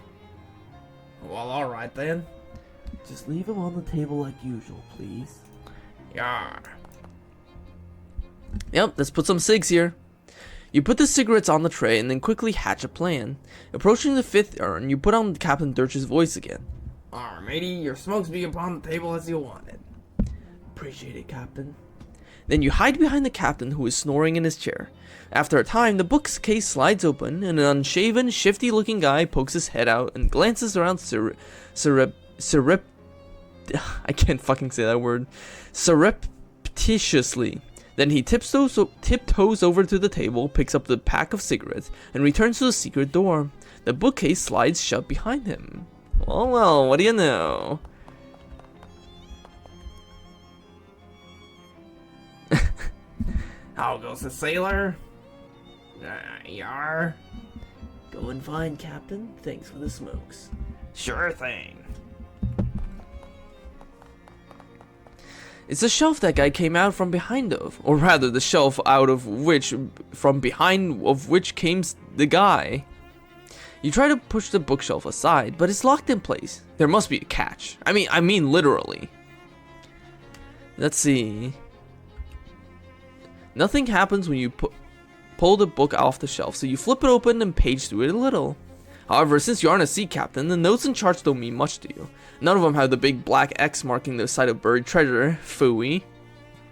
Well, alright then. Just leave them on the table like usual, please. Yar. Yep, let's put some cigs here. You put the cigarettes on the tray and then quickly hatch a plan. Approaching the fifth urn, you put on Captain Dirch's voice again. Matey, your smokes be upon the table as you wanted. Appreciate it, Captain. Then you hide behind the captain who is snoring in his chair. After a time, the bookcase slides open and an unshaven, shifty-looking guy pokes his head out and glances around I can't fucking say that word. Surreptitiously. Then he tiptoes over to the table, picks up the pack of cigarettes, and returns to the secret door. The bookcase slides shut behind him. Oh well, what do you know? How goes the sailor? Yar. Going fine, Captain. Thanks for the smokes. Sure thing. It's the shelf that guy came out from behind of, or rather the shelf from behind of which came the guy. You try to push the bookshelf aside, but it's locked in place. There must be a catch. I mean literally. Let's see. Nothing happens when you pull the book off the shelf, so you flip it open and page through it a little. However, since you aren't a sea captain, the notes and charts don't mean much to you. None of them have the big black X marking the site of buried treasure. Phooey.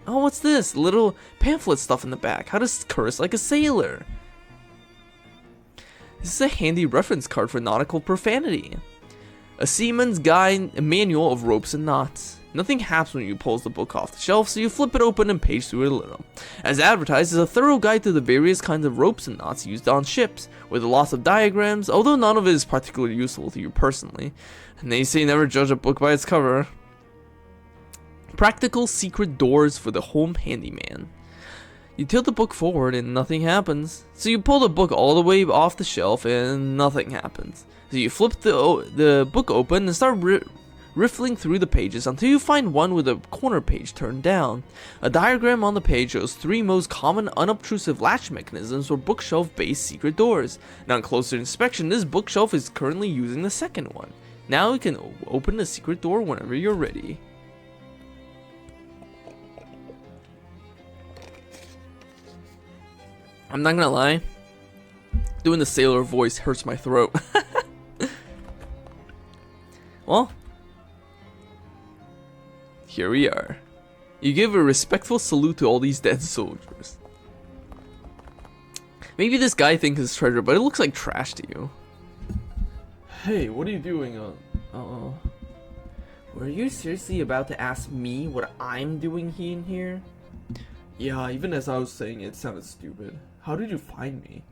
Oh, what's this? Little pamphlet stuff in the back. How to curse like a sailor. This is a handy reference card for nautical profanity. A seaman's guide, a manual of ropes and knots. Nothing happens when you pull the book off the shelf, so you flip it open and page through it a little. As advertised is a thorough guide to the various kinds of ropes and knots used on ships, with lots of diagrams, although none of it is particularly useful to you personally. And they say never judge a book by its cover. Practical secret doors for the home handyman. You tilt the book forward and nothing happens. So you pull the book all the way off the shelf and nothing happens. So you flip the book open and start riffling through the pages until you find one with a corner page turned down. A diagram on the page shows 3 most common unobtrusive latch mechanisms for bookshelf-based secret doors. And on closer inspection, this bookshelf is currently using the second one. Now you can open the secret door whenever you're ready. I'm not gonna lie, doing the sailor voice hurts my throat. Well, here we are. You give a respectful salute to all these dead soldiers. Maybe this guy thinks it's treasure, but it looks like trash to you. Hey, what are you doing? Were you seriously about to ask me what I'm doing in here? Yeah, even as I was saying it, it sounded stupid. How did you find me?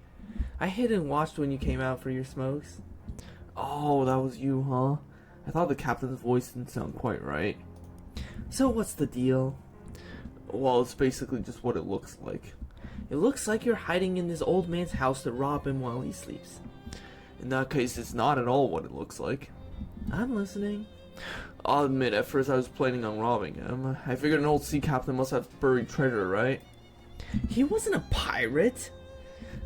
I hid and watched when you came out for your smokes. Oh, that was you, huh? I thought the captain's voice didn't sound quite right. So what's the deal? Well, it's basically just what it looks like. It looks like you're hiding in this old man's house to rob him while he sleeps. In that case, it's not at all what it looks like. I'm listening. I'll admit, at first I was planning on robbing him. I figured an old sea captain must have buried treasure, right? He wasn't a pirate.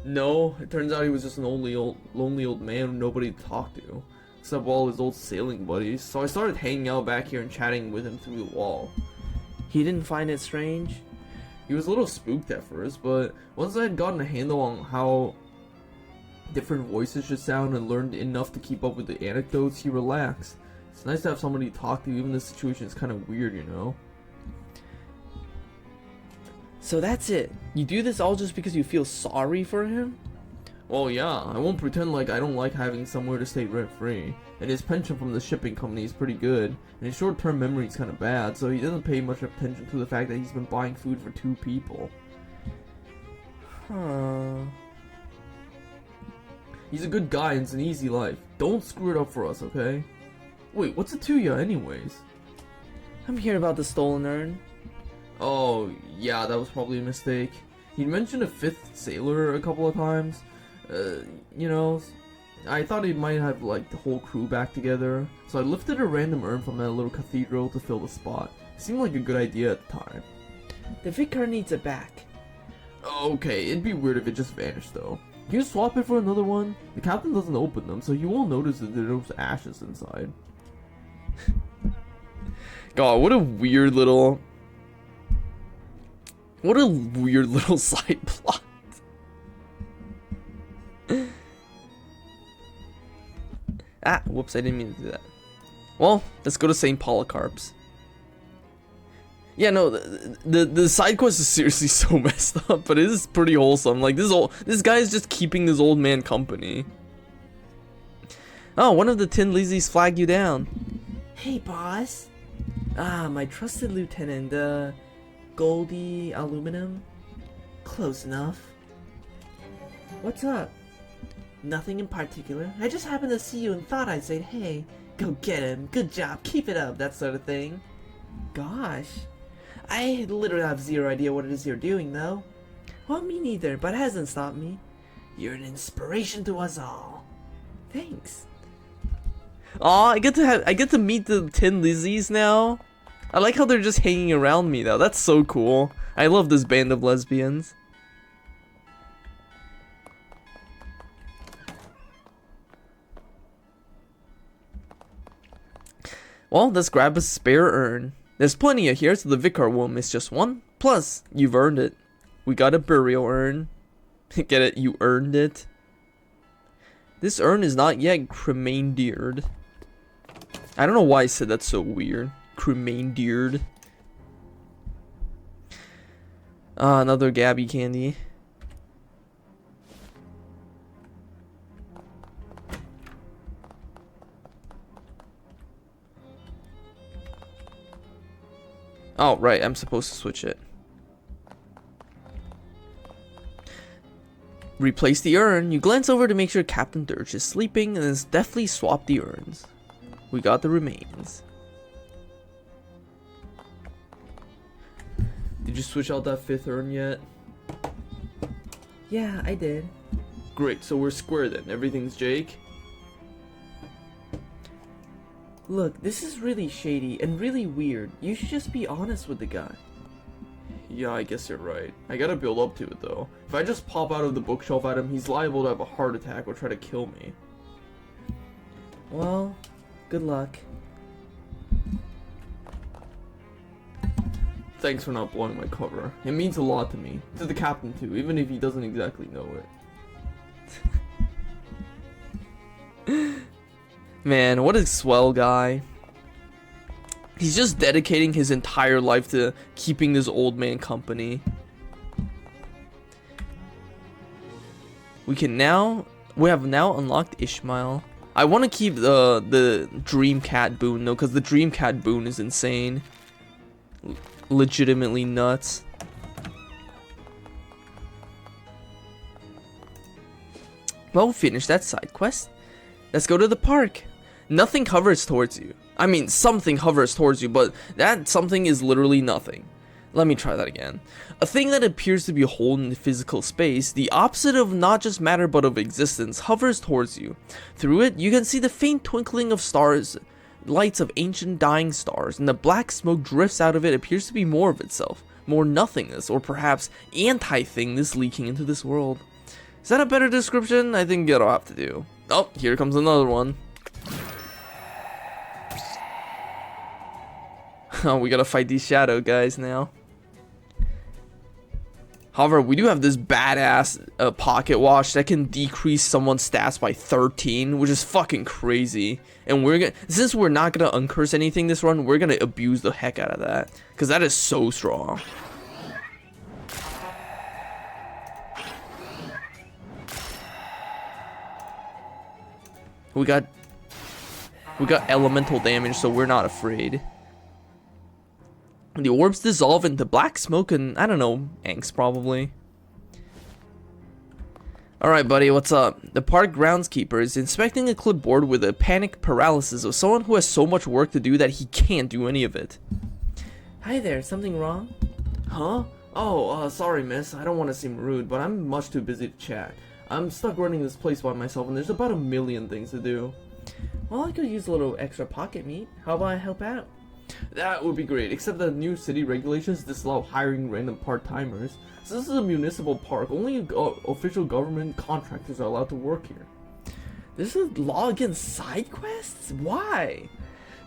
No, it turns out he was just an lonely old man who nobody to talk to, except all his old sailing buddies. So I started hanging out back here and chatting with him through the wall. He didn't find it strange? He was a little spooked at first, but once I had gotten a handle on how different voices should sound and learned enough to keep up with the anecdotes, he relaxed. It's nice to have somebody to talk to, even if the situation is kind of weird, you know? So that's it. You do this all just because you feel sorry for him? Well, yeah, I won't pretend like I don't like having somewhere to stay rent-free. And his pension from the shipping company is pretty good, and his short-term memory is kind of bad, so he doesn't pay much attention to the fact that he's been buying food for 2 people. Huh. He's a good guy and it's an easy life. Don't screw it up for us, okay? Wait, what's it to ya anyways? I'm here about the stolen urn. Oh, yeah, that was probably a mistake. He mentioned a 5th sailor a couple of times. You know, I thought he might have, like, the whole crew back together. So I lifted a random urn from that little cathedral to fill the spot. It seemed like a good idea at the time. The vicar needs it back. Okay, it'd be weird if it just vanished, though. Can you swap it for another one? The captain doesn't open them, so you won't notice that there's ashes inside. God, what a weird little side plot. Ah, whoops, I didn't mean to do that. Well, let's go to St. Polycarp's. Yeah, no, the side quest is seriously so messed up, but it is pretty wholesome. Like, this guy is just keeping this old man company. Oh, one of the Tin Lizzies flagged you down. Hey, boss. Ah, my trusted lieutenant, Goldie Aluminum? Close enough. What's up? Nothing in particular. I just happened to see you and thought I'd say, hey, go get him, good job, keep it up, that sort of thing. Gosh. I literally have zero idea what it is you're doing, though. Well, me neither, but it hasn't stopped me. You're an inspiration to us all. Thanks. Aw, I get to meet the Tin Lizzies now. I like how they're just hanging around me though. That's so cool. I love this band of lesbians. Well, let's grab a spare urn. There's plenty of here, so the vicar won't miss just one. Plus, you've earned it. We got a burial urn. Get it? You earned it. This urn is not yet cremaindeered. I don't know why I said that's so weird. Cremaindeered. Another Gabby candy. Oh, right, I'm supposed to switch it. Replace the urn. You glance over to make sure Captain Dirge is sleeping and then deftly swap the urns. We got the remains. Did you switch out that 5th urn yet? Yeah, I did. Great, so we're square then. Everything's Jake? Look, this is really shady and really weird. You should just be honest with the guy. Yeah, I guess you're right. I gotta build up to it though. If I just pop out of the bookshelf at him, he's liable to have a heart attack or try to kill me. Well, good luck. Thanks for not blowing my cover. It means a lot to me. To the captain too, even if he doesn't exactly know it. Man, what a swell guy. He's just dedicating his entire life to keeping this old man company. We have now unlocked Ishmael. I want to keep the Dream Cat boon though, because the Dream Cat boon is insane. Legitimately nuts. Well, finish that side quest. Let's go to the park. Nothing hovers towards you. I mean, something hovers towards you, but that something is literally nothing. Let me try that again. A thing that appears to be a hole in physical space, the opposite of not just matter but of existence, hovers towards you. Through it, you can see the faint twinkling of stars, lights of ancient dying stars, and the black smoke drifts out of it appears to be more of itself, more nothingness, or perhaps anti-thingness leaking into this world. Is that a better description? I think it'll have to do. Oh, here comes another one. Oh, we gotta fight these shadow guys now. However, we do have this badass pocket watch that can decrease someone's stats by 13, which is fucking crazy. And since we're not gonna uncurse anything this run, we're gonna abuse the heck out of that, because that is so strong. We got elemental damage, so we're not afraid. The orbs dissolve into black smoke and, I don't know, angst probably. Alright buddy, what's up? The park groundskeeper is inspecting a clipboard with a panic paralysis of someone who has so much work to do that he can't do any of it. Hi there, something wrong? Huh? Oh, sorry miss, I don't want to seem rude, but I'm much too busy to chat. I'm stuck running this place by myself and there's about a million things to do. Well, I could use a little extra pocket meat. How about I help out? That would be great, except that new city regulations disallow hiring random part-timers. So this is a municipal park, only official government contractors are allowed to work here. This is law against side quests? Why?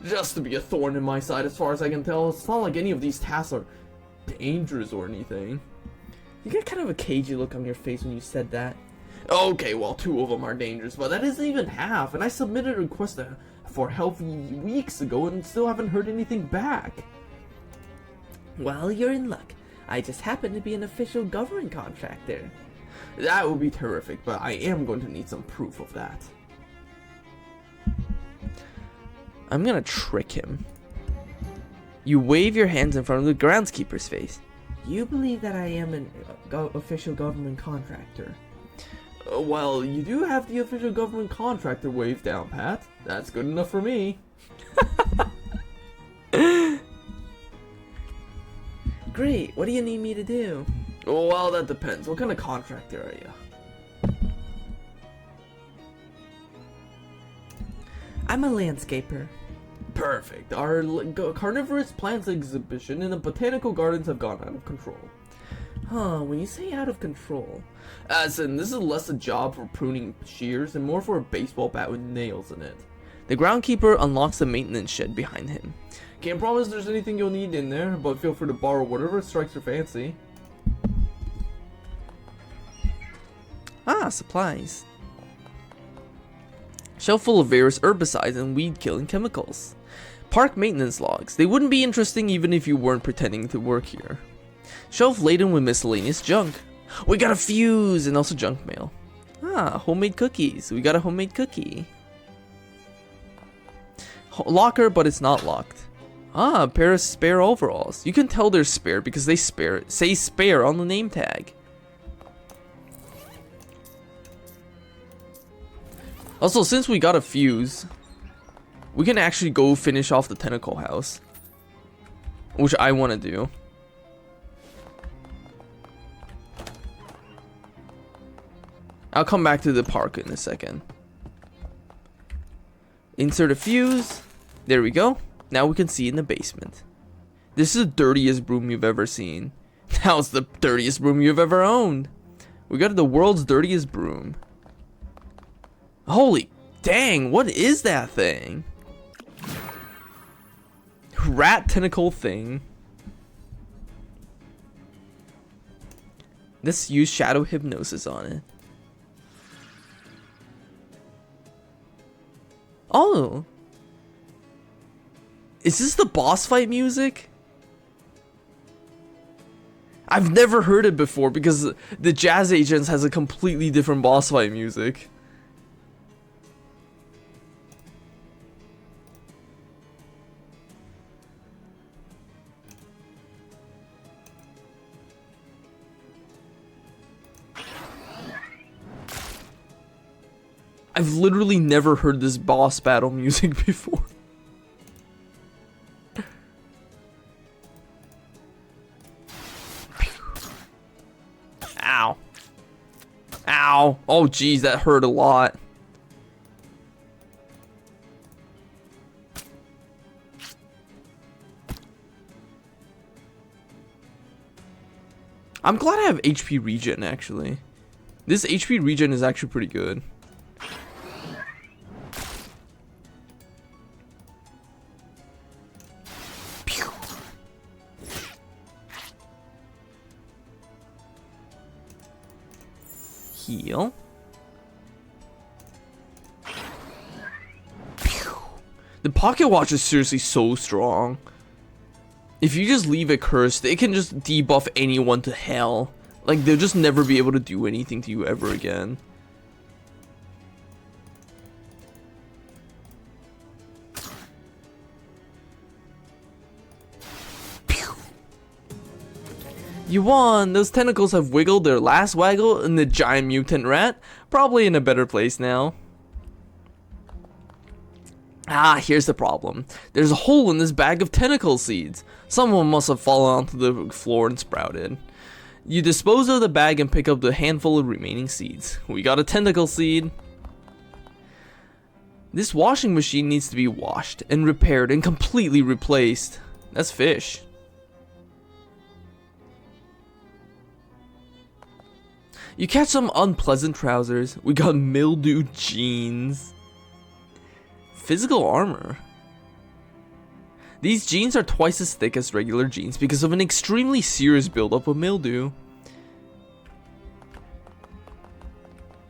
Just to be a thorn in my side as far as I can tell. It's not like any of these tasks are dangerous or anything. You got kind of a cagey look on your face when you said that. Okay, well, 2 of them are dangerous, but that isn't even half, and I submitted a request for help weeks ago and still haven't heard anything back. Well, you're in luck. I just happen to be an official government contractor. That would be terrific, but I am going to need some proof of that. I'm gonna trick him. You wave your hands in front of the groundskeeper's face. You believe that I am an official government contractor? Well, you do have the official government contractor wave down, Pat. That's good enough for me. Great, what do you need me to do? Well, that depends. What kind of contractor are you? I'm a landscaper. Perfect. Our carnivorous plants exhibition in the botanical gardens have gone out of control. Huh, when you say out of control... As in, this is less a job for pruning shears and more for a baseball bat with nails in it. The groundkeeper unlocks the maintenance shed behind him. Can't promise there's anything you'll need in there, but feel free to borrow whatever strikes your fancy. Ah, supplies. Shelf full of various herbicides and weed-killing chemicals. Park maintenance logs. They wouldn't be interesting even if you weren't pretending to work here. Shelf laden with miscellaneous junk. We got a fuse and also junk mail. Ah, homemade cookies. We got a homemade cookie. Locker, but it's not locked. Ah, a pair of spare overalls. You can tell they're spare because they say spare on the name tag. Also, since we got a fuse, we can actually go finish off the tentacle house, which I want to do. I'll come back to the park in a second. Insert a fuse. There we go. Now we can see in the basement. This is the dirtiest broom you've ever seen. Now it's the dirtiest broom you've ever owned. We got the world's dirtiest broom. Holy dang, what is that thing? Rat tentacle thing. Let's use shadow hypnosis on it. Oh. Is this the boss fight music? I've never heard it before because the Jazz Agents has a completely different boss fight music. I've literally never heard this boss battle music before. Ow. Oh, geez, that hurt a lot. I'm glad I have HP regen, actually. This HP regen is actually pretty good. Pew. Heal. Pew. The pocket watch is seriously so strong. If you just leave it cursed, it can just debuff anyone to hell. Like, they'll just never be able to do anything to you ever again. Pew. You won! Those tentacles have wiggled their last waggle, and the giant mutant rat probably in a better place now. Ah, here's the problem. There's a hole in this bag of tentacle seeds. Someone must have fallen onto the floor and sprouted. You dispose of the bag and pick up the handful of remaining seeds. We got a tentacle seed. This washing machine needs to be washed and repaired and completely replaced. That's fish. You catch some unpleasant trousers. We got mildewed jeans. Physical armor. These jeans are twice as thick as regular jeans because of an extremely serious buildup of mildew.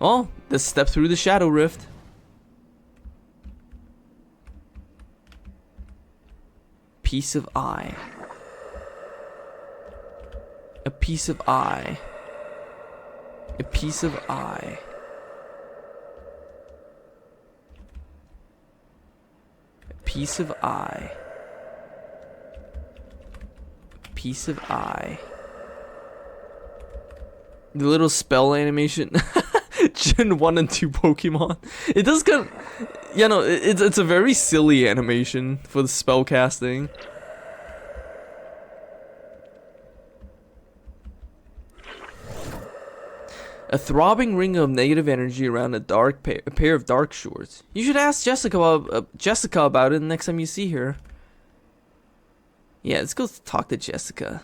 Oh, let's step through the shadow rift. Piece of eye. A piece of eye. A piece of eye. A piece of eye. Piece of eye. The little spell animation. Gen 1 and 2 Pokemon. It does kind of, you know, it's a very silly animation for the spell casting. A throbbing ring of negative energy around a pair of dark shorts. You should ask Jessica about it the next time you see her. Yeah, let's go talk to Jessica.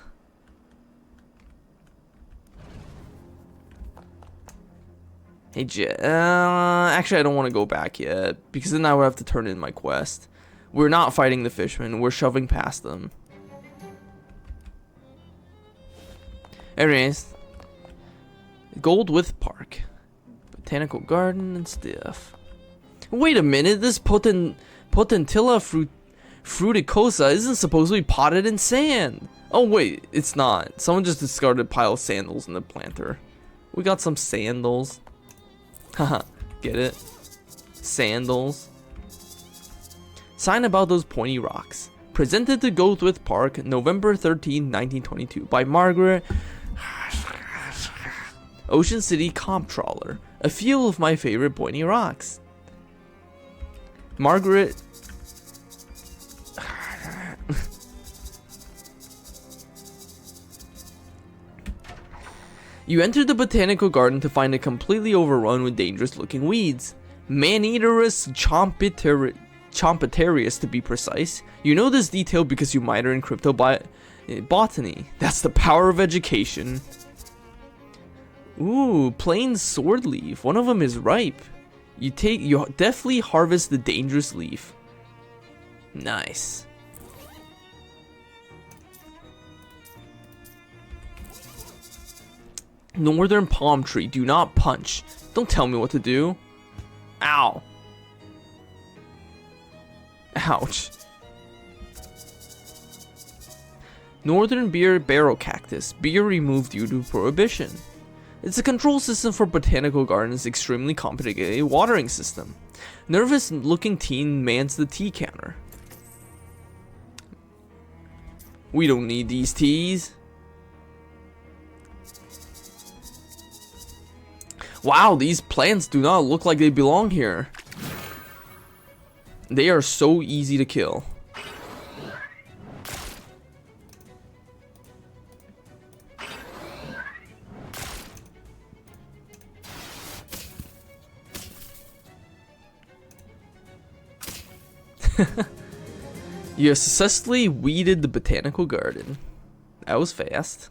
Hey, actually, I don't want to go back yet, because then I would have to turn in my quest. We're not fighting the fishmen, we're shoving past them. Anyways, Goldwith Park, Botanical Garden, and stuff. Wait a minute, this Potentilla fruticosa isn't supposed to be potted in sand. Oh wait, it's not. Someone just discarded a pile of sandals in the planter. We got some sandals. Haha, get it? Sandals. Sign about those pointy rocks. Presented to Goldwith Park, November 13, 1922, by Margaret. Ocean City Comptroller. A few of my favorite pointy rocks. Margaret. You enter the botanical garden to find it completely overrun with dangerous looking weeds. Maneaterus chompetarius to be precise. You know this detail because you minor in cryptobotany. That's the power of education. Ooh, plain sword leaf. One of them is ripe. You deftly harvest the dangerous leaf. Nice. Northern palm tree, do not punch. Don't tell me what to do. Ow. Ouch. Northern beer barrel cactus, beer removed due to prohibition. It's a control system for botanical gardens, extremely complicated watering system. Nervous looking teen mans the tea counter. We don't need these teas. Wow, these plants do not look like they belong here. They are so easy to kill. You have successfully weeded the botanical garden. That was fast.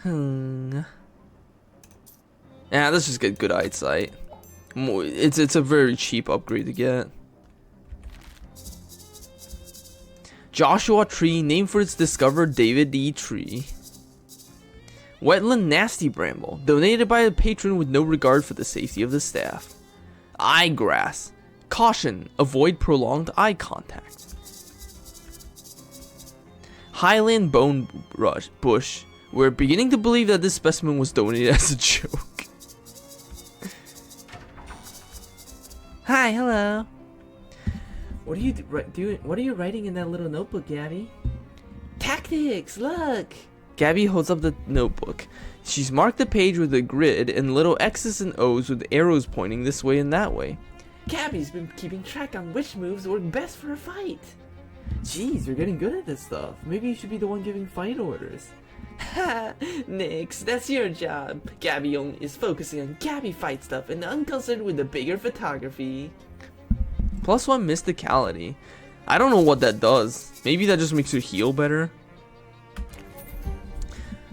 Yeah, let's just get good eyesight. It's a very cheap upgrade to get. Joshua tree, named for its discoverer David E. Tree. Wetland nasty bramble, donated by a patron with no regard for the safety of the staff. Eye grass, caution, avoid prolonged eye contact. Highland bone bush, we're beginning to believe that this specimen was donated as a joke. Hi, hello. What are you doing? What are you writing in that little notebook, Gabby? Tactics, look! Gabby holds up the notebook. She's marked the page with a grid and little X's and O's with arrows pointing this way and that way. Gabby's been keeping track on which moves work best for a fight. Jeez, you're getting good at this stuff. Maybe you should be the one giving fight orders. Ha! Nix, that's your job. Gabby is focusing on Gabby fight stuff and unconcerned with the bigger photography. +1 mysticality. I don't know what that does. Maybe that just makes her heal better.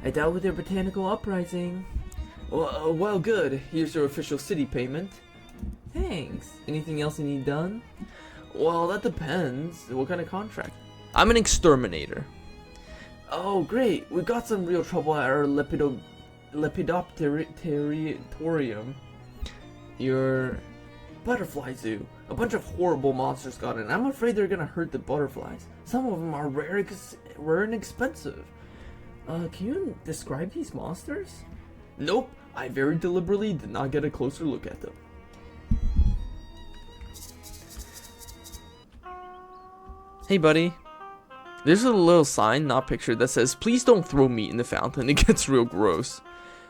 I dealt with your botanical uprising. Well, good. Here's your official city payment. Thanks. Anything else you need done? Well, that depends. What kind of contract? I'm an exterminator. Oh, great. We got some real trouble at our Lepidopterium. Your butterfly zoo. A bunch of horrible monsters got in. I'm afraid they're gonna hurt the butterflies. Some of them are rare and expensive. Can you describe these monsters? Nope. I very deliberately did not get a closer look at them. Hey, buddy. There's a little sign, not pictured, that says, "Please don't throw meat in the fountain. It gets real gross."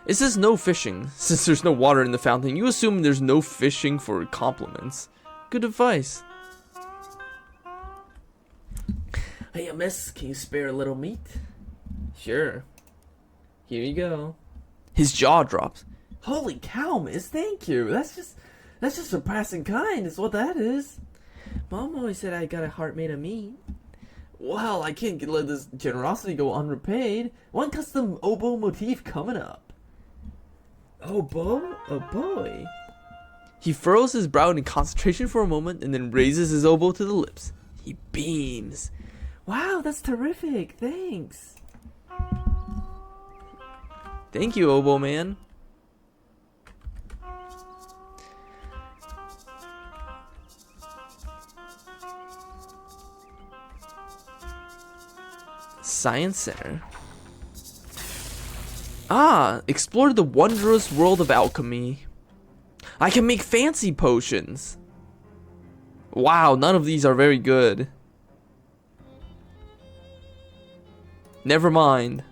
It says no fishing. Since there's no water in the fountain, you assume there's no fishing for compliments. Good advice. Hey, miss, can you spare a little meat? Sure. Here you go. His jaw drops. Holy cow, miss, thank you. That's just surpassing kind, is what that is. Mom always said I got a heart made of meat. Well, I can't let this generosity go unrepaid. One custom oboe motif coming up. Oboe? Oh boy. He furrows his brow in concentration for a moment and then raises his oboe to the lips. He beams. Wow, that's terrific. Thanks. Thank you, oboe man. Science Center. Ah, explore the wondrous world of alchemy. I can make fancy potions. Wow, none of these are very good. Never mind.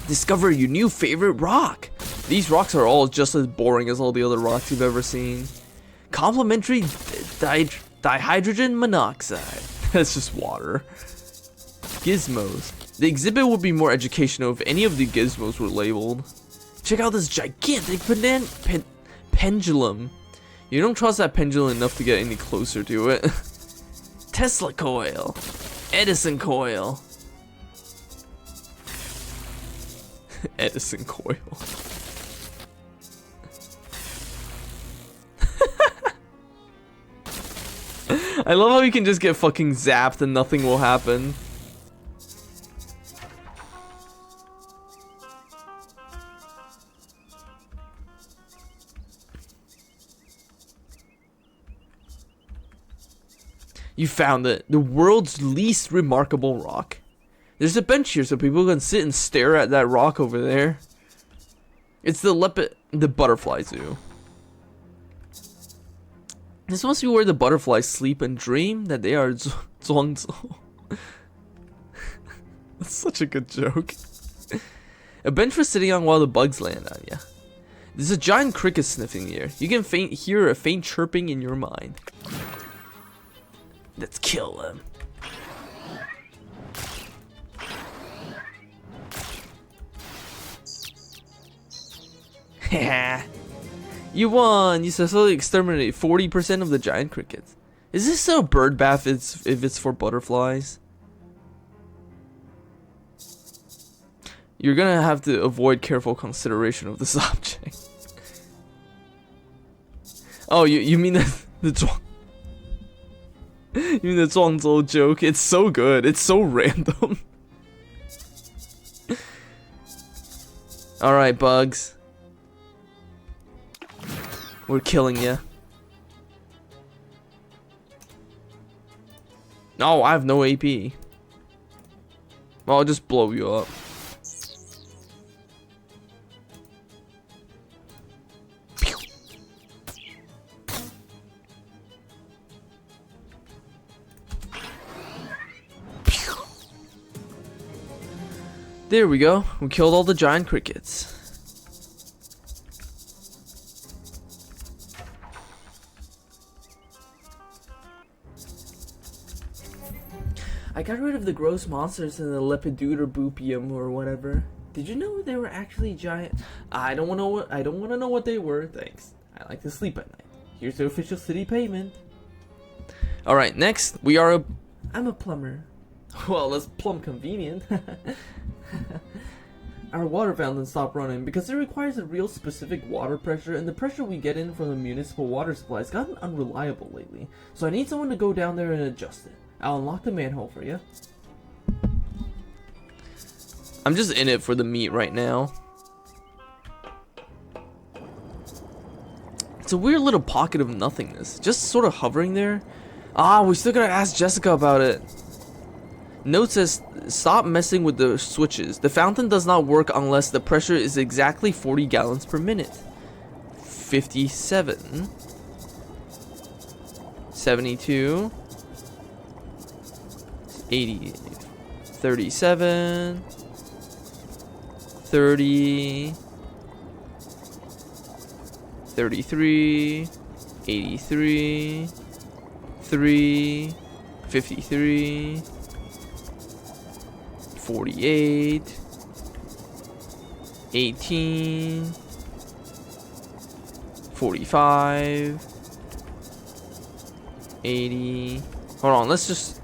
Discover your new favorite rock. These rocks are all just as boring as all the other rocks you've ever seen. Complimentary dihydrogen monoxide. That's just water. Gizmos. The exhibit would be more educational if any of the gizmos were labeled. Check out this gigantic pendulum. You don't trust that pendulum enough to get any closer to it. Tesla coil. Edison coil. Edison coil. I love how you can just get fucking zapped and nothing will happen. You found it. The world's least remarkable rock. There's a bench here so people can sit and stare at that rock over there. It's the butterfly zoo. This must be where the butterflies sleep and dream that they are Zhuangzhou. That's such a good joke. A bench for sitting on while the bugs land on you. There's a giant cricket sniffing here. You can hear a faint chirping in your mind. Let's kill him. You won! You successfully exterminate 40% of the giant crickets. Is this a bird bath if it's for butterflies? You're gonna have to avoid careful consideration of this object. Oh, you mean the you mean the 壮州 joke? It's so good. It's so random. Alright, bugs. We're killing you. No, I have no AP. Well, I'll just blow you up. Pew. Pew. There we go. We killed all the giant crickets. I got rid of the gross monsters in the Lepidodontium or whatever. Did you know they were actually giant? I don't want to know what they were. Thanks. I like to sleep at night. Here's the official city payment. All right, next we are I'm a plumber. Well, that's plumb convenient. Our water fountain stopped running because it requires a real specific water pressure, and the pressure we get in from the municipal water supply has gotten unreliable lately. So I need someone to go down there and adjust it. I'll unlock the manhole for you. I'm just in it for the meat right now. It's a weird little pocket of nothingness, just sort of hovering there. Ah, we still gotta ask Jessica about it. Note says, stop messing with the switches. The fountain does not work unless the pressure is exactly 40 gallons per minute. 57. 72. 80. 37. 30. 33. 83. 3. 53. 48, 18, 45, 80. Hold on, let's just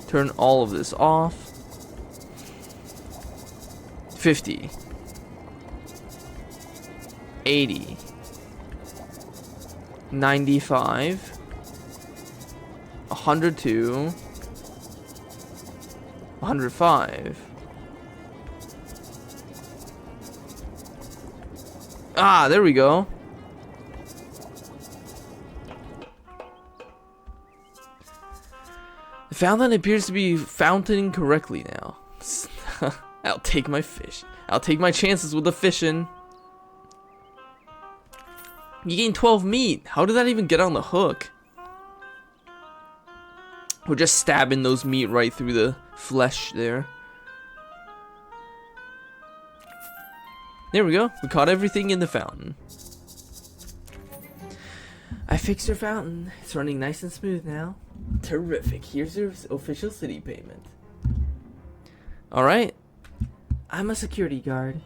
turn all of this off. 50, 80, 95, 102, 105. Ah, there we go. The fountain appears to be fountaining correctly now. I'll take my fish. I'll take my chances with the fishing. You gained 12 meat. How did that even get on the hook? We're just stabbing those meat right through the flesh there. There we go. We caught everything in the fountain. I fixed your fountain. It's running nice and smooth now. Terrific. Here's your official city payment. Alright. I'm a security guard.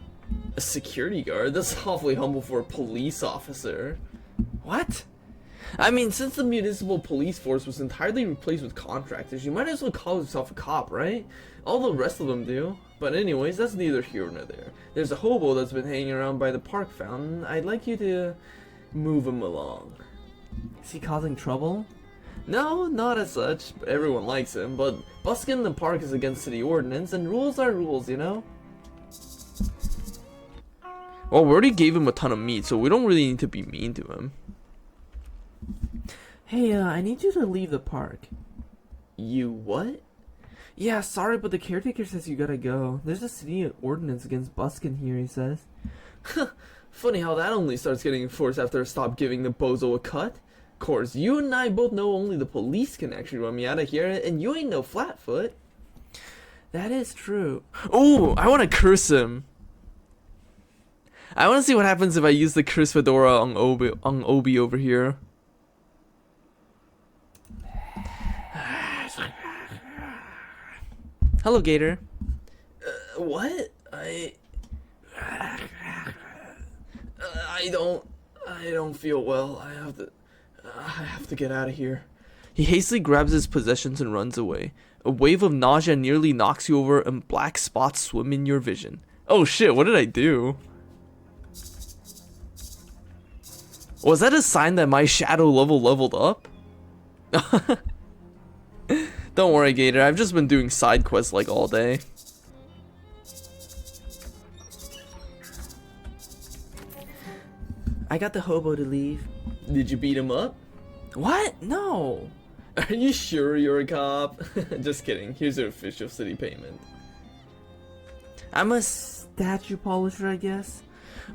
A security guard? That's awfully humble for a police officer. What? I mean, since the municipal police force was entirely replaced with contractors, you might as well call yourself a cop, right? All the rest of them do. But anyways, that's neither here nor there. There's a hobo that's been hanging around by the park fountain. I'd like you to move him along. Is he causing trouble? No, not as such. Everyone likes him, but busking in the park is against city ordinance, and rules are rules, you know? Well, we already gave him a ton of meat, so we don't really need to be mean to him. Hey, I need you to leave the park. You what? Yeah, sorry, but the caretaker says you gotta go. There's a city ordinance against busking here, he says. Funny how that only starts getting enforced after I stop giving the bozo a cut. Of course, you and I both know only the police can actually run me out of here, and you ain't no flatfoot. That is true. Oh, I want to curse him. I want to see what happens if I use the curse fedora on Obi over here. Hello, Gator. What? I don't feel well. I have to get out of here. He hastily grabs his possessions and runs away. A wave of nausea nearly knocks you over and black spots swim in your vision. Oh shit, what did I do? Was that a sign that my shadow level leveled up? Don't worry, Gator, I've just been doing side quests like all day. I got the hobo to leave. Did you beat him up? What? No. Are you sure you're a cop? Just kidding. Here's your official city payment. I'm a statue polisher, I guess.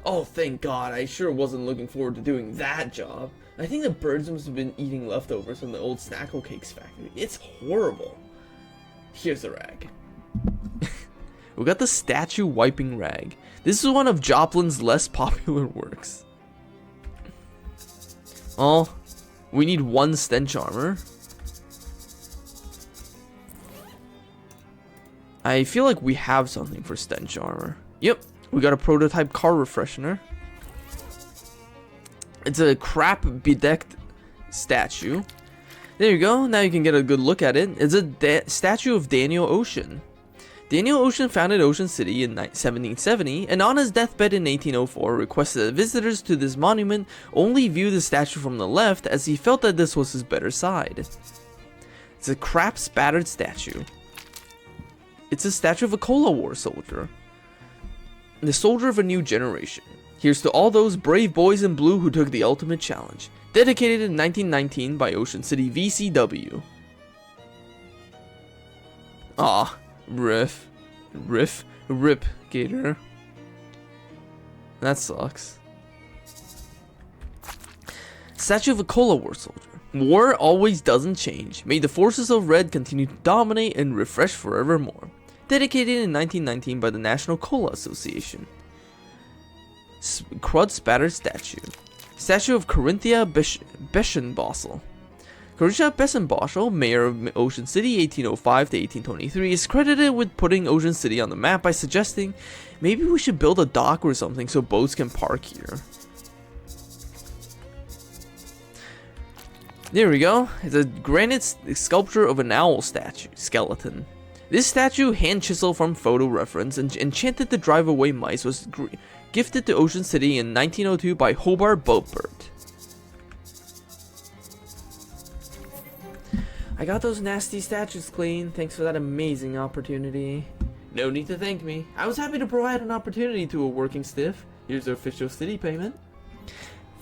Oh, thank God. I sure wasn't looking forward to doing that job. I think the birds must have been eating leftovers from the old Snackle Cakes factory. It's horrible. Here's the rag. We got the statue wiping rag. This is one of Joplin's less popular works. Oh, we need one stench armor. I feel like we have something for stench armor. Yep, we got a prototype car refreshener. It's a crap bedecked statue. There you go, now you can get a good look at it. It's a statue of Daniel Ocean. Daniel Ocean founded Ocean City in 1770, and on his deathbed in 1804 requested that visitors to this monument only view the statue from the left, as he felt that this was his better side. It's a crap spattered statue. It's a statue of a Cola War soldier. The soldier of a new generation. Here's to all those brave boys in blue who took the ultimate challenge. Dedicated in 1919 by Ocean City VCW. Ah, rip, Gator. That sucks. Statue of a Cola War soldier. War always doesn't change. May the forces of Red continue to dominate and refresh forevermore. Dedicated in 1919 by the National Cola Association. Crud spattered statue. Statue of Corinthia Beschenbossel. Corinthia Beschenbossel, mayor of Ocean City 1805 to 1823, is credited with putting Ocean City on the map by suggesting maybe we should build a dock or something so boats can park here. There we go. It's a granite sculpture of an owl skeleton. This statue, hand chiseled from photo reference and enchanted to drive away mice, was gifted to Ocean City in 1902 by Hobart Boatbird. I got those nasty statues clean. Thanks for that amazing opportunity. No need to thank me. I was happy to provide an opportunity to a working stiff. Here's the official city payment.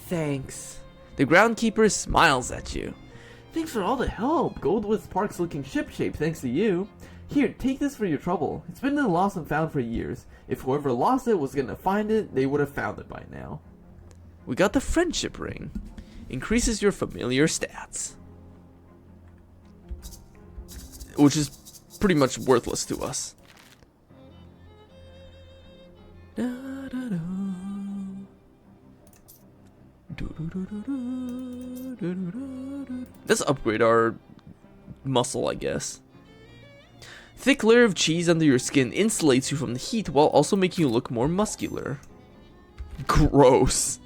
Thanks. The groundkeeper smiles at you. Thanks for all the help. Goldwith Park's looking shipshape thanks to you. Here, take this for your trouble. It's been lost and found for years. If whoever lost it was gonna find it, they would have found it by now. We got the friendship ring. Increases your familiar stats. Which is pretty much worthless to us. Let's upgrade our muscle, I guess. Thick layer of cheese under your skin insulates you from the heat while also making you look more muscular. Gross.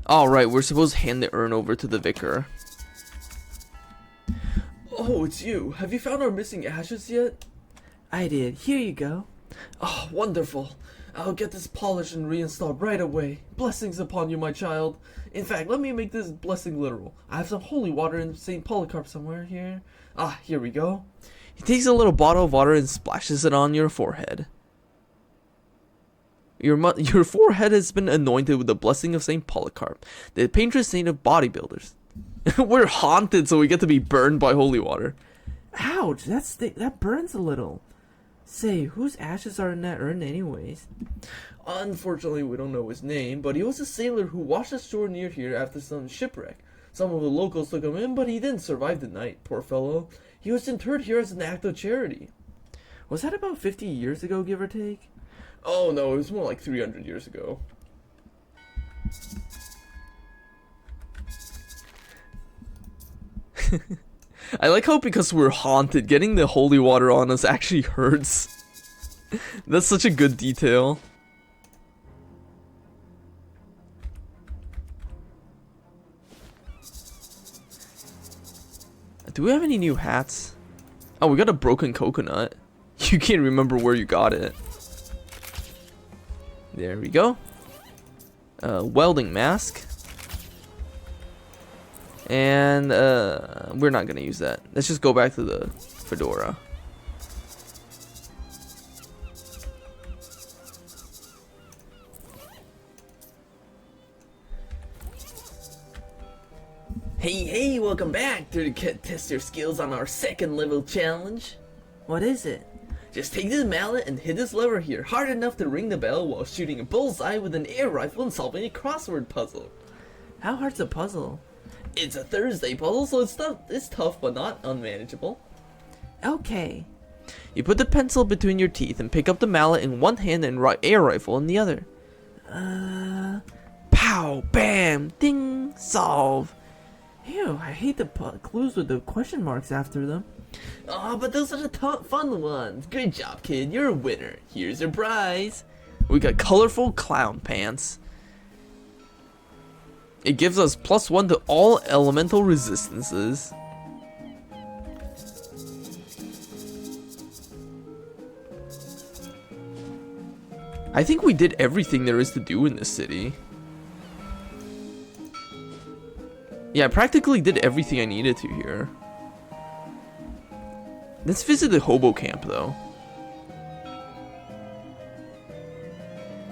Alright, we're supposed to hand the urn over to the vicar. Oh, it's you. Have you found our missing ashes yet? I did. Here you go. Oh, wonderful. I'll get this polished and reinstalled right away. Blessings upon you, my child. In fact, let me make this blessing literal. I have some holy water in St. Polycarp somewhere here. Ah, here we go. He takes a little bottle of water and splashes it on your forehead. Your forehead has been anointed with the blessing of St. Polycarp, the patron saint of bodybuilders. We're haunted, so we get to be burned by holy water. Ouch, that burns a little. Say, whose ashes are in that urn anyways? Unfortunately, we don't know his name, but he was a sailor who washed ashore near here after some shipwreck. Some of the locals took him in, but he didn't survive the night, poor fellow. He was interred here as an act of charity. Was that about 50 years ago, give or take? Oh no, it was more like 300 years ago. I like how because we're haunted, getting the holy water on us actually hurts. That's such a good detail. Do we have any new hats? Oh, we got a broken coconut. You can't remember where you got it. There we go. Welding mask. And we're not gonna use that. Let's just go back to the fedora. Hey, welcome back to test your skills on our second level challenge. What is it? Just take this mallet and hit this lever here hard enough to ring the bell while shooting a bullseye with an air rifle and solving a crossword puzzle. How hard's a puzzle? It's a Thursday puzzle, so it's tough but not unmanageable. Okay. You put the pencil between your teeth and pick up the mallet in one hand and air rifle in the other. Pow, bam, ding, solve. Ew, I hate the clues with the question marks after them. Oh, but those are the fun ones. Good job, kid. You're a winner. Here's your prize. We got colorful clown pants. It gives us +1 to all elemental resistances. I think we did everything there is to do in this city. Yeah, I practically did everything I needed to here. Let's visit the hobo camp, though.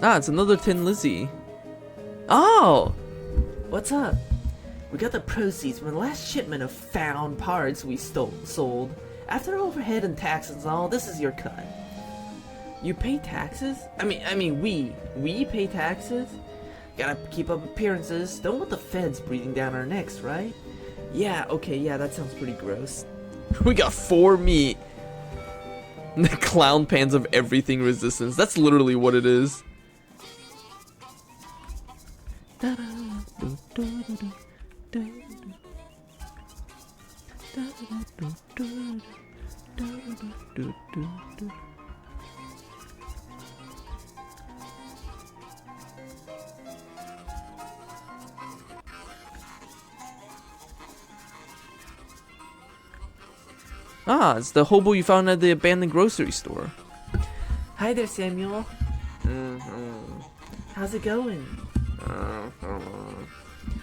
Ah, it's another Tin Lizzie. Oh! What's up? We got the proceeds from the last shipment of found parts we sold. After overhead and taxes and all, this is your cut. You pay taxes? I mean, we pay taxes? Gotta keep up appearances. Don't want the feds breathing down our necks, right? Yeah, okay, yeah, that sounds pretty gross. We got 4 meat. The clown pans of everything resistance. That's literally what it is. Ah, it's the hobo you found at the abandoned grocery store. Hi there, Samuel. How's it going?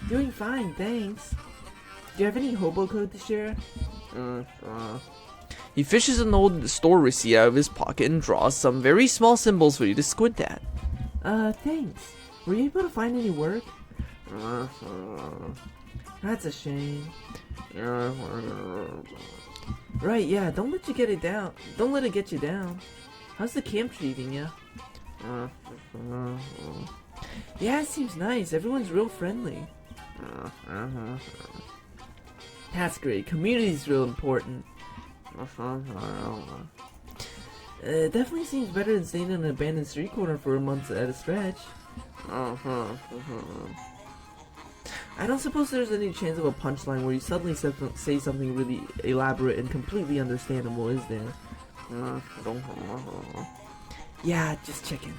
Doing fine, thanks. Do you have any hobo code to share? He fishes an old store receipt out of his pocket and draws some very small symbols for you to squint at. Thanks. Were you able to find any work? That's a shame. Right, yeah, don't let it get you down. How's the camp treating you? Yeah, it seems nice. Everyone's real friendly. That's great. Community's real important. Definitely seems better than staying in an abandoned street corner for a month at a stretch. I don't suppose there's any chance of a punchline where you suddenly say something really elaborate and completely understandable, is there? Yeah, just checking.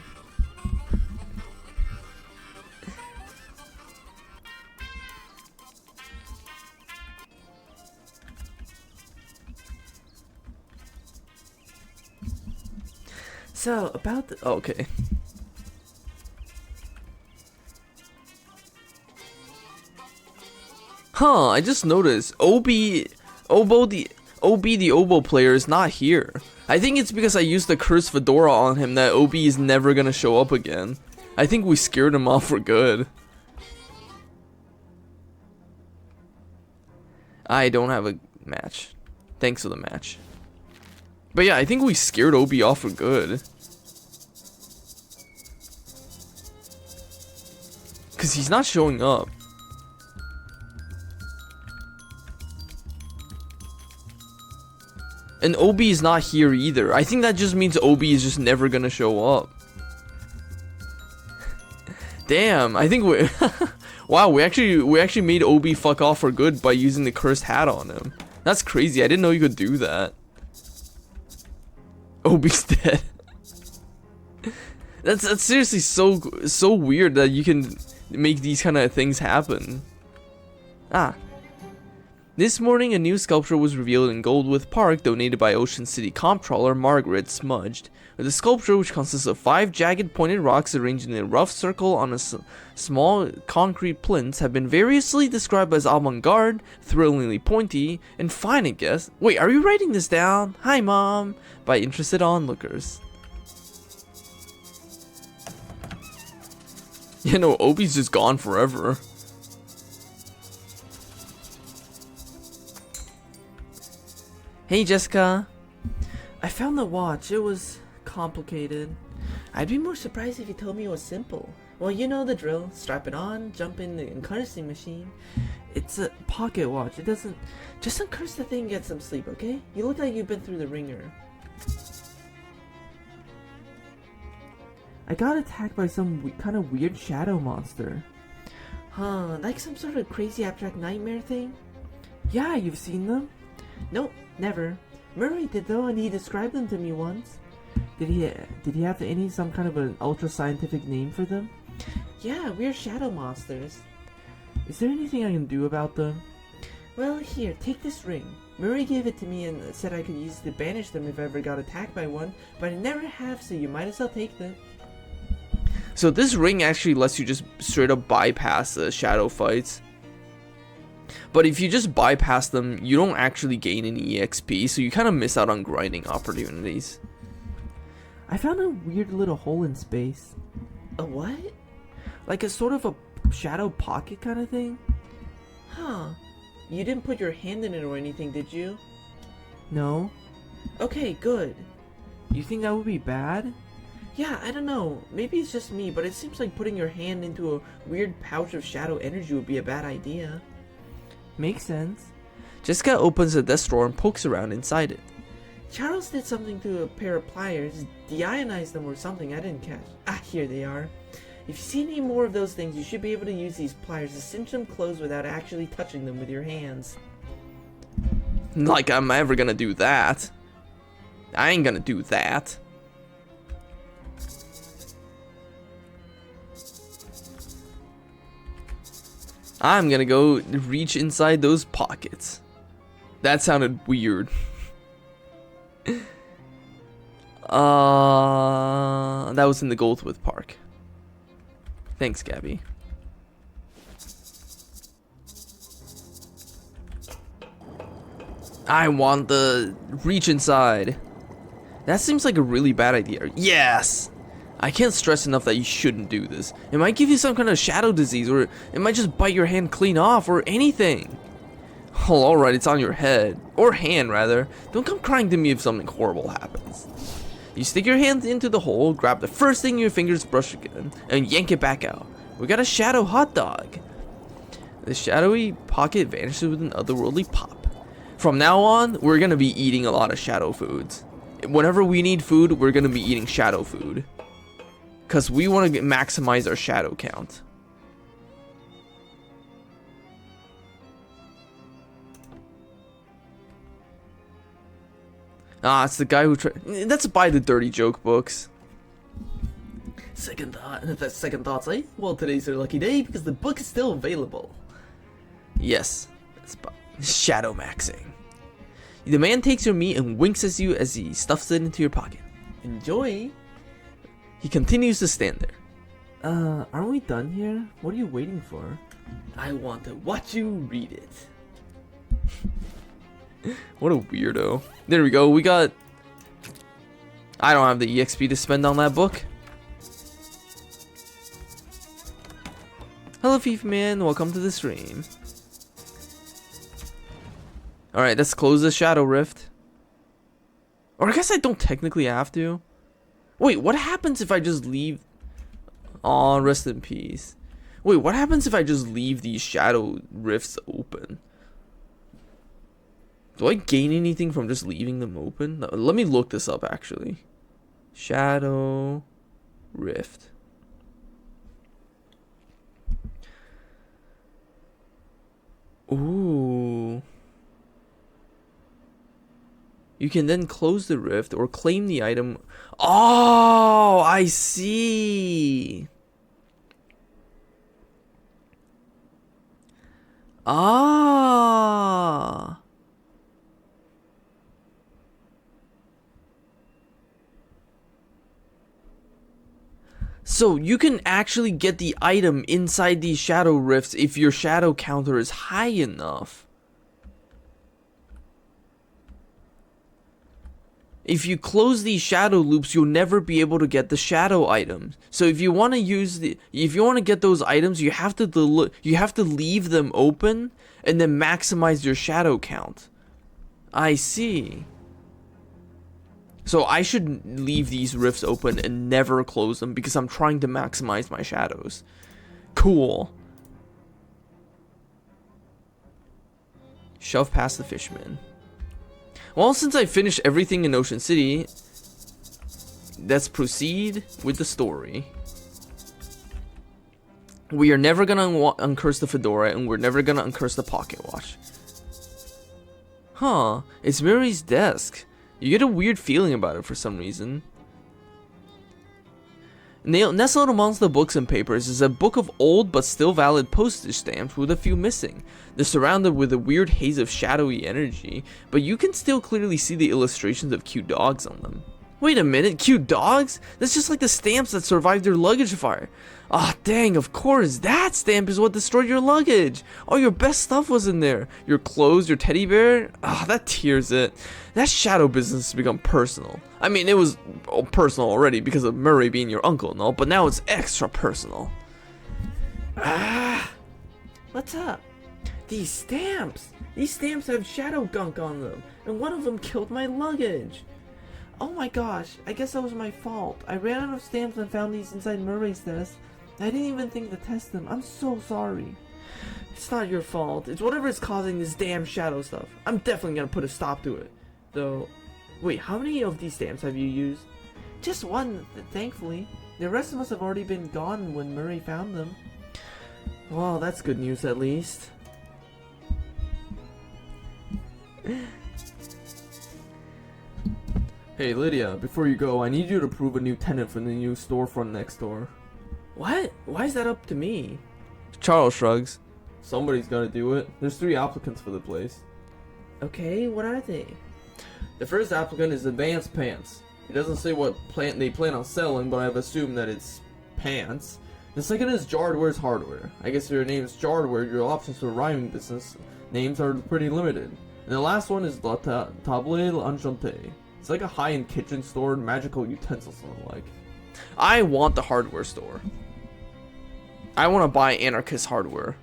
So, about the... Oh, okay. Huh, I just noticed the oboe player is not here. I think it's because I used the cursed fedora on him that OB is never gonna show up again. I think we scared him off for good. I don't have a match. Thanks for the match. But yeah, I think we scared OB off for good. Because he's not showing up. And Obi is not here either. I think that just means Obi is just never gonna show up. Damn, I think we wow, we actually made Obi fuck off for good by using the cursed hat on him. That's crazy. I didn't know you could do that. Obi's dead. That's seriously so weird that you can make these kind of things happen. Ah. This morning, a new sculpture was revealed in Goldwood Park, donated by Ocean City comptroller Margaret Smudged. The sculpture, which consists of 5 jagged pointed rocks arranged in a rough circle on a small concrete plinth, have been variously described as avant-garde, thrillingly pointy, and fine, I guess. Wait, are you writing this down? Hi, Mom! By interested onlookers. You know, Obi's just gone forever. Hey, Jessica. I found the watch. It was complicated. I'd be more surprised if you told me it was simple. Well, you know the drill. Strap it on, jump in the cursing machine. It's a pocket watch. It doesn't... Just uncurse the thing and get some sleep, okay? You look like you've been through the ringer. I got attacked by some kind of weird shadow monster. Huh, like some sort of crazy abstract nightmare thing? Yeah, you've seen them? Nope, never. Murray did though, and he described them to me once. Did he have some kind of an ultra scientific name for them? Yeah, we're shadow monsters. Is there anything I can do about them? Well, here, take this ring. Murray gave it to me and said I could use it to banish them if I ever got attacked by one, but I never have, so you might as well take them. So this ring actually lets you just straight up bypass the shadow fights. But if you just bypass them, you don't actually gain any EXP, so you kind of miss out on grinding opportunities. I found a weird little hole in space. A what? Like a sort of a shadow pocket kind of thing? Huh. You didn't put your hand in it or anything, did you? No. Okay, good. You think that would be bad? Yeah, I don't know. Maybe it's just me, but it seems like putting your hand into a weird pouch of shadow energy would be a bad idea. Makes sense. Jessica opens the desk drawer and pokes around inside it. Charles did something to a pair of pliers, deionized them or something I didn't catch. Ah, here they are. If you see any more of those things, you should be able to use these pliers to cinch them closed without actually touching them with your hands. Like I'm ever gonna do that. I ain't gonna do that. I'm gonna go reach inside those pockets. That sounded weird. That was in the Goldwood Park. Thanks, Gabby. I want the reach inside. That seems like a really bad idea. Yes! I can't stress enough that you shouldn't do this. It might give you some kind of shadow disease, or it might just bite your hand clean off, or anything. Oh, alright, it's on your head. Or hand, rather. Don't come crying to me if something horrible happens. You stick your hand into the hole, grab the first thing your fingers brush again, and yank it back out. We got a shadow hot dog. The shadowy pocket vanishes with an otherworldly pop. From now on, we're gonna be eating a lot of shadow foods. Whenever we need food, we're gonna be eating shadow food. Because we want to maximize our shadow count. Ah, it's the guy who let's buy the dirty joke books. Second thoughts, eh? Well, today's their lucky day because the book is still available. Yes, let's buy shadow maxing. The man takes your meat and winks at you as he stuffs it into your pocket. Enjoy. He continues to stand there. Aren't we done here? What are you waiting for? I want to watch you read it. What a weirdo. There we go, we got... I don't have the EXP to spend on that book. Hello, Thief Man, welcome to the stream. Alright, let's close the Shadow Rift. Or I guess I don't technically have to. Wait, what happens if I just leave? Aw, rest in peace. Wait, what happens if I just leave these shadow rifts open? Do I gain anything from just leaving them open? No, let me look this up actually. Shadow rift. Ooh. You can then close the rift or claim the item. Oh, I see. Ah. So you can actually get the item inside these shadow rifts if your shadow counter is high enough. If you close these shadow loops, you'll never be able to get the shadow items. So if you want to get those items, you have to leave them open and then maximize your shadow count. I see. So I should leave these rifts open and never close them because I'm trying to maximize my shadows. Cool. Shove past the fisherman. Well, since I finished everything in Ocean City, let's proceed with the story. We are never gonna uncurse the fedora, and we're never gonna uncurse the pocket watch. Huh, it's Murray's desk. You get a weird feeling about it for some reason. Nestled amongst the books and papers is a book of old but still valid postage stamps with a few missing. They're surrounded with a weird haze of shadowy energy, but you can still clearly see the illustrations of cute dogs on them. Wait a minute, cute dogs? That's just like the stamps that survived your luggage fire. Ah, dang, of course, that stamp is what destroyed your luggage. All your best stuff was in there. Your clothes, your teddy bear. Ah, that tears it. That shadow business has become personal. I mean, it was personal already because of Murray being your uncle and all, but now it's extra personal. Ah, what's up? These stamps have shadow gunk on them, and one of them killed my luggage. Oh my gosh, I guess that was my fault. I ran out of stamps and found these inside Murray's desk. I didn't even think to test them. I'm so sorry. It's not your fault. It's whatever is causing this damn shadow stuff. I'm definitely gonna put a stop to it. Though, wait, how many of these stamps have you used? Just one, thankfully. The rest must have already been gone when Murray found them. Well, that's good news at least. Hey Lydia, before you go, I need you to prove a new tenant for the new storefront next door. What? Why is that up to me? Charles shrugs. Somebody's gotta do it. There's 3 applicants for the place. Okay, what are they? The first applicant is Advanced Pants. It doesn't say what they plan on selling, but I've assumed that it's pants. The second is Jardware's Hardware. I guess if your name is Jardware, your options for rhyming business names are pretty limited. And the last one is La Table Enchanté. It's like a high-end kitchen store, magical utensils and the like. I want the hardware store. I want to buy Anarchist hardware.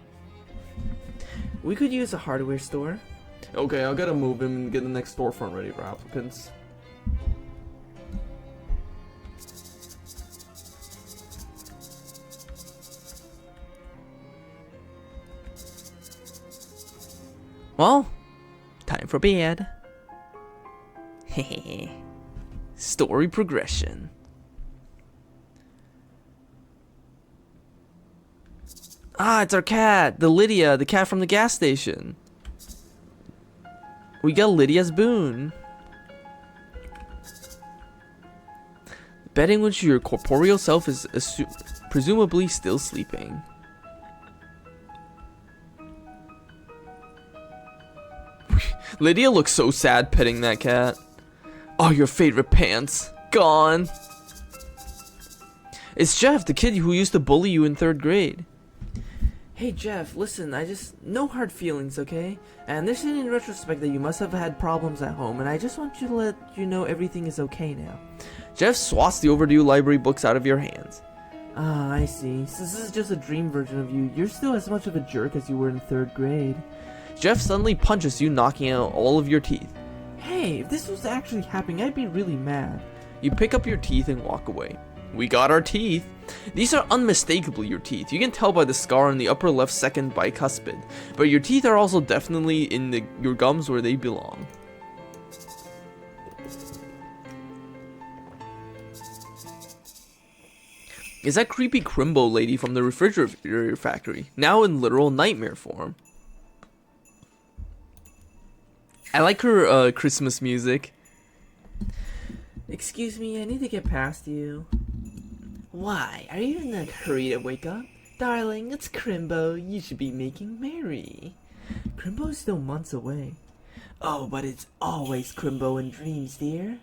We could use a hardware store. Okay, I'll gotta move him and get the next storefront ready for applicants. Well, time for bed. Hehehe. Story progression. Ah, it's our cat, the Lydia, the cat from the gas station. We got Lydia's boon. Bed in which your corporeal self is presumably still sleeping. Lydia looks so sad petting that cat. Oh, your favorite pants. Gone. It's Jeff, the kid who used to bully you in 3rd grade. Hey Jeff, listen, no hard feelings, okay? I understand in retrospect that you must have had problems at home, and I just want you to let you know everything is okay now. Jeff swats the overdue library books out of your hands. Ah, I see. Since this is just a dream version of you, you're still as much of a jerk as you were in 3rd grade. Jeff suddenly punches you, knocking out all of your teeth. Hey, if this was actually happening, I'd be really mad. You pick up your teeth and walk away. We got our teeth. These are unmistakably your teeth. You can tell by the scar on the upper left second bicuspid. But your teeth are also definitely in your gums where they belong. Is that creepy Crimbo lady from the refrigerator factory, now in literal nightmare form. I like her Christmas music. Excuse me, I need to get past you. Why, are you in a hurry to wake up? Darling, it's Crimbo. You should be making merry. Crimbo's still months away. Oh, but it's always Crimbo in dreams, dear.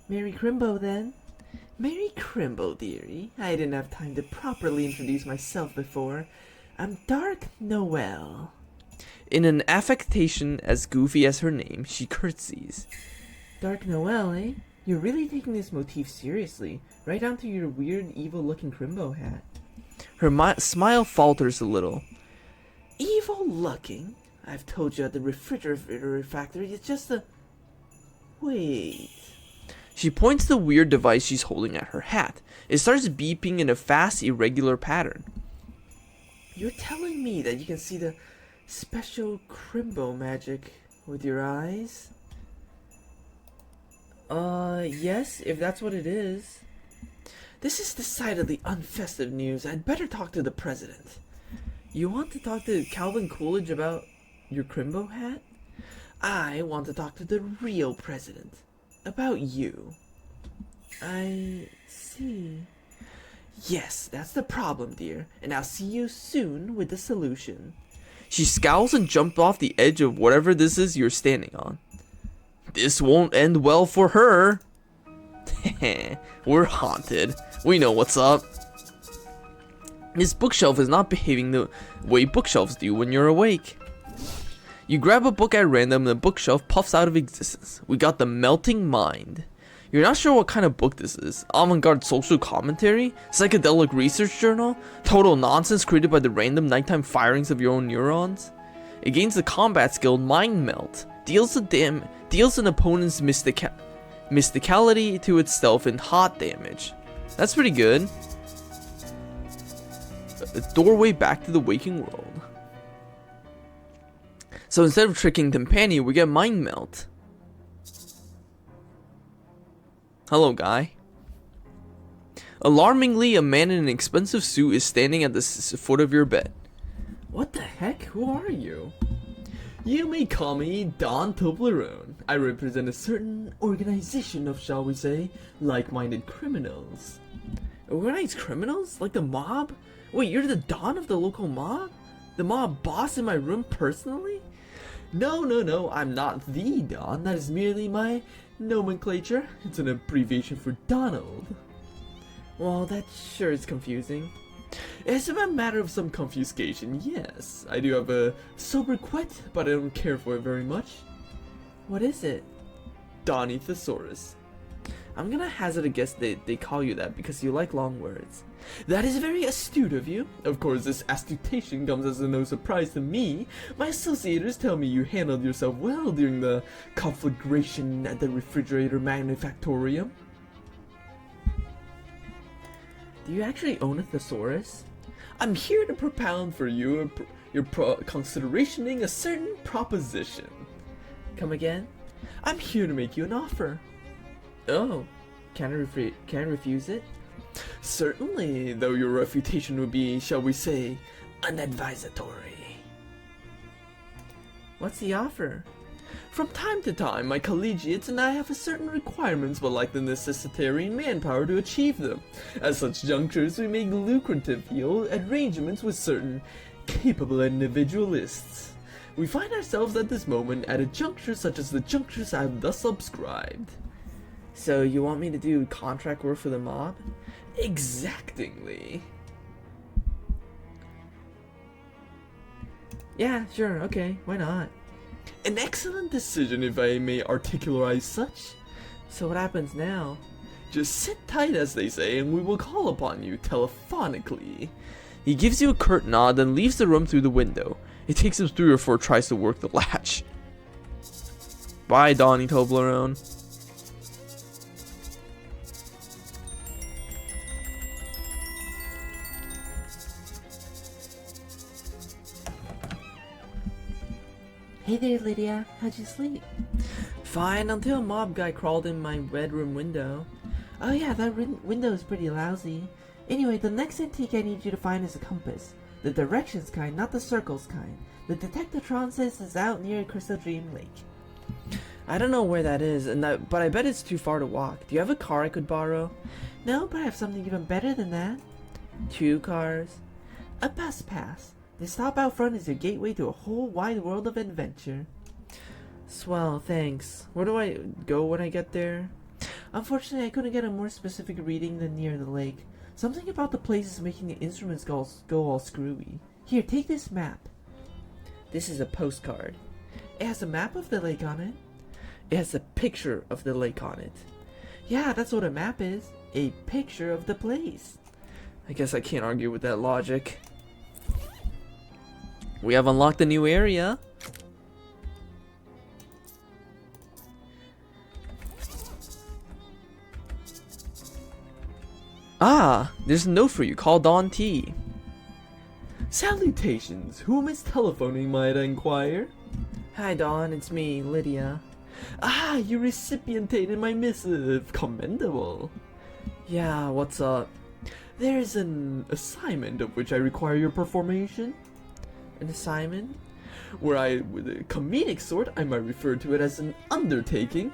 Merry Crimbo, then. Merry Crimbo, dearie. I didn't have time to properly introduce myself before. I'm Dark Noel. In an affectation as goofy as her name, she curtsies. Dark Noel, eh? You're really taking this motif seriously, right down to your weird, evil-looking Crimbo hat. Her smile falters a little. Evil-looking? I've told you at the refrigerator factory, it's just a... Wait... She points the weird device she's holding at her hat. It starts beeping in a fast, irregular pattern. You're telling me that you can see the special Crimbo magic with your eyes? Yes, if that's what it is. This is decidedly unfestive news. I'd better talk to the president. You want to talk to Calvin Coolidge about your Crimbo hat? I want to talk to the real president. About you. I see. Yes, that's the problem, dear, and I'll see you soon with the solution. She scowls and jumps off the edge of whatever this is you're standing on. This won't end well for her. We're haunted. We know what's up. This bookshelf is not behaving the way bookshelves do when you're awake. You grab a book at random and the bookshelf puffs out of existence. We got The Melting Mind. You're not sure what kind of book this is. Avant-garde social commentary? Psychedelic research journal? Total nonsense created by the random nighttime firings of your own neurons? It gains the combat skill Mind Melt. Deals an opponent's mysticality to itself in hot damage. That's pretty good. A doorway back to the waking world. So instead of tricking Timpani, we get Mind Melt. Hello, guy. Alarmingly, a man in an expensive suit is standing at the foot of your bed. What the heck? Who are you? You may call me Don Toblerone. I represent a certain organization of, shall we say, like-minded criminals. Organized criminals? Like the mob? Wait, you're the Don of the local mob? The mob boss in my room personally? No, I'm not the Don. That is merely my nomenclature. It's an abbreviation for Donald. Well, that sure is confusing. It's a matter of some confuscation, yes. I do have a sobriquet, but I don't care for it very much. What is it? Donny Thesaurus. I'm gonna hazard a guess they call you that because you like long words. That is very astute of you. Of course, this astutation comes as no surprise to me. My associators tell me you handled yourself well during the conflagration at the refrigerator manufactorium. Do you actually own a thesaurus? I'm here to propound for you your considerationing a certain proposition. Come again? I'm here to make you an offer. Oh, can I refuse it? Certainly, though your refutation would be, shall we say, unadvisatory. What's the offer? From time to time, my collegiates and I have certain requirements but lack the necessary manpower to achieve them. At such junctures, we make lucrative deal arrangements with certain capable individualists. We find ourselves at this moment at a juncture such as the junctures I have thus subscribed. So you want me to do contract work for the mob? Exactingly. Yeah, sure, okay, why not? An excellent decision, if I may articularize such. So what happens now? Just sit tight, as they say, and we will call upon you telephonically. He gives you a curt nod, then leaves the room through the window. It takes him 3 or 4 tries to work the latch. Bye, Donny Toblerone. Hey there, Lydia. How'd you sleep? Fine, until a mob guy crawled in my bedroom window. Oh yeah, that window is pretty lousy. Anyway, the next antique I need you to find is a compass. The directions kind, not the circles kind. The Detectatron says it's out near Crystaldream Lake. I don't know where that is, but I bet it's too far to walk. Do you have a car I could borrow? No, but I have something even better than that. 2 cars? A bus pass. The stop out front is your gateway to a whole wide world of adventure. Swell, thanks. Where do I go when I get there? Unfortunately, I couldn't get a more specific reading than near the lake. Something about the place is making the instruments go all screwy. Here, take this map. This is a postcard. It has a map of the lake on it. It has a picture of the lake on it. Yeah, that's what a map is. A picture of the place. I guess I can't argue with that logic. We have unlocked a new area. Ah, there's a note for you. Call Dawn T. Salutations. Whom is telephoning, might I inquire? Hi, Dawn. It's me, Lydia. Ah, you recipientated my missive. Commendable. Yeah, what's up? There's an assignment of which I require your performation. An assignment? Where with a comedic sort, I might refer to it as an undertaking.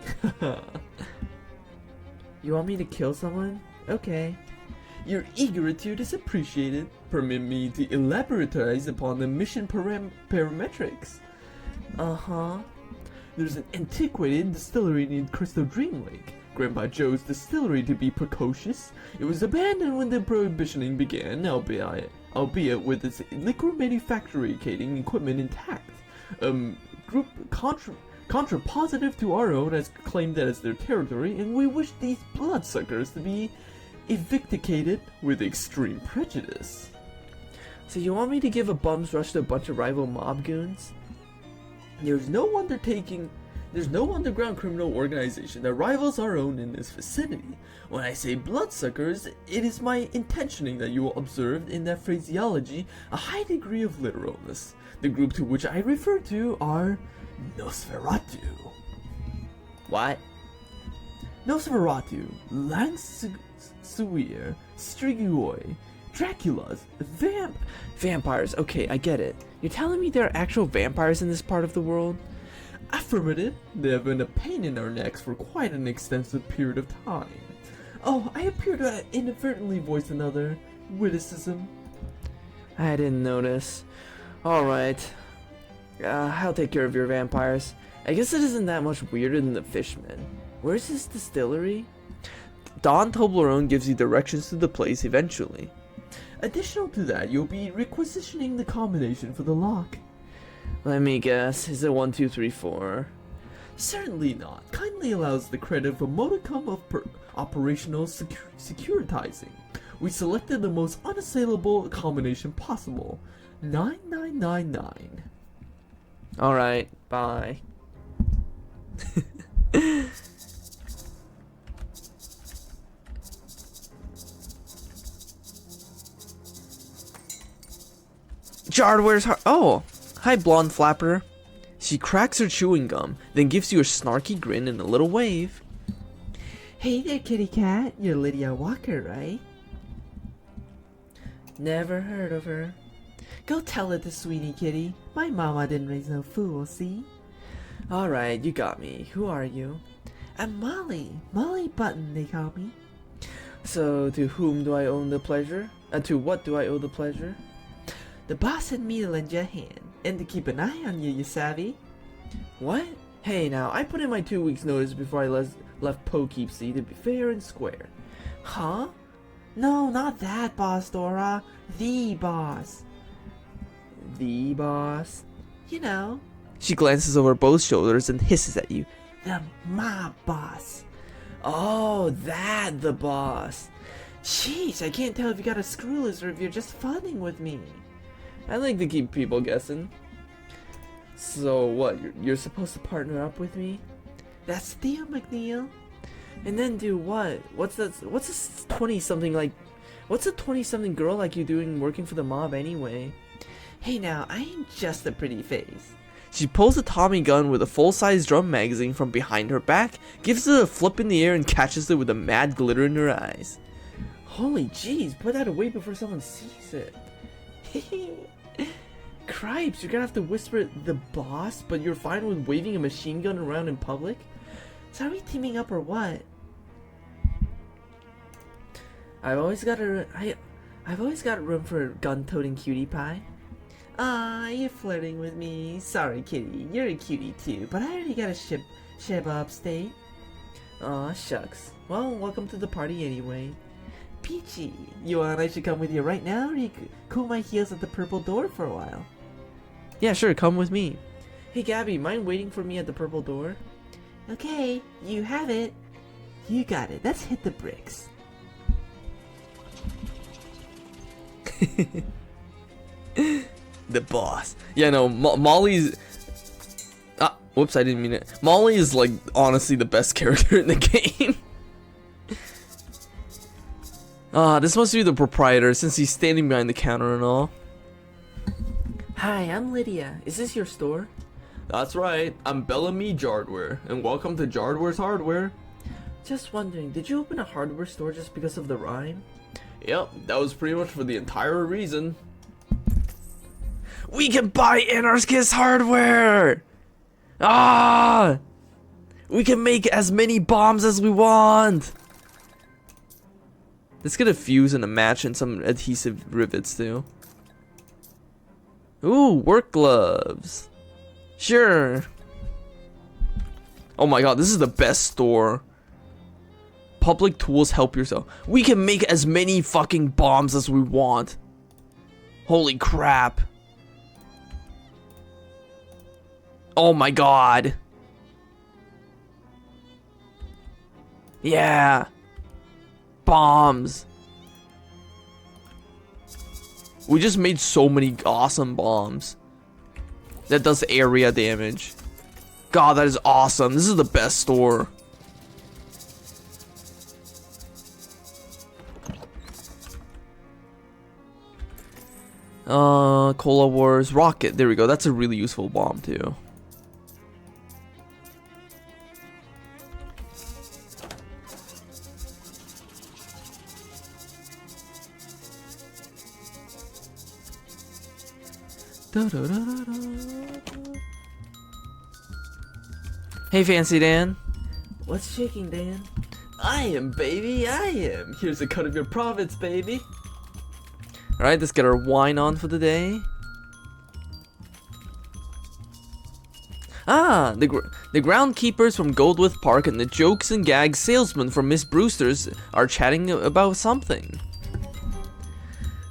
You want me to kill someone? Okay. Your eageritude is appreciated. Permit me to elaboratize upon the mission parametrics. Uh-huh. There's an antiquated distillery named Crystaldream Lake. Grandpa Joe's distillery to be precocious. It was abandoned when the prohibitioning began, albeit with its liquor manufacturing equipment intact. Group contrapositive to our own has claimed that as their territory, and we wish these bloodsuckers to be evicticated with extreme prejudice. So you want me to give a bum's rush to a bunch of rival mob goons? There's no underground criminal organization that rivals our own in this vicinity. When I say bloodsuckers, it is my intentioning that you will observe in that phraseology a high degree of literalness. The group to which I refer to are Nosferatu. What? Nosferatu, Langsuir, Strigoi, Draculas, vampires. Okay, I get it. You're telling me there are actual vampires in this part of the world? Affirmative. They have been a pain in our necks for quite an extensive period of time. Oh, I appear to inadvertently voice another witticism. I didn't notice. Alright. I'll take care of your vampires. I guess it isn't that much weirder than the fishmen. Where's this distillery? Dawn Toblerone gives you directions to the place eventually. Additional to that, you'll be requisitioning the combination for the lock. Let me guess, is it 1, 2, 3, 4? Certainly not. Kindly allows the credit of a modicum of operational securitizing. We selected the most unassailable combination possible. 9999. Alright, bye. Jard, where's her? Oh, hi, blonde flapper. She cracks her chewing gum, then gives you a snarky grin and a little wave. Hey there, kitty cat. You're Lydia Walker, right? Never heard of her. Go tell it to Sweetie Kitty. My mama didn't raise no fool, see? Alright, you got me. Who are you? I'm Molly. Molly Button, they call me. So, to whom do I owe the pleasure? To what do I owe the pleasure? The boss had me to lend you a hand, and to keep an eye on you, you savvy? What? Hey now, I put in my 2 weeks notice before I left Poughkeepsie to be fair and square. Huh? No, not that boss, Dora. The boss. The boss? You know. She glances over both shoulders and hisses at you. The mob boss. Oh, that the boss. Jeez, I can't tell if you got a screw loose or if you're just funning with me. I like to keep people guessing. So what, you're supposed to partner up with me? That's the deal, McNeil. And then do what? What's a 20-something girl like you doing working for the mob anyway? Hey now, I ain't just a pretty face. She pulls a Tommy gun with a full-size drum magazine from behind her back, gives it a flip in the air, and catches it with a mad glitter in her eyes. Holy jeez, put that away before someone sees it. Cripes, you're gonna have to whisper the boss, but you're fine with waving a machine gun around in public? So are we teaming up or what? I've always got room for a gun-toting cutie pie. Ah, you're flirting with me. Sorry, kitty, you're a cutie too, but I already got a ship upstate. Aw, shucks. Well, welcome to the party anyway. Peachy, you want I should come with you right now, or you could cool my heels at the purple door for a while? Yeah, sure, come with me. Hey Gabby, mind waiting for me at the purple door? Okay, you have it. You got it, let's hit the bricks. The boss. Yeah, no, Molly's... whoops, I didn't mean it. Molly is, like, honestly the best character in the game. This must be the proprietor, since he's standing behind the counter and all. Hi, I'm Lydia. Is this your store? That's right, I'm Bellamy Jardware, and welcome to Jardware's Hardware. Just wondering, did you open a hardware store just because of the rhyme? Yep, that was pretty much for the entire reason. We can buy Anarchist hardware! We can make as many bombs as we want! Let's get a fuse and a match and some adhesive rivets too. Ooh, work gloves. Sure. Oh my god, this is the best store. Public tools, help yourself. We can make as many fucking bombs as we want. Holy crap. Oh my god. Yeah. Bombs. We just made so many awesome bombs. That does area damage. God, that is awesome. This is the best store. Cola Wars rocket. There we go. That's a really useful bomb too. Hey, Fancy Dan. What's shaking, Dan? I am, baby, I am. Here's a cut of your profits, baby. Alright, let's get our wine on for the day. The groundkeepers from Goldwith Park and the jokes and gags salesman from Miss Brewster's are chatting about something.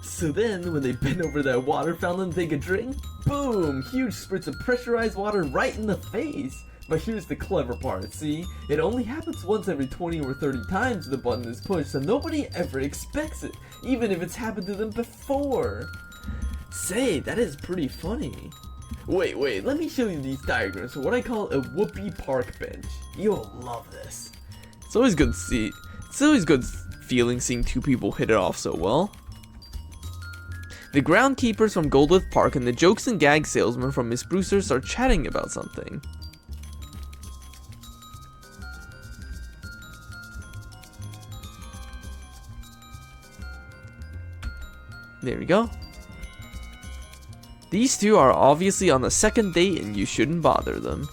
So then, when they bend over that water fountain to take a drink, boom! Huge spurts of pressurized water right in the face! But here's the clever part, see? It only happens once every 20 or 30 times the button is pushed, so nobody ever expects it, even if it's happened to them before. Say, that is pretty funny. Wait, let me show you these diagrams for what I call a whoopee park bench. You'll love this. It's always good to see. It's always good feeling seeing two people hit it off so well. The groundkeepers from Goldwith Park and the jokes and gag salesman from Miss Brewster's are chatting about something. There we go. These two are obviously on the second date and you shouldn't bother them.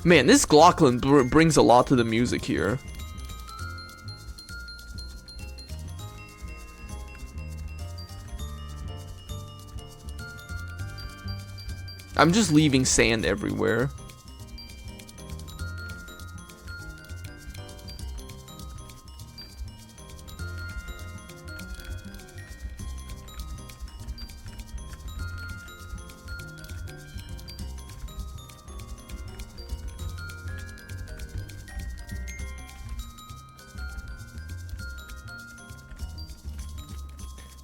Man, this Glocklin brings a lot to the music here. I'm just leaving sand everywhere.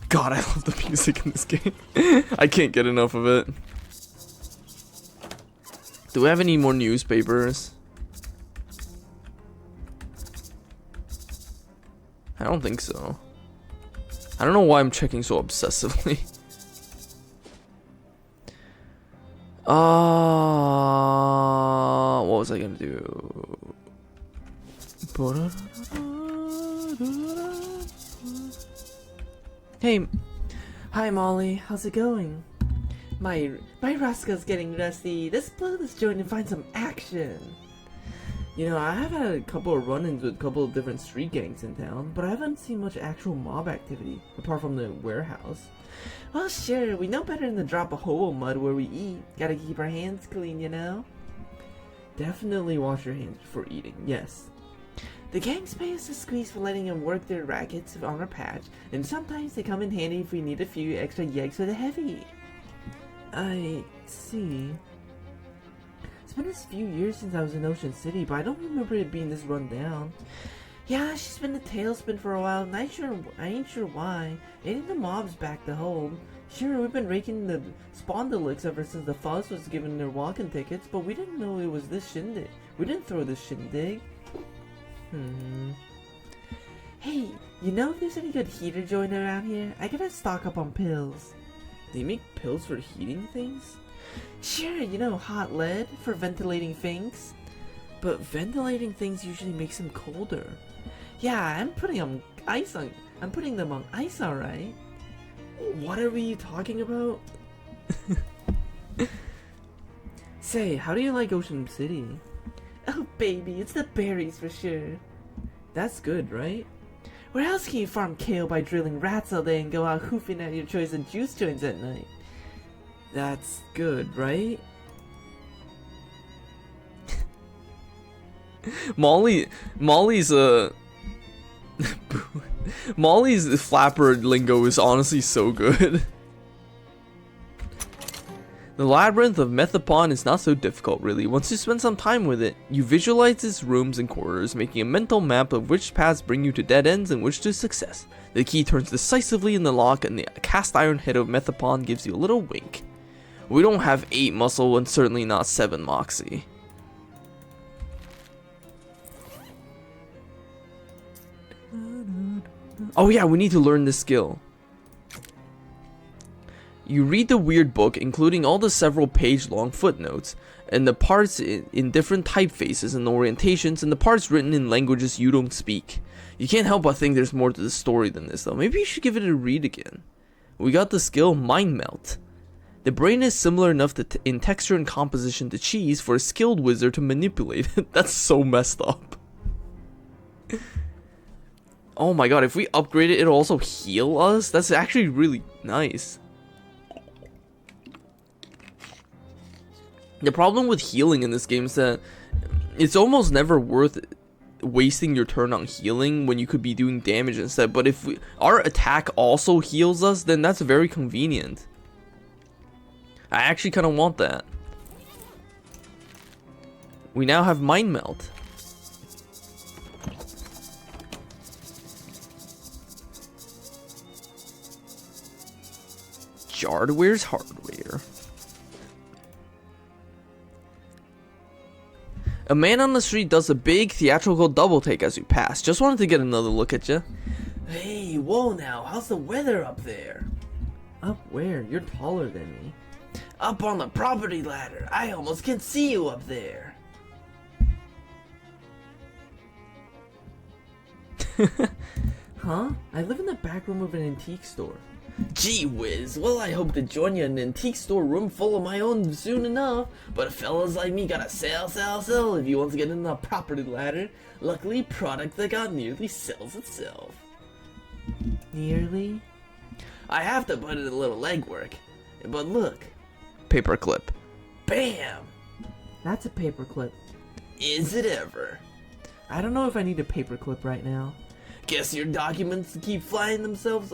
God, I love the music in this game. I can't get enough of it. Do we have any more newspapers? I don't think so. I don't know why I'm checking so obsessively. What was I gonna do? Hey, Hi, Molly. How's it going? My Roscoe's getting rusty. Let's blow this joint and find some action. You know, I have had a couple of run-ins with a couple of different street gangs in town, but I haven't seen much actual mob activity, apart from the warehouse. Well, sure, we know better than to drop a hole of mud where we eat. Gotta keep our hands clean, you know? Definitely wash your hands before eating, yes. The gangs pay us a squeeze for letting them work their rackets on our patch, and sometimes they come in handy if we need a few extra yeggs for the heavy. I see. It's been a few years since I was in Ocean City, but I don't remember it being this run down. Yeah, she's been a tailspin for a while, and I ain't sure why. Ain't the mob's back to hold. Sure, we've been raking the spondylix ever since the Fuzz was given their walking tickets, but we didn't know it was this shindig. We didn't throw this shindig. Hey, you know if there's any good heater joint around here? I gotta stock up on pills. they make pills for heating things? Sure, you know, hot lead for ventilating things. But ventilating things usually makes them colder. Yeah, I'm putting them on ice, alright. What are we talking about? Say, how do you like Ocean City? Oh, baby, it's the berries for sure. That's good, right? Where else can you farm kale by drilling rats all day and go out hoofing at your choice of juice joints at night? That's good, right? Molly's Molly's flapper lingo is honestly so good. The labyrinth of Methapon is not so difficult, really. Once you spend some time with it, you visualize its rooms and corridors, making a mental map of which paths bring you to dead ends and which to success. The key turns decisively in the lock, and the cast iron head of Methapon gives you a little wink. We don't have 8 muscle and certainly not 7 moxie. Oh yeah, we need to learn this skill. You read the weird book, including all the several page-long footnotes, and the parts in different typefaces and orientations, and the parts written in languages you don't speak. You can't help but think there's more to the story than this, though. Maybe you should give it a read again. We got the skill Mind Melt. The brain is similar enough in texture and composition to cheese for a skilled wizard to manipulate it. That's so messed up. Oh my god, if we upgrade it, it'll also heal us? That's actually really nice. The problem with healing in this game is that it's almost never worth wasting your turn on healing when you could be doing damage instead. But if our attack also heals us, then that's very convenient. I actually kind of want that. We now have Mind Melt. Hardware's hardware. A man on the street does a big theatrical double take as you pass. Just wanted to get another look at you. Hey, whoa now, how's the weather up there? Up where? You're taller than me. Up on the property ladder. I almost can see you up there. Huh? I live in the back room of an antique store. Gee whiz, well I hope to join you in an antique store room full of my own soon enough, but fellas like me gotta sell if you want to get in the property ladder. Luckily, product that got nearly sells itself. Nearly? I have to put in a little legwork, but look. Paperclip. Bam! That's a paperclip. Is it ever? I don't know if I need a paperclip right now. Guess your documents keep flying themselves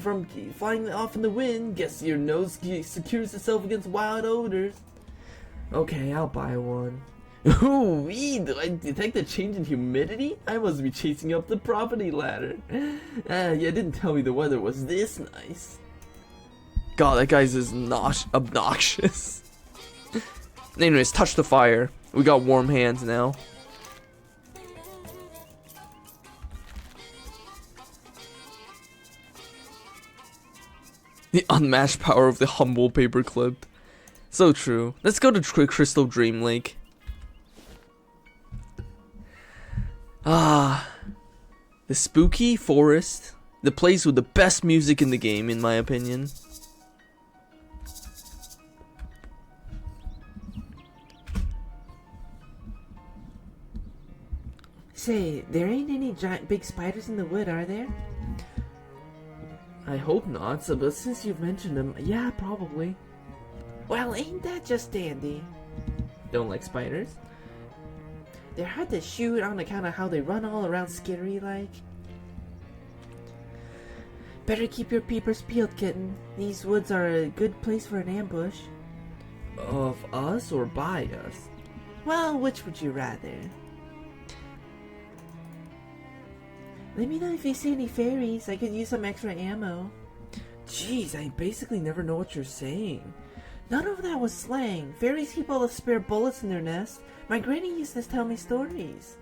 from flying off in the wind. Guess your nose secures itself against wild odors. Okay, I'll buy one. Ooh, do I detect a change in humidity? I must be chasing up the property ladder. You didn't tell me the weather was this nice. God, that guy's is obnoxious. Anyways, touch the fire. We got warm hands now. The unmatched power of the humble paperclip. So true. Let's go to Crystaldream Lake. Ah, the spooky forest. The place with the best music in the game, in my opinion. Say, there ain't any giant big spiders in the wood, are there? I hope not, so, but since you've mentioned them, yeah, probably. Well, ain't that just dandy? Don't like spiders? They're hard to shoot on account of how they run all around scary like. Better keep your peepers peeled, kitten. These woods are a good place for an ambush. Of us or by us? Well, which would you rather? Let me know if you see any fairies. I could use some extra ammo. Jeez, I basically never know what you're saying. None of that was slang. Fairies keep all the spare bullets in their nest. My granny used to tell me stories.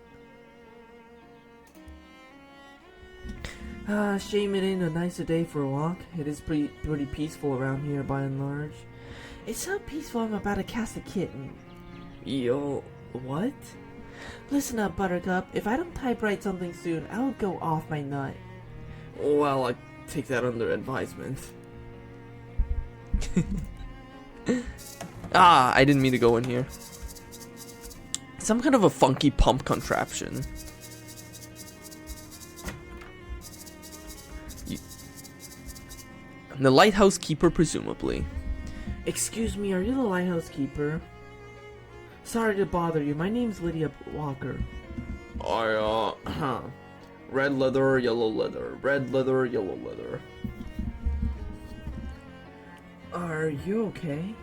Shame it ain't a nicer day for a walk. It is pretty peaceful around here by and large. It's so peaceful I'm about to cast a kitten. Yo, what? Listen up, Buttercup. If I don't typewrite something soon, I'll go off my nut. Well, I take that under advisement. Ah, I didn't mean to go in here. Some kind of a funky pump contraption. The lighthouse keeper, presumably. Excuse me, are you the lighthouse keeper? Sorry to bother you. My name's Lydia Walker. Red leather, yellow leather. Red leather, yellow leather. Are you okay?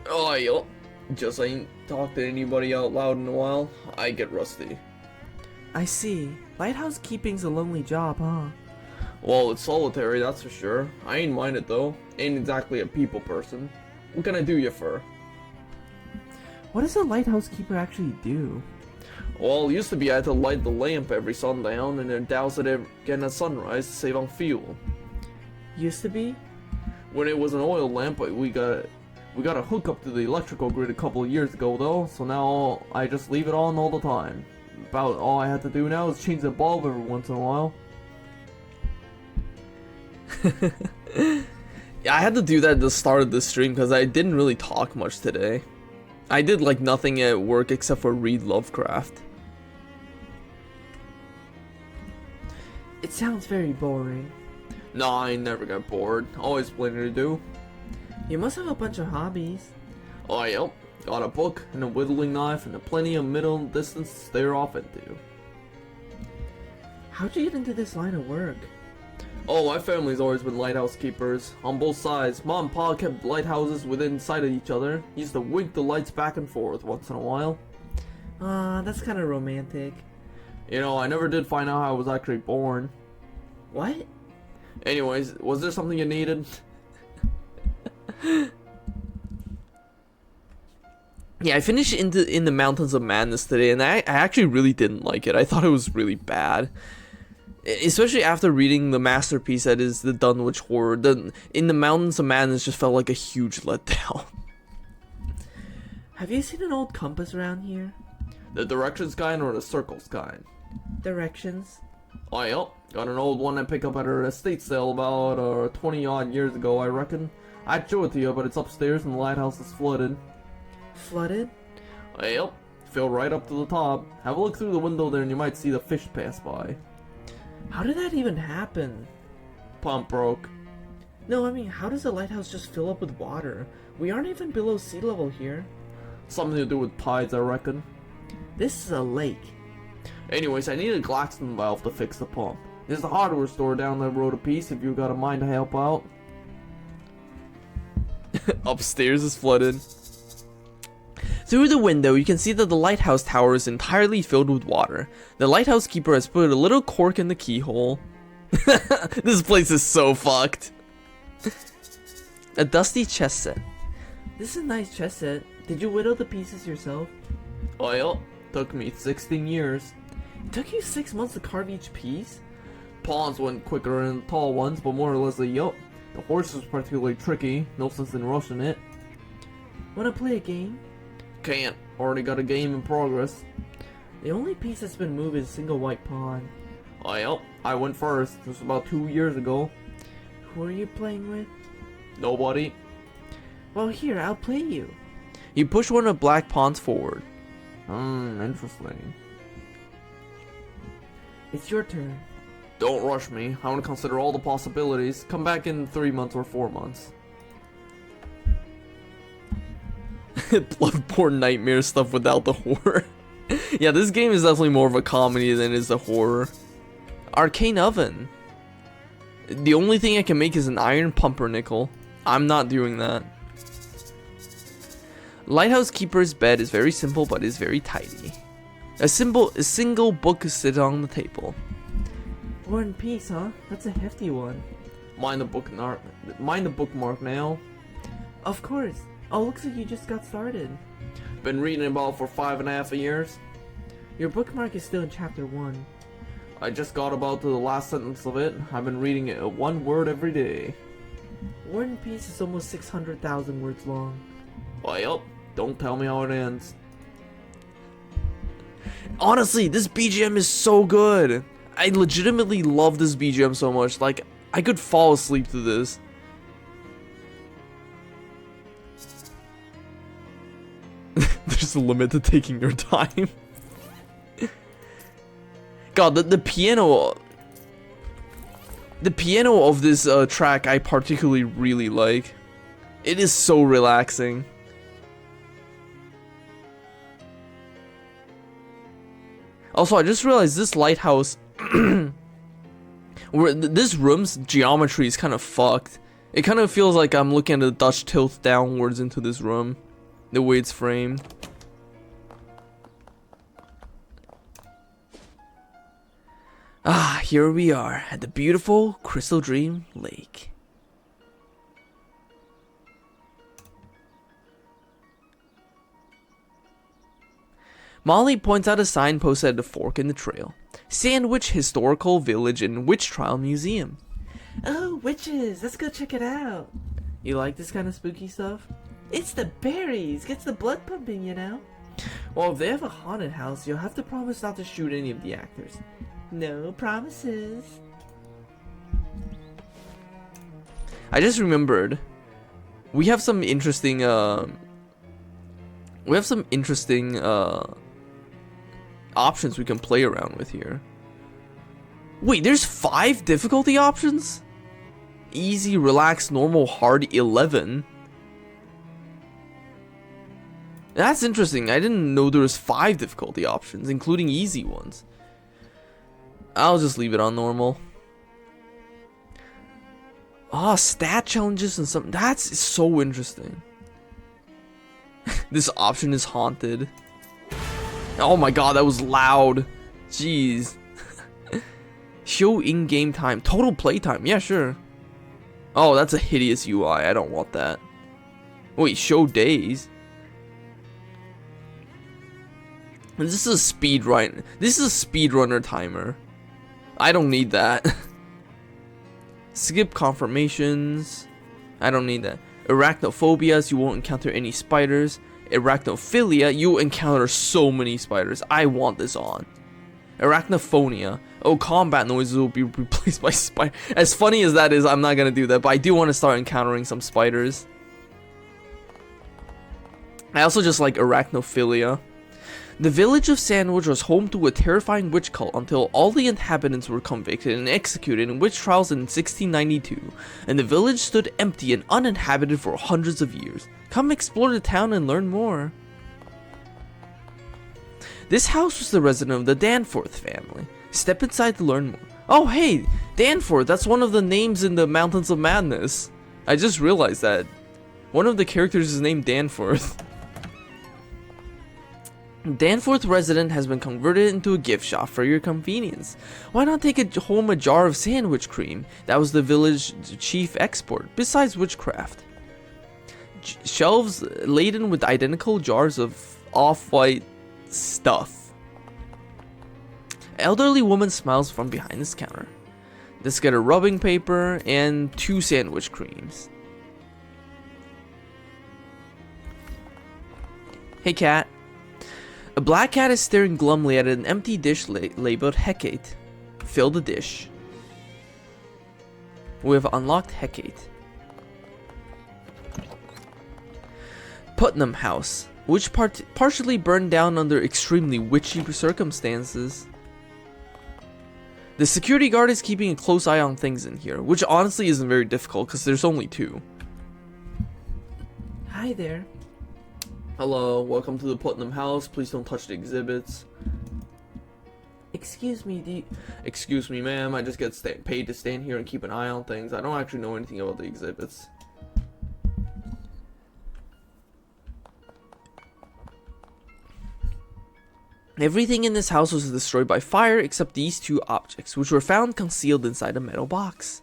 Oh, yo. Just ain't talked to anybody out loud in a while. I get rusty. I see. Lighthouse keeping's a lonely job, huh? Well, it's solitary, that's for sure. I ain't mind it though. Ain't exactly a people person. What can I do you for? What does a lighthouse keeper actually do? Well, it used to be I had to light the lamp every sundown and then douse it again at sunrise to save on fuel. Used to be? When it was an oil lamp, we got a hookup to the electrical grid a couple of years ago though, so now I just leave it on all the time. About all I have to do now is change the bulb every once in a while. Yeah, I had to do that at the start of the stream because I didn't really talk much today. I did like nothing at work except for read Lovecraft. It sounds very boring. Nah, I never got bored. Always plenty to do. You must have a bunch of hobbies. Oh, yep. Got a book and a whittling knife and plenty of middle distance to stare off into. How'd you get into this line of work? Oh, my family's always been lighthouse keepers. On both sides, Mom and Pa kept lighthouses within sight of each other. Used to wink the lights back and forth once in a while. That's kind of romantic. You know, I never did find out how I was actually born. What? Anyways, was there something you needed? Yeah, I finished in the Mountains of Madness today, and I actually really didn't like it. I thought it was really bad. Especially after reading the masterpiece that is the Dunwich Horror. In the Mountains of Madness just felt like a huge letdown. Have you seen an old compass around here? The directions kind or the circles kind? Directions? Oh, yep. Got an old one I picked up at her estate sale about 20 odd years ago, I reckon. I'd show it to you, but it's upstairs and the lighthouse is flooded. Flooded? Oh, yep. Filled right up to the top. Have a look through the window there and you might see the fish pass by. How did that even happen? Pump broke. No, I mean, how does a lighthouse just fill up with water? We aren't even below sea level here. Something to do with tides, I reckon. This is a lake. Anyways, I need a Glaxton valve to fix the pump. There's a hardware store down the road a piece if you got a mind to help out. Upstairs is flooded. Through the window, you can see that the lighthouse tower is entirely filled with water. The lighthouse keeper has put a little cork in the keyhole. This place is so fucked. A dusty chess set. This is a nice chess set. Did you whittle the pieces yourself? Well, took me 16 years. It took you 6 months to carve each piece? Pawns went quicker than tall ones, but more or less yup. The horse is particularly tricky. No sense in rushing it. Wanna play a game? Can't. Already got a game in progress. The only piece that's been moved is a single white pawn. Well, I went first. This was about 2 years ago. Who are you playing with? Nobody. Well, here, I'll play you. You push one of the black pawns forward. Interesting. It's your turn. Don't rush me. I want to consider all the possibilities. Come back in 3 months or 4 months. Bloodborne nightmare stuff without the horror. Yeah, this game is definitely more of a comedy than it is a horror. Arcane oven. The only thing I can make is an iron pumpernickel. I'm not doing that. Lighthouse Keeper's bed is very simple but is very tidy. A single book is sitting on the table. War and Peace, huh? That's a hefty one. Mind the bookmark now. Of course. Oh, looks like you just got started. Been reading about for 5.5 years. Your bookmark is still in chapter 1. I just got about to the last sentence of it. I've been reading it 1 word every day. War and Peace is almost 600,000 words long. Well, don't tell me how it ends. Honestly, this BGM is so good. I legitimately love this BGM so much. Like, I could fall asleep to this. There's a limit to taking your time. God, the piano of this track I particularly really like. It is so relaxing. Also, I just realized this lighthouse, this room's geometry is kind of fucked. It kind of feels like I'm looking at the Dutch tilt downwards into this room, the way it's framed. Ah, here we are at the beautiful Crystaldream Lake. Molly points out a sign posted at a fork in the trail. Sandwich Historical Village and Witch Trial Museum. Oh, witches! Let's go check it out. You like this kind of spooky stuff? It's the berries! Gets the blood pumping, you know? Well, if they have a haunted house, you'll have to promise not to shoot any of the actors. No promises. I just remembered. We have some interesting options we can play around with here. Wait, there's 5 difficulty options? Easy, relax, normal, hard, 11. That's interesting. I didn't know there was 5 difficulty options, including easy ones. I'll just leave it on normal. Ah, stat challenges and something. That's so interesting. This option is haunted. Oh my god, that was loud. Jeez. Show in-game time. Total playtime. Yeah, sure. Oh, that's a hideous UI. I don't want that. Wait, show days. This is a speed run. This is a speedrunner timer. I don't need that. Skip confirmations. I don't need that. Arachnophobias. You won't encounter any spiders. Arachnophilia. You encounter so many spiders. I want this on. Arachnophonia. Oh, combat noises will be replaced by spiders. As funny as that is, I'm not gonna do that. But I do want to start encountering some spiders. I also just like arachnophilia. The village of Sandwich was home to a terrifying witch cult until all the inhabitants were convicted and executed in witch trials in 1692, and the village stood empty and uninhabited for hundreds of years. Come explore the town and learn more. This house was the residence of the Danforth family. Step inside to learn more. Oh hey, Danforth, that's one of the names in the Mountains of Madness. I just realized that. One of the characters is named Danforth. Danforth resident has been converted into a gift shop for your convenience. Why not take home a jar of sandwich cream? That was the village chief export, besides witchcraft. Shelves laden with identical jars of off-white stuff. Elderly woman smiles from behind this counter. Let's get a rubbing paper and 2 sandwich creams. Hey cat. A black cat is staring glumly at an empty dish labeled Hecate. Fill the dish. We have unlocked Hecate. Putnam House, which partially burned down under extremely witchy circumstances. The security guard is keeping a close eye on things in here, which honestly isn't very difficult because there's only 2. Hi there. Hello, welcome to the Putnam House. Please don't touch the exhibits. Excuse me, Excuse me, ma'am. I just get paid to stand here and keep an eye on things. I don't actually know anything about the exhibits. Everything in this house was destroyed by fire except these 2 objects, which were found concealed inside a metal box.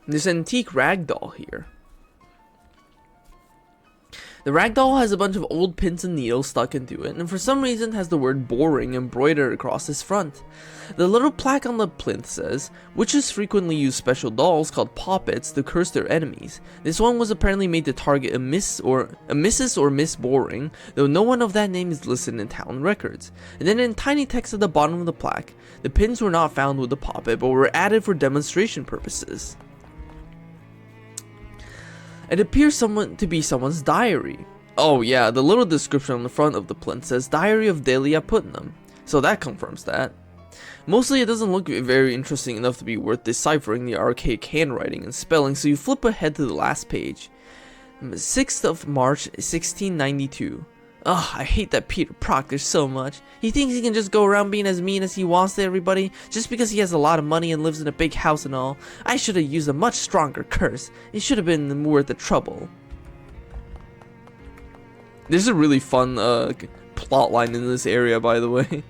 There's an antique rag doll here. The ragdoll has a bunch of old pins and needles stuck into it, and for some reason has the word boring embroidered across its front. The little plaque on the plinth says, witches frequently use special dolls called poppets to curse their enemies. This one was apparently made to target a Mrs. or Miss Boring, though no one of that name is listed in town records. And then in tiny text at the bottom of the plaque, the pins were not found with the poppet, but were added for demonstration purposes. It appears to be someone's diary. Oh yeah, the little description on the front of the plinth says Diary of Delia Putnam, so that confirms that. Mostly it doesn't look very interesting enough to be worth deciphering the archaic handwriting and spelling, so you flip ahead to the last page. 6th of March 1692. Ugh, I hate that Peter Proctor so much. He thinks he can just go around being as mean as he wants to everybody, just because he has a lot of money and lives in a big house and all. I should have used a much stronger curse. It should have been worth the trouble. There's a really fun plot line in this area, by the way.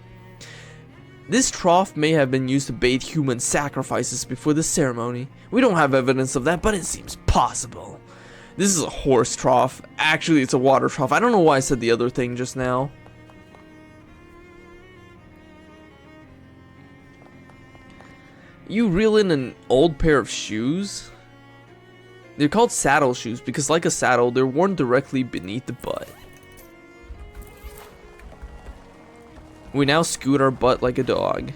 This trough may have been used to bathe human sacrifices before the ceremony. We don't have evidence of that, but it seems possible. This is a horse trough. Actually, it's a water trough. I don't know why I said the other thing just now. You reel in an old pair of shoes? They're called saddle shoes because, like a saddle, they're worn directly beneath the butt. We now scoot our butt like a dog.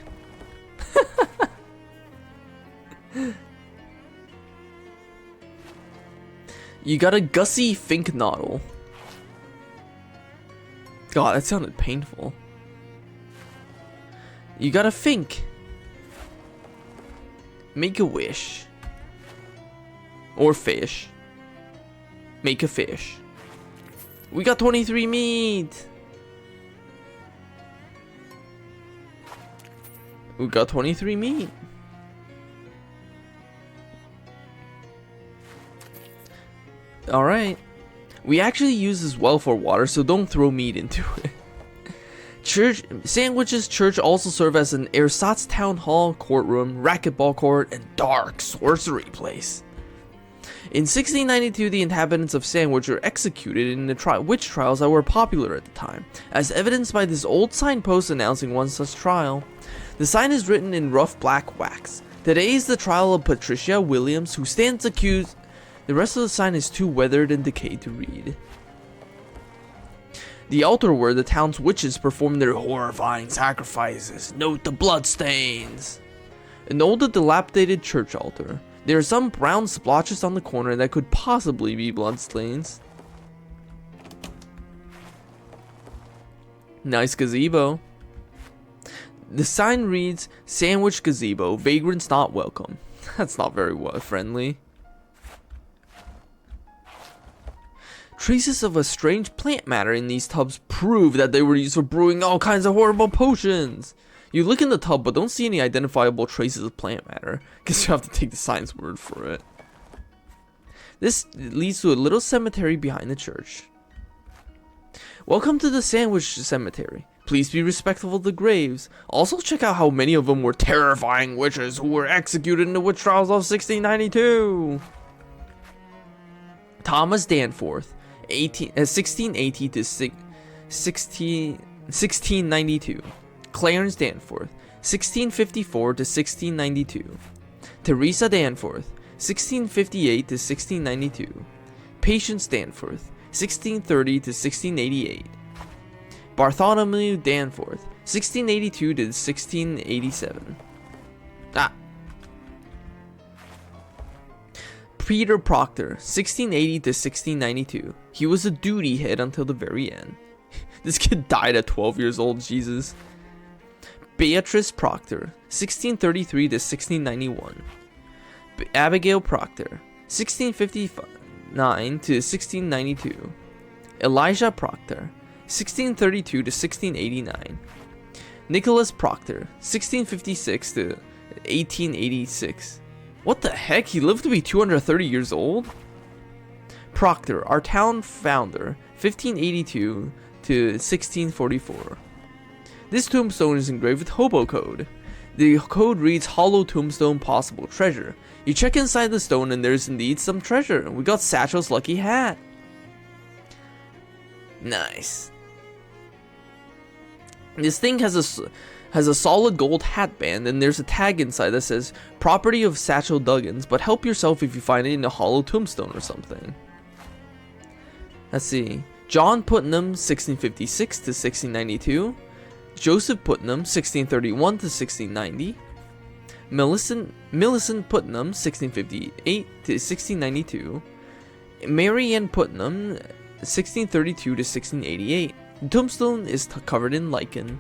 You got a Gussie Fink Noddle. God, that sounded painful. You got a Fink. Make a wish. Or fish. Make a fish. We got 23 meat. We got 23 meat. Alright. We actually use this well for water, so don't throw meat into it. Sandwiches Church also serve as an ersatz town hall, courtroom, racquetball court, and dark sorcery place. In 1692, the inhabitants of Sandwich were executed in the witch trials that were popular at the time, as evidenced by this old signpost announcing one such trial. The sign is written in rough black wax. Today is the trial of Patricia Williams, who stands accused. The rest of the sign is too weathered and decayed to read. The altar where the town's witches perform their horrifying sacrifices. Note the bloodstains. An old dilapidated church altar. There are some brown splotches on the corner that could possibly be bloodstains. Nice gazebo. The sign reads, Sandwich Gazebo, vagrants not welcome. That's not very friendly. Traces of a strange plant matter in these tubs prove that they were used for brewing all kinds of horrible potions. You look in the tub but don't see any identifiable traces of plant matter. Guess you have to take the sign's word for it. This leads to a little cemetery behind the church. Welcome to the Sandwich Cemetery. Please be respectful of the graves. Also check out how many of them were terrifying witches who were executed in the witch trials of 1692. Thomas Danforth, 1680 to 1692. Clarence Danforth, 1654 to 1692. Teresa Danforth, 1658 to 1692. Patience Danforth, 1630 to 1688. Bartholomew Danforth, 1682 to 1687. Peter Proctor, 1680 to 1692. He was a duty head until the very end. This kid died at 12 years old, Jesus. Beatrice Proctor, 1633 to 1691. Abigail Proctor, 1659 to 1692. Elijah Proctor, 1632 to 1689. Nicholas Proctor, 1656 to 1886. What the heck? He lived to be 230 years old? Proctor, our town founder, 1582 to 1644. This tombstone is engraved with hobo code. The code reads hollow tombstone possible treasure. You check inside the stone and there's indeed some treasure. We got Satchel's lucky hat. Nice. This thing has a solid gold hat band, and there's a tag inside that says property of Satchel Duggins, but help yourself if you find it in a hollow tombstone or something. Let's see. John Putnam, 1656 to 1692. Joseph Putnam, 1631 to 1690. Millicent Putnam, 1658 to 1692. Mary Ann Putnam, 1632 to 1688. The tombstone is covered in lichen.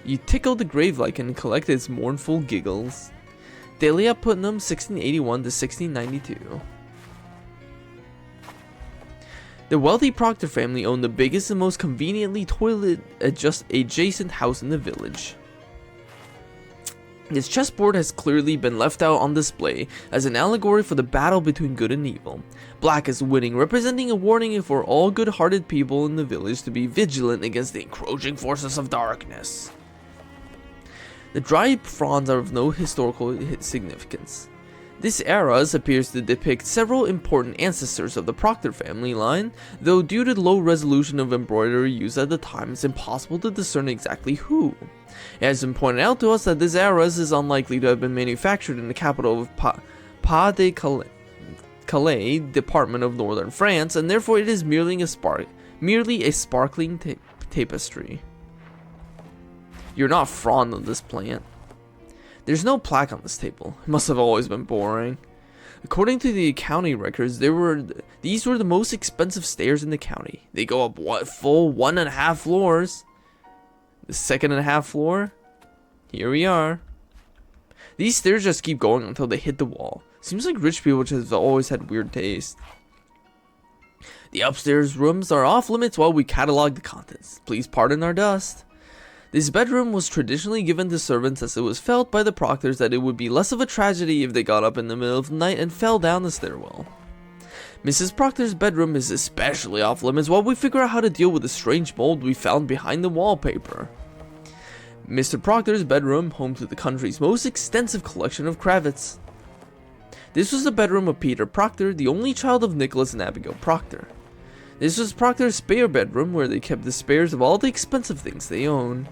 You tickle the grave lichen and collect its mournful giggles. Delia Putnam, 1681 to 1692. The wealthy Proctor family owned the biggest and most conveniently toilet adjacent house in the village. This chessboard has clearly been left out on display as an allegory for the battle between good and evil. Black is winning, representing a warning for all good-hearted people in the village to be vigilant against the encroaching forces of darkness. The dried fronds are of no historical significance. This era appears to depict several important ancestors of the Proctor family line, though due to the low resolution of embroidery used at the time, it's impossible to discern exactly who. It has been pointed out to us that this era is unlikely to have been manufactured in the capital of Pas-de-Calais department of northern France, and therefore it is merely a sparkling tapestry. You're not frond on this plant. There's no plaque on this table. It must have always been boring. According to the county records, these were the most expensive stairs in the county. They go up full 1.5 floors. The second and a half floor? Here we are. These stairs just keep going until they hit the wall. Seems like rich people just have always had weird taste. The upstairs rooms are off limits while we catalog the contents. Please pardon our dust. This bedroom was traditionally given to servants as it was felt by the Proctors that it would be less of a tragedy if they got up in the middle of the night and fell down the stairwell. Mrs. Proctor's bedroom is especially off limits while we figure out how to deal with the strange mold we found behind the wallpaper. Mr. Proctor's bedroom, home to the country's most extensive collection of cravats. This was the bedroom of Peter Proctor, the only child of Nicholas and Abigail Proctor. This was Proctor's spare bedroom, where they kept the spares of all the expensive things they owned.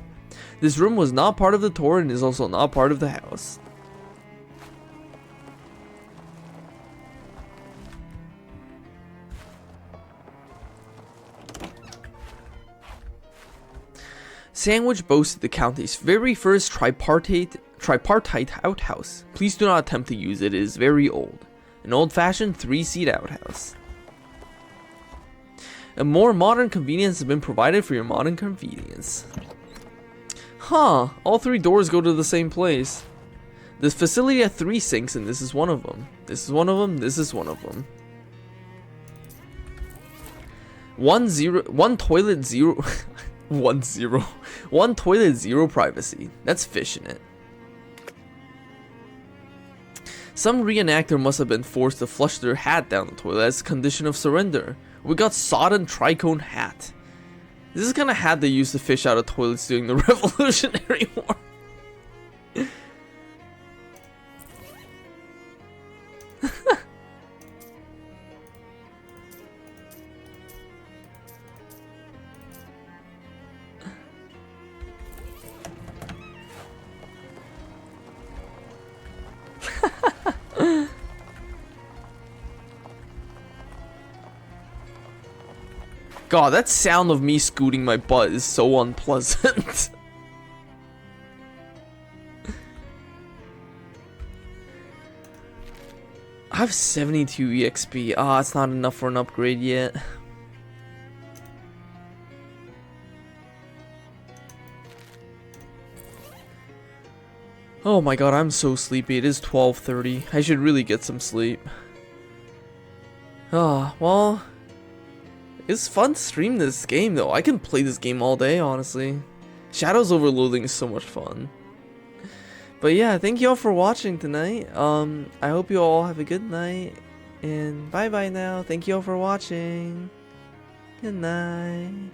This room was not part of the tour and is also not part of the house. Sandwich boasted the county's very first tripartite outhouse. Please do not attempt to use it, it is very old. An old-fashioned 3-seat outhouse. A more modern convenience has been provided for your modern convenience. Huh, all 3 doors go to the same place. This facility had 3 sinks and this is one of them. This is one of them, this is one of them. One toilet, zero privacy. That's fishing it. Some reenactor must have been forced to flush their hat down the toilet as a condition of surrender. We got sodden tricone hat. This is the kind of hat they used to fish out of toilets during the Revolutionary War. God, that sound of me scooting my butt is so unpleasant. I have 72 EXP. Ah, it's not enough for an upgrade yet. Oh my god, I'm so sleepy. It is 12:30. I should really get some sleep. Ah, well, it's fun to stream this game though. I can play this game all day, honestly. Shadows over Loathing is so much fun. But yeah, thank you all for watching tonight. I hope you all have a good night. And bye bye now. Thank you all for watching. Good night.